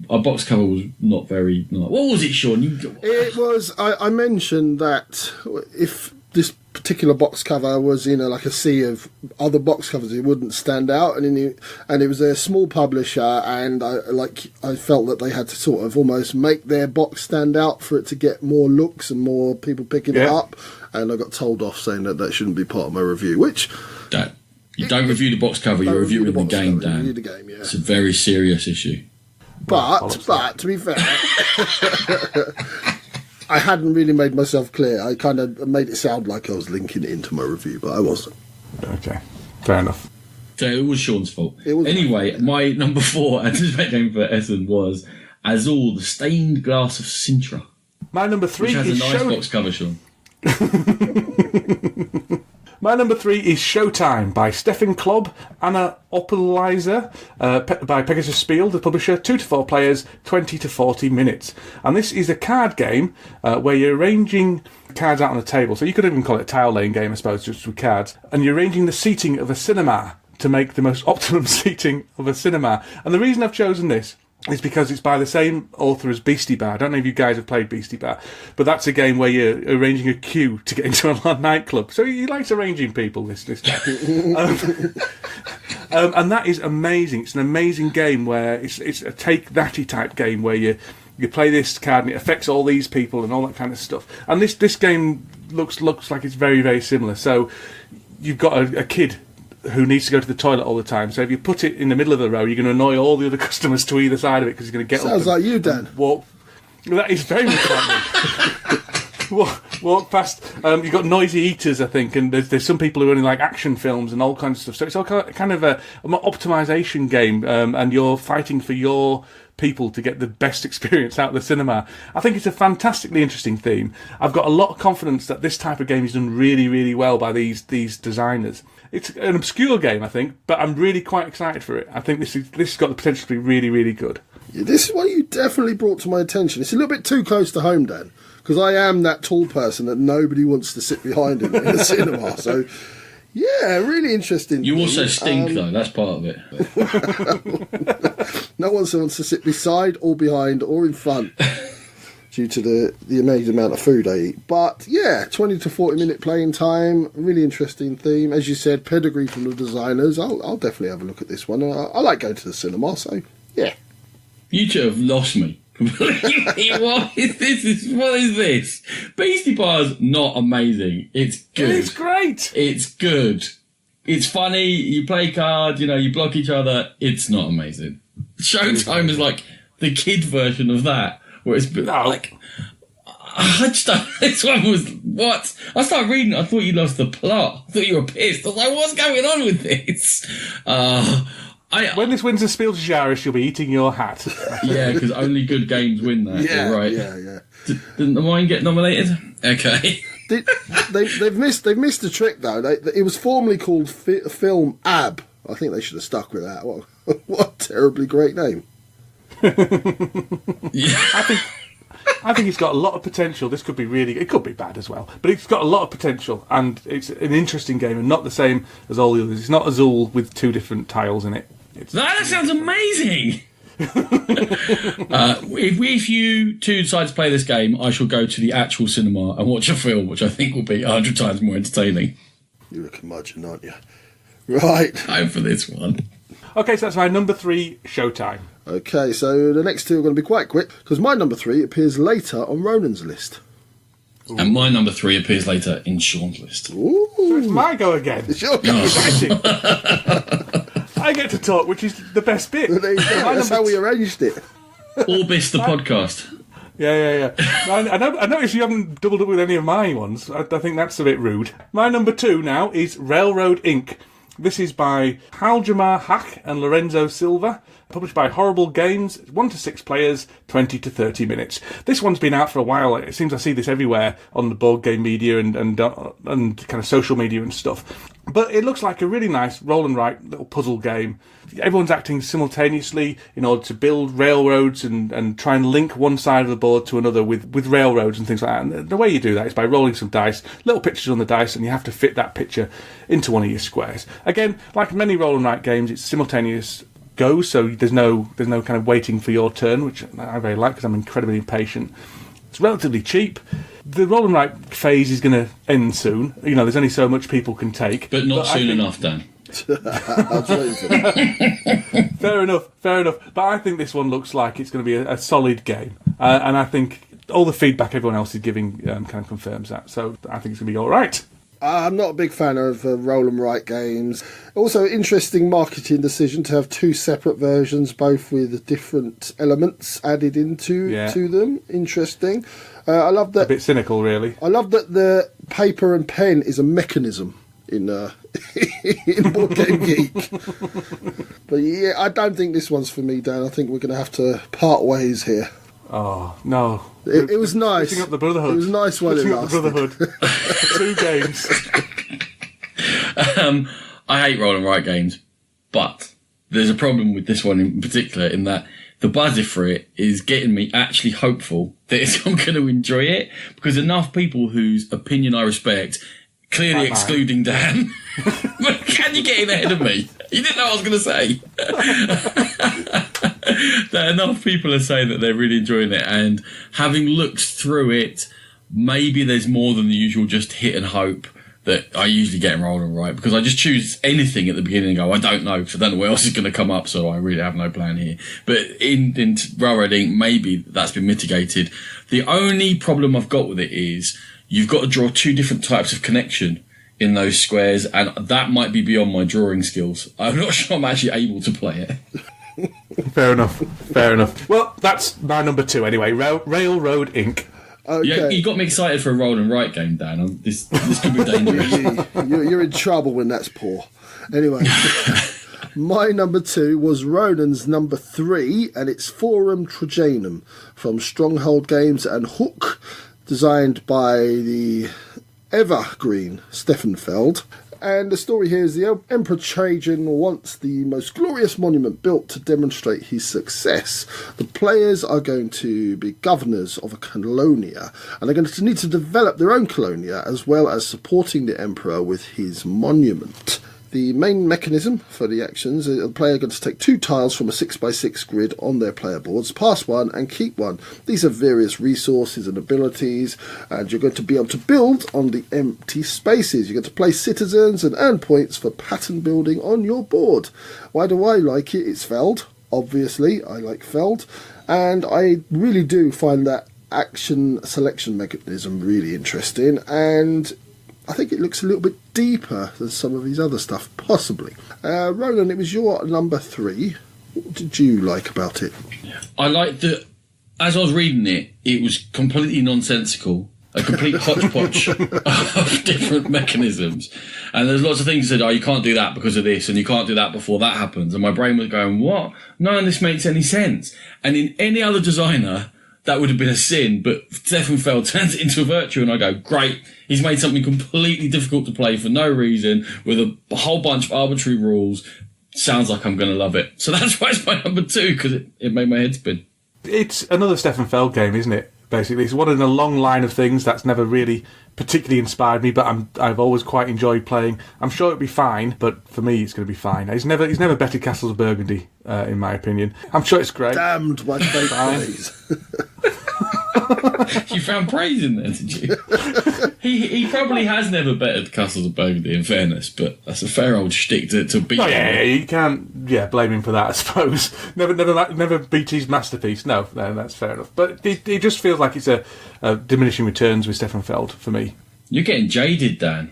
a box cover was not very nice. What was it, Sean? It was. I mentioned that if this particular box cover was in a sea of other box covers, it wouldn't stand out, and it was a small publisher, and I felt that they had to sort of almost make their box stand out for it to get more looks and more people picking it up, and I got told off saying that shouldn't be part of my review, which you don't review the box cover, you're reviewing the game, Dan. Review the game, yeah. It's a very serious issue. But to be fair, I hadn't really made myself clear. I kind of made it sound like I was linking it into my review, but I wasn't. Okay, fair enough. So it was Sean's fault. Anyway, my number 4 anticipated game for Essen was Azul, the Stained Glass of Sintra. My number 3 which has is a nice box cover, Sean. My number 3 is Showtime by Stefan Klob, Anna Oppelizer, by Pegasus Spiel, the publisher, 2 to 4 players, 20 to 40 minutes. And this is a card game where you're arranging cards out on a table. So you could even call it a tile laying game, I suppose, just with cards. And you're arranging the seating of a cinema to make the most optimum seating of a cinema. And the reason I've chosen this is because it's by the same author as Beastie Bar. I don't know if you guys have played Beastie Bar, but that's a game where you're arranging a queue to get into a nightclub. So he likes arranging people, this guy. And that is amazing. It's an amazing game where it's a take-thatty type game where you play this card and it affects all these people and all that kind of stuff. And this game looks like it's very, very similar. So you've got a kid who needs to go to the toilet all the time. So if you put it in the middle of the row, you're going to annoy all the other customers to either side of it because he's going to get Sounds up. like you, Dan. Walk. That is very much like me. Walk past. You've got noisy eaters, I think, and there's some people who only like action films and all kinds of stuff. So it's all kind of an optimization game, and you're fighting for your people to get the best experience out of the cinema. I think it's a fantastically interesting theme. I've got a lot of confidence that this type of game is done really, really well by these designers. It's an obscure game, I think, but I'm really quite excited for it. I think this has got the potential to be really, really good. Yeah, this is one you definitely brought to my attention. It's a little bit too close to home, Dan, because I am that tall person that nobody wants to sit behind in the cinema. So, yeah, really interesting. You also stink, though. That's part of it. No one wants to sit beside or behind or in front due to the amazing amount of food I eat. But, yeah, 20 to 40-minute playing time. Really interesting theme. As you said, pedigree from the designers. I'll definitely have a look at this one. I like going to the cinema, so, yeah. You two have lost me. What is this? Beastie Bar's not amazing. It's good. It's great. It's good. It's funny. You play cards, you block each other. It's not amazing. Showtime is like the kid version of that, where it's like, I just don't, this one was, what? I started reading, I thought you lost the plot. I thought you were pissed. I was like, what's going on with this? When this wins the Spiel des Jahres, you'll be eating your hat. Yeah, because only good games win that. Yeah, right. Yeah. Didn't the wine get nominated? Okay. They've missed the trick though. It was formerly called Film Ab. I think they should have stuck with that. What a terribly great name. Yeah. I think it's got a lot of potential. This could be really... It could be bad as well. But it's got a lot of potential. And it's an interesting game and not the same as all the others. It's not Azul with 2 different tiles in it. That sounds amazing! If you two decide to play this game, I shall go to the actual cinema and watch a film, which I think will be 100 times more entertaining. You're a curmudgeon, aren't you? Right. Time for this one. Okay, so that's my number 3, Showtime. Okay, so the next 2 are going to be quite quick, because my number 3 appears later on Ronan's list. Ooh. And my number 3 appears later in Sean's list. Ooh. So it's my go again. It's your go. I get to talk, which is the best bit. There you go. That's how we arranged it. Orbis the podcast. Yeah. I noticed you haven't doubled up with any of my ones. I think that's a bit rude. My number 2 now is Railroad Inc. This is by Haljamar Hack and Lorenzo Silva, published by Horrible Games, 1 to 6 players, 20 to 30 minutes. This one's been out for a while. It seems I see this everywhere on the board game media and kind of social media and stuff. But it looks like a really nice roll and write little puzzle game. Everyone's acting simultaneously in order to build railroads and try and link one side of the board to another with railroads and things like that. And the way you do that is by rolling some dice, little pictures on the dice, and you have to fit that picture into one of your squares. Again, like many roll and write games, it's simultaneous go, so there's no kind of waiting for your turn, which I very like because I'm incredibly impatient. It's relatively cheap. The roll and write phase is going to end soon. There's only so much people can take. But not soon enough, Dan. I was waiting for that. Fair enough. But I think this one looks like it's going to be a solid game. And I think all the feedback everyone else is giving kind of confirms that. So I think it's going to be all right. I'm not a big fan of roll and write games. Also, interesting marketing decision to have 2 separate versions, both with different elements added into to them. Interesting. I love that. A bit cynical, really. I love that the paper and pen is a mechanism in in Board Game Geek. But yeah, I don't think this one's for me, Dan. I think we're going to have to part ways here. Oh, no. It was nice. Putting up the Brotherhood. It was nice while it Putting up the lasted. Brotherhood. 2 games. I hate roll and write games, but there's a problem with this one in particular in that the buzzer for it is getting me actually hopeful that I'm going to enjoy it, because enough people whose opinion I respect, clearly excluding Dan, but can you get in ahead of me? You didn't know what I was going to say. That enough people are saying that they're really enjoying it, and having looked through it, maybe there's more than the usual just hit and hope that I usually get in roll and write, because I just choose anything at the beginning and go, I don't know, because I don't know what else is going to come up, so I really have no plan here. But in Railroad Inc., maybe that's been mitigated. The only problem I've got with it is you've got to draw 2 different types of connection in those squares, and that might be beyond my drawing skills. I'm not sure I'm actually able to play it. Fair enough. Well, that's my number 2 anyway. Railroad Inc. Okay. Yeah, you got me excited for a roll and write game, Dan. This could be dangerous. You're in trouble when that's poor. Anyway, my number 2 was Ronan's number 3, and it's Forum Trajanum from Stronghold Games and Hook, designed by the evergreen Steffenfeld. And the story here is the Emperor Trajan wants the most glorious monument built to demonstrate his success. The players are going to be governors of a colonia, and they're going to need to develop their own colonia as well as supporting the Emperor with his monument. The main mechanism for the actions, the player going to take 2 tiles from a 6x6 grid on their player boards, pass 1 and keep 1. These are various resources and abilities, and you're going to be able to build on the empty spaces. You're going to place citizens and earn points for pattern building on your board. Why do I like it? It's Feld. Obviously, I like Feld, and I really do find that action selection mechanism really interesting, and I think it looks a little bit deeper than some of his other stuff, possibly. Ronan, it was your number 3. What did you like about it? I liked that, as I was reading it, it was completely nonsensical. A complete hodgepodge of different mechanisms. And there's lots of things that said, oh, you can't do that because of this, and you can't do that before that happens. And my brain was going, what? None of this makes any sense. And in any other designer, that would have been a sin, but Steffenfeld turns it into a virtue, and I go, great, he's made something completely difficult to play for no reason, with a whole bunch of arbitrary rules. Sounds like I'm going to love it. So that's why it's my number 2, because it made my head spin. It's another Steffenfeld game, isn't it? Basically, it's one in a long line of things that's never really particularly inspired me, but I've always quite enjoyed playing. I'm sure it'll be fine, but for me, it's going to be fine. He's never bettered Castles of Burgundy, in my opinion. I'm sure it's great. Damned my fake praise. You found praise in there, did you? He probably has never bettered Castles of Burgundy, in fairness, but that's a fair old shtick to beat. Oh, yeah, you can't blame him for that, I suppose. Never beat his masterpiece. No, that's fair enough. But it just feels like it's a diminishing returns with Steffenfeld for me. You're getting jaded, Dan.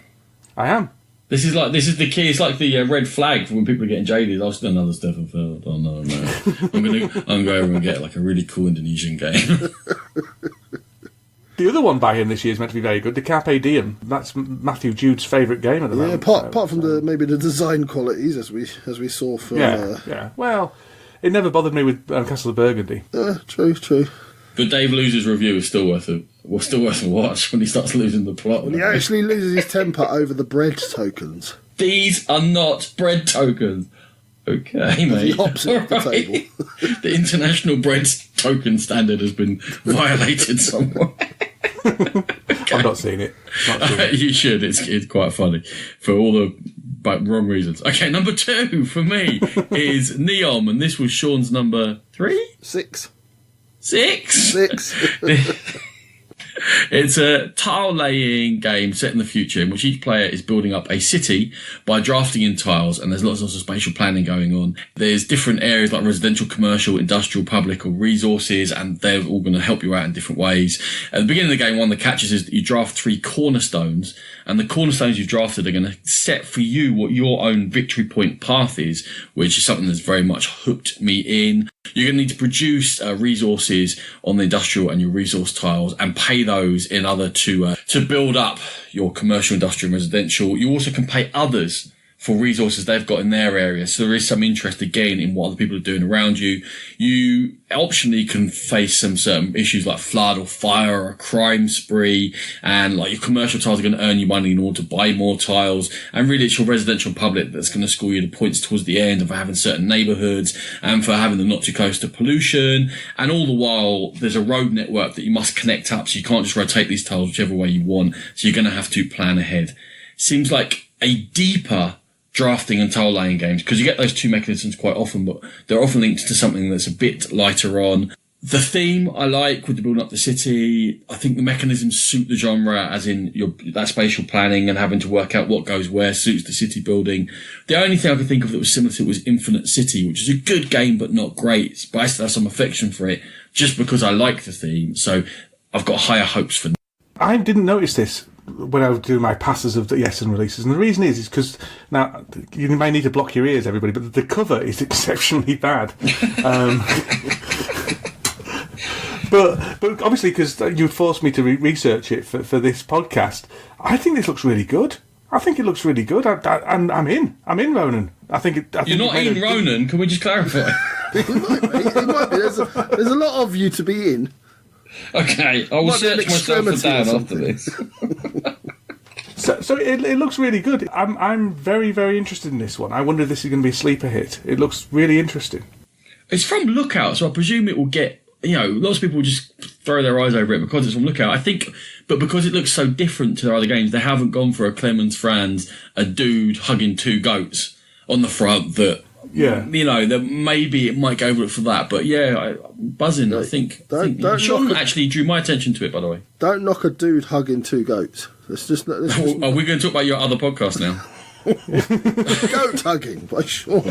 I am. This is the key. It's like the red flag for when people are getting jaded. I'll still another Steffenfeld. Oh no. I'm going to go over and get like a really cool Indonesian game. The other one by him this year is meant to be very good. The Carpe Diem. That's Matthew Jude's favourite game at the moment. Yeah, apart from maybe the design qualities as we saw from. Yeah. Well, it never bothered me with Castle of Burgundy. True. But Dave Loser's review is still worth a watch when he starts losing the plot. When he actually loses his temper over the bread tokens. These are not bread tokens. Okay, mate. The opposite of the table. The international bread token standard has been violated somewhere. Okay. I've not seen it. You should. It's quite funny for all the wrong reasons. Okay, number 2 for me is Neom, and this was Sean's number 3? 6. 6? It's a tile-laying game set in the future in which each player is building up a city by drafting in tiles, and there's lots of spatial planning going on. There's different areas like residential, commercial, industrial, public, or resources, and they're all going to help you out in different ways. At the beginning of the game, one of the catches is that you draft 3 cornerstones, and the cornerstones you've drafted are going to set for you what your own victory point path is, which is something that's very much hooked me in. You're going to need to produce resources on the industrial and your resource tiles and pay those in order to build up your commercial, industrial, and residential. You also can pay others for resources they've got in their area. So there is some interest again in what other people are doing around you. You optionally can face some certain issues like flood or fire or a crime spree, and like your commercial tiles are going to earn you money in order to buy more tiles. And really it's your residential public that's going to score you the points towards the end of having certain neighbourhoods and for having them not too close to pollution. And all the while there's a road network that you must connect up, so you can't just rotate these tiles whichever way you want. So you're going to have to plan ahead. Seems like a deeper drafting and tile laying games, because you get those 2 mechanisms quite often, but they're often linked to something that's a bit lighter on. The theme I like with the building up the city. I think the mechanisms suit the genre, as in that spatial planning and having to work out what goes where suits the city building. The only thing I could think of that was similar to it was Infinite City, which is a good game but not great. But I still have some affection for it just because I like the theme. So I've got higher hopes for. I didn't notice this when I was doing my passes of the Essen releases, and the reason is because now you may need to block your ears, everybody, but the cover is exceptionally bad. But obviously, because you forced me to research it for this podcast, I think this looks really good. I think it looks really good. I'm in, Ronan. You're not in, Ronan. Can we just clarify? It might be. There's a lot of you to be in. Okay, I will search myself for Dan after this. So it looks really good. I'm very, very interested in this one. I wonder if this is going to be a sleeper hit. It looks really interesting. It's from Lookout, so I presume it will get, lots of people will just throw their eyes over it because it's from Lookout. I think, but because it looks so different to their other games, they haven't gone for a Clemens Franz, a dude hugging 2 goats on the front that, that maybe it might go over it for that. But I'm buzzing. I think Sean actually drew my attention to it, by the way. Don't knock a dude hugging 2 goats. Are we going to talk about your other podcast now? Goat hugging by Sean.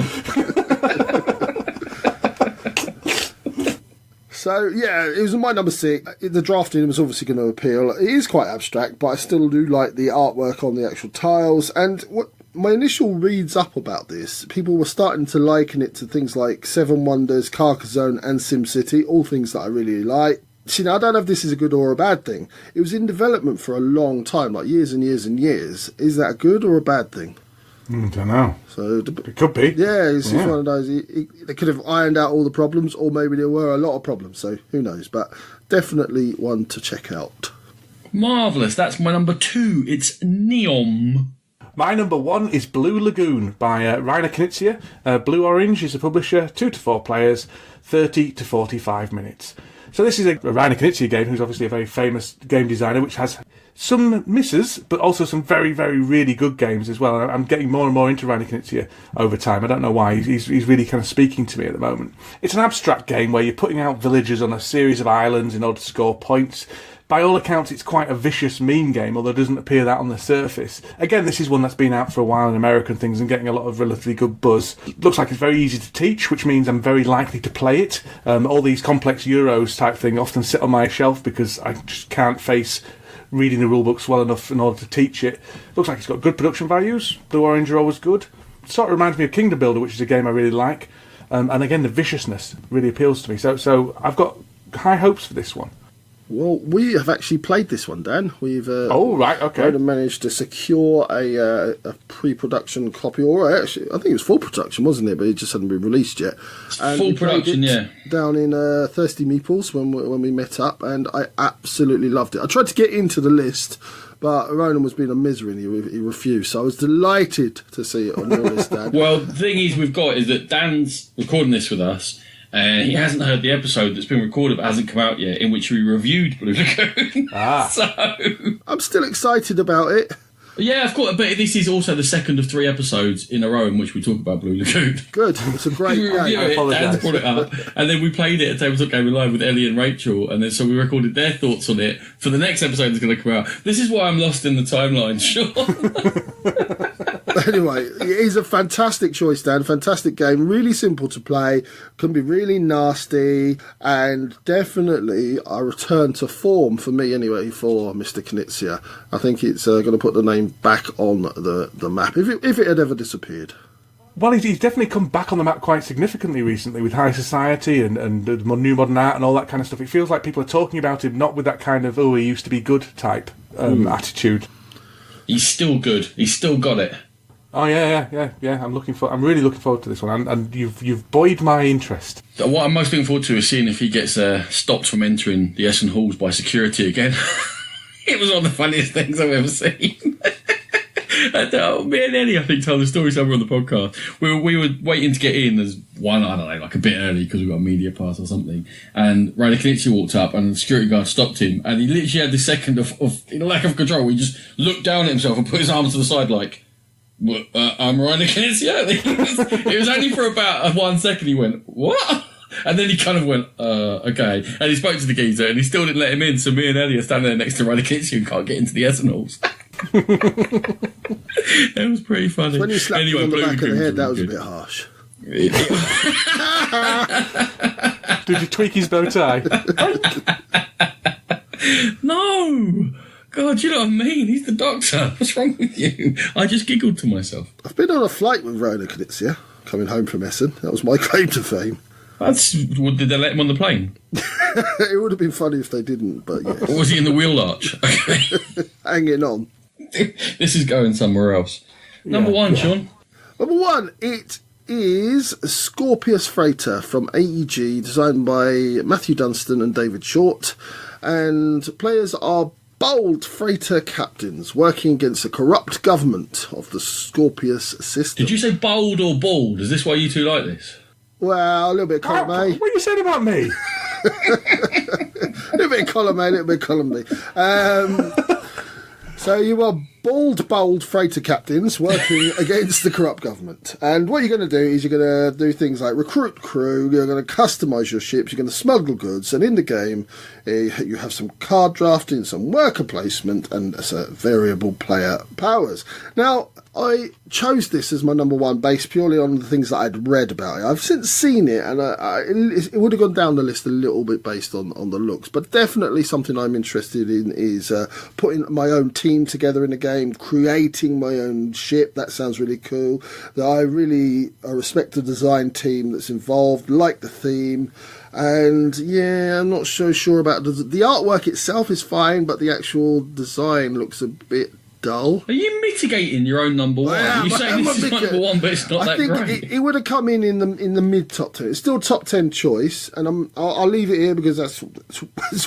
So, it was my number 6. The drafting was obviously going to appeal. It is quite abstract, but I still do like the artwork on the actual tiles. And what my initial reads up about this, people were starting to liken it to things like Seven Wonders, Carcassonne, and SimCity, all things that I really like. See, now I don't know if this is a good or a bad thing. It was in development for a long time, like years and years and years. Is that a good or a bad thing? I don't know. So it could be. Yeah, it's one of those. They could have ironed out all the problems, or maybe there were a lot of problems. So who knows? But definitely one to check out. Marvellous. That's my number 2. It's Neom. My number 1 is Blue Lagoon by Rainer Knizia. Blue Orange is the publisher. 2 to 4 players, 30 to 45 minutes. So this is a Rainer Knizia game, who's obviously a very famous game designer, which has some misses, but also some very, very, really good games as well. I'm getting more and more into Rainer Knizia over time. I don't know why. He's really kind of speaking to me at the moment. It's an abstract game where you're putting out villagers on a series of islands in order to score points. By all accounts, it's quite a vicious, mean game, although it doesn't appear that on the surface. Again, this is one that's been out for a while in America and things and getting a lot of relatively good buzz. Looks like it's very easy to teach, which means I'm very likely to play it. All these complex Euros type thing often sit on my shelf because I just can't face reading the rulebooks well enough in order to teach it. Looks like it's got good production values. Blue Orange are always good. Sort of reminds me of Kingdom Builder, which is a game I really like. And again, the viciousness really appeals to me. So I've got high hopes for this one. Well, we have actually played this one, Dan. We've okay. managed to secure a pre-production copy, or actually, I think it was full production, wasn't it? But it just hadn't been released yet. And full production, down in Thirsty Meeples when we met up, and I absolutely loved it. I tried to get into the list, but Ronan was being a misery and he refused. So I was delighted to see it on your list, Dan. Well, the thing we've got is that Dan's recording this with us. And he hasn't heard the episode that's been recorded but hasn't come out yet, in which we reviewed Blue Lagoon. So I'm still excited about it. Yeah, of course, but this is also the second of 3 episodes in a row in which we talk about Blue Lagoon. Good. It's a great We game. review it, Dan's brought it up, and then we played it at Tabletop Gaming Live with Ellie and Rachel, and then so we recorded their thoughts on it for the next episode that's going to come out. This is why I'm lost in the timeline, Sean. Anyway, it is a fantastic choice, Dan. Fantastic game. Really simple to play. Can be really nasty. And definitely a return to form, for me anyway, for Mr. Knizia. I think it's going to put the name back on the map, if it had ever disappeared. Well, he's definitely come back on the map quite significantly recently with High Society and the new modern art and all that kind of stuff. It feels like people are talking about him not with that kind of, he used to be good type attitude. He's still good. He's still got it. Oh yeah. I'm really looking forward to this one, and you've buoyed my interest. What I'm most looking forward to is seeing if he gets stopped from entering the Essen halls by security again. It was one of the funniest things I've ever seen. And, me and Eddie, I think, told the story somewhere on the podcast. We were waiting to get in as one, I don't know, like a bit early because we got a media pass or something. And Ronan walked up and the security guard stopped him. And he literally had this second of lack of control where he just looked down at himself and put his arms to the side like, I'm Ronan. It was only for about 1 second he went, what? And then he kind of went, okay. And he spoke to the geezer and he still didn't let him in. So me and Ellie are standing there next to Ronan and can't get into the Essen halls. That was pretty funny. When you slapped him on the back of the head, that was a bit harsh. Did you tweak his bow tie? No! God, you know what I mean? He's the doctor. What's wrong with you? I just giggled to myself. I've been on a flight with Ronan Knizia, coming home from Essen. That was my claim to fame. Did they let him on the plane? It would have been funny if they didn't, but yes. Or was he in the wheel arch? Okay. Hanging on. This is going somewhere else. Number one, Sean. Number 1, it is Scorpius Freighter from AEG, designed by Matthew Dunstan and David Short. And players are bold freighter captains working against the corrupt government of the Scorpius system. Did you say bold or bald? Is this why you two like this? Well, a little bit of column A. What are you saying about me? A little bit of column A, a little bit of column B. So you are bold freighter captains working against the corrupt government. And what you're going to do is you're going to do things like recruit crew, you're going to customise your ships, you're going to smuggle goods, and in the game you have some card drafting, some worker placement, and variable player powers. Now, I chose this as my number 1 based purely on the things that I'd read about it. I've since seen it, and it would have gone down the list a little bit based on the looks, but definitely something I'm interested in is putting my own team together in a game, creating my own ship. That sounds really cool. I respect the design team that's involved, like the theme. And yeah, I'm not so sure about the artwork itself is fine, but the actual design looks a bit dull. Are you mitigating your own number 1? You're saying this is number 1, but it's not that great. I think it would have come in the mid top 10. It's still top 10 choice, and I'll leave it here because that's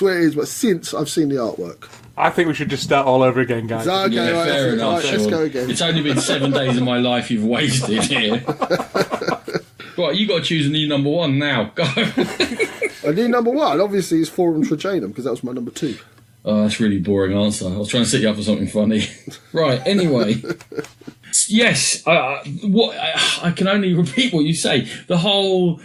where it is. But since I've seen the artwork, I think we should just start all over again, guys. Okay, yeah, right, fair enough. Let's go again. It's only been 7 days of my life you've wasted here. Right, you got to choose a new number 1 now. Go. A new number 1, obviously, is Forum Trajanum because that was my number 2. Oh, that's a really boring answer. I was trying to set you up for something funny. Right, anyway. Yes, I can only repeat what you say. The whole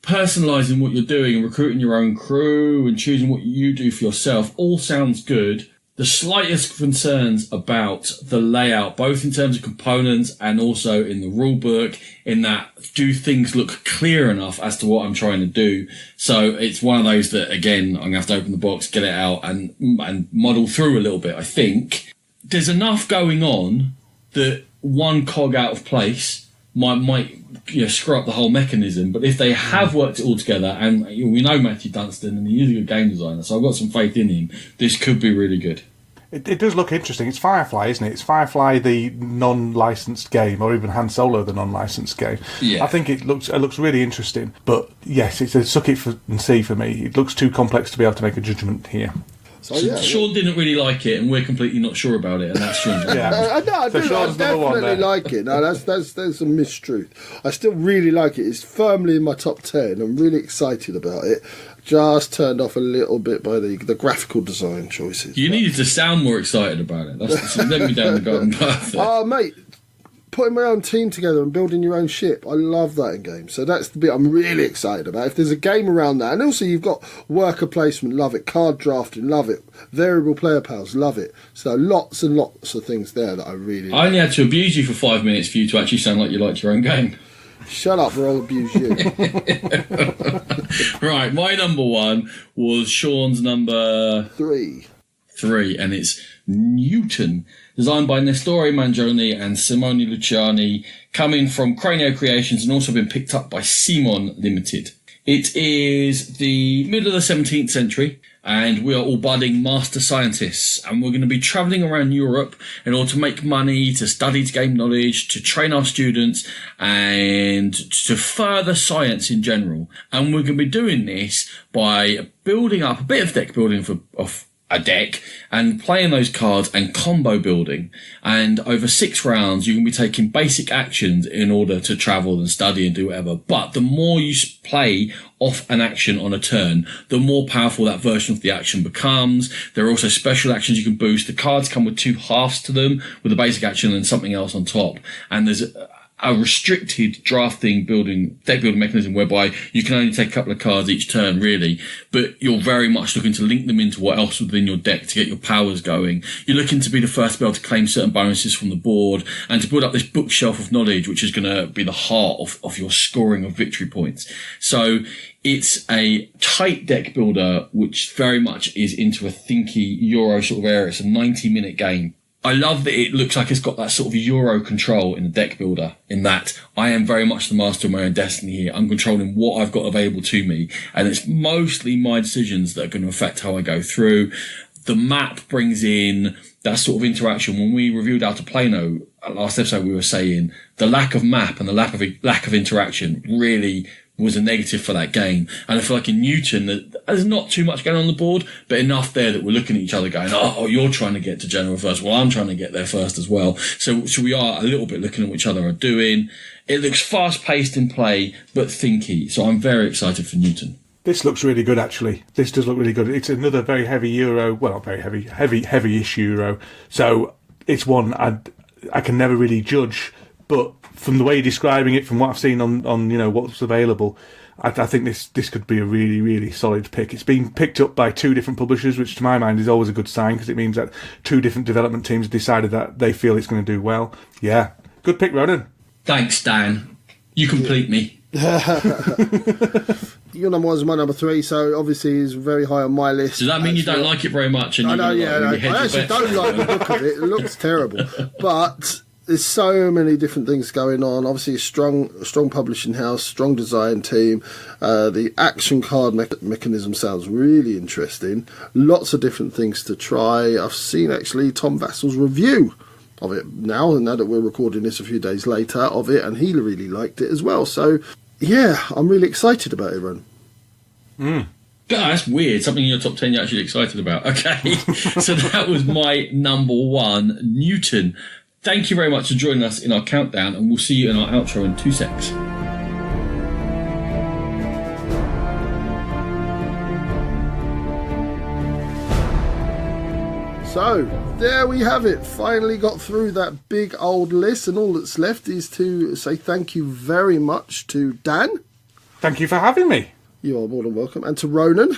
personalising what you're doing and recruiting your own crew and choosing what you do for yourself all sounds good. The slightest concerns about the layout, both in terms of components and also in the rule book, in that do things look clear enough as to what I'm trying to do? So it's one of those that, again, I'm going to have to open the box, get it out and model through a little bit. I think there's enough going on that one cog out of place might screw up the whole mechanism. But if they have worked it all together, and we know Matthew Dunstan and he is a good game designer, so I've got some faith in him, this could be really good. It does look interesting. It's Firefly, isn't it? It's Firefly, the non-licensed game, or even Han Solo, the non-licensed game. Yeah. I think it looks really interesting. But yes, it's a suck it and see for me. It looks too complex to be able to make a judgment here. So, yeah, Sean didn't really like it, and we're completely not sure about it, and that's Sean's. I definitely like it. No, that's a mistruth. I still really like it. It's firmly in my top 10. I'm really excited about it. just turned off a little bit by the graphical design choices. You needed to sound more excited about it. That's let me down the garden path. Oh, mate, putting my own team together and building your own ship, I love that in games. So that's the bit I'm really excited about. If there's a game around that, and also you've got worker placement, love it. Card drafting, love it. Variable player powers, love it. So lots and lots of things there that I really like. I only had to abuse you for 5 minutes for you to actually sound like you liked your own game. Shut up or I'll abuse you. Right, my number one was Sean's number 3. and it's Newton, designed by Nestore Mangione and Simone Luciani, coming from Cranio Creations and also been picked up by Simon Limited. It is the middle of the 17th century, and we are all budding master scientists, and we're going to be travelling around Europe in order to make money, to study, to gain knowledge, to train our students, and to further science in general. And we're going to be doing this by building up a bit of deck building of a deck and playing those cards and combo building. And over 6 rounds, you can be taking basic actions in order to travel and study and do whatever. But the more you play off an action on a turn, the more powerful that version of the action becomes. There are also special actions you can boost. The cards come with 2 halves to them, with a basic action and something else on top. And there's a restricted deck building mechanism whereby you can only take a couple of cards each turn, really, but you're very much looking to link them into what else within your deck to get your powers going. You're looking to be the first to be able to claim certain bonuses from the board and to build up this bookshelf of knowledge, which is going to be the heart of your scoring of victory points. So it's a tight deck builder, which very much is into a thinky Euro sort of area. It's a 90-minute game. I love that it looks like it's got that sort of Euro control in the deck builder, in that I am very much the master of my own destiny here. I'm controlling what I've got available to me, and it's mostly my decisions that are going to affect how I go through. The map brings in that sort of interaction. When we reviewed Out of Plano last episode, we were saying the lack of map and the lack of interaction really was a negative for that game. And I feel like in Newton, there's not too much going on the board, but enough there that we're looking at each other going, oh, you're trying to get to Genoa first. Well, I'm trying to get there first as well. So we are a little bit looking at what each other are doing. It looks fast-paced in play, but thinky. So I'm very excited for Newton. This looks really good, actually. This does look really good. It's another very heavy Euro. Well, not very heavy, heavy-ish Euro. So it's one I can never really judge, but from the way you're describing it, from what I've seen on what's available, I think this could be a really, really solid pick. It's been picked up by 2 different publishers, which to my mind is always a good sign, because it means that 2 different development teams have decided that they feel it's going to do well. Yeah, good pick, Ronan. Thanks, Dan. You complete me. Your number 1 is my number 3, so obviously is very high on my list. Does that mean you don't like it very much? And I know, yeah. Like, I actually don't like the look of it. It looks terrible, but there's so many different things going on. Obviously, a strong publishing house, strong design team. The action card mechanism sounds really interesting. Lots of different things to try. I've seen actually Tom Vassal's review of it now that we're recording this a few days later of it, and he really liked it as well. So yeah, I'm really excited about it, Ron. God, that's weird. Something in your top 10 you're actually excited about. Okay, so that was my number 1, Newton. Thank you very much for joining us in our countdown, and we'll see you in our outro in 2 secs. So, there we have it. Finally got through that big old list, and all that's left is to say thank you very much to Dan. Thank you for having me. You are more than welcome. And to Ronan.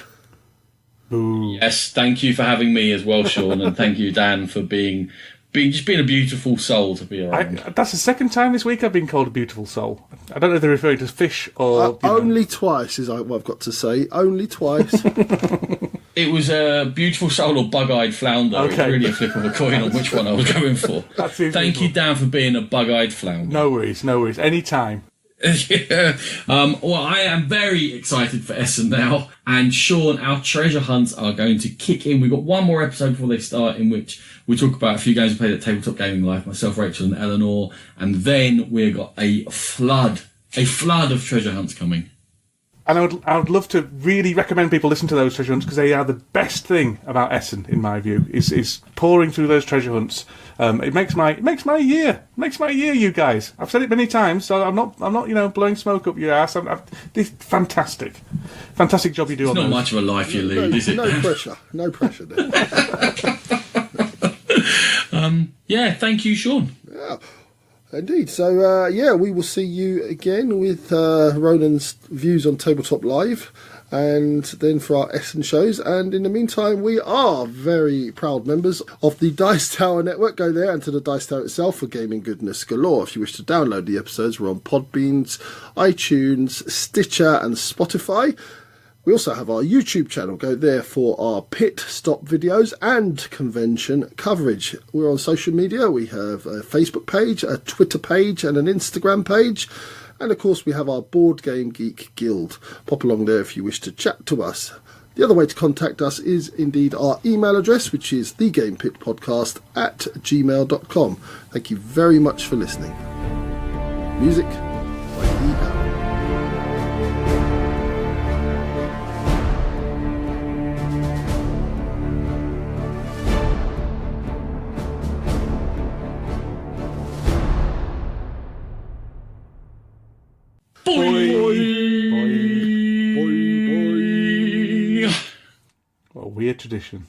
Ooh. Yes, thank you for having me as well, Sean, and thank you, Dan, for being a beautiful soul to be around. That's the second time this week I've been called a beautiful soul. I don't know if they're referring to fish or... only twice is what I've got to say. Only twice. It was a beautiful soul or bug-eyed flounder. Okay. It was really a flip of a coin on which one I was going for. Thank you, Dan, for being a bug-eyed flounder. No worries. Anytime. Well, I am very excited for Essen now, and Sean, our treasure hunts are going to kick in. We've got one more episode before they start, in which we talk about a few games we played at Tabletop Gaming Live, myself, Rachel and Eleanor, and then we've got a flood of treasure hunts coming. And I would love to really recommend people listen to those treasure hunts, because they are the best thing about Essen, in my view. Is pouring through those treasure hunts. It makes my year. Makes my year, you guys. I've said it many times, so I'm not blowing smoke up your ass. This fantastic job you do. It's on not those. much of a life you lead, is it? No pressure. No pressure there. Yeah, thank you, Sean. Yeah. Indeed. So, we will see you again with Ronan's views on Tabletop Live, and then for our Essen shows. And in the meantime, we are very proud members of the Dice Tower Network. Go there and to the Dice Tower itself for gaming goodness galore. If you wish to download the episodes, we're on Podbeans, iTunes, Stitcher and Spotify. We also have our YouTube channel. Go there for our pit stop videos and convention coverage. We're on social media. We have a Facebook page, a Twitter page and an Instagram page. And of course we have our Board Game Geek Guild. Pop along there if you wish to chat to us. The other way to contact us is indeed our email address, which is thegamepitpodcast@gmail.com. Thank you very much for listening. Music by E. Allen. What a weird tradition.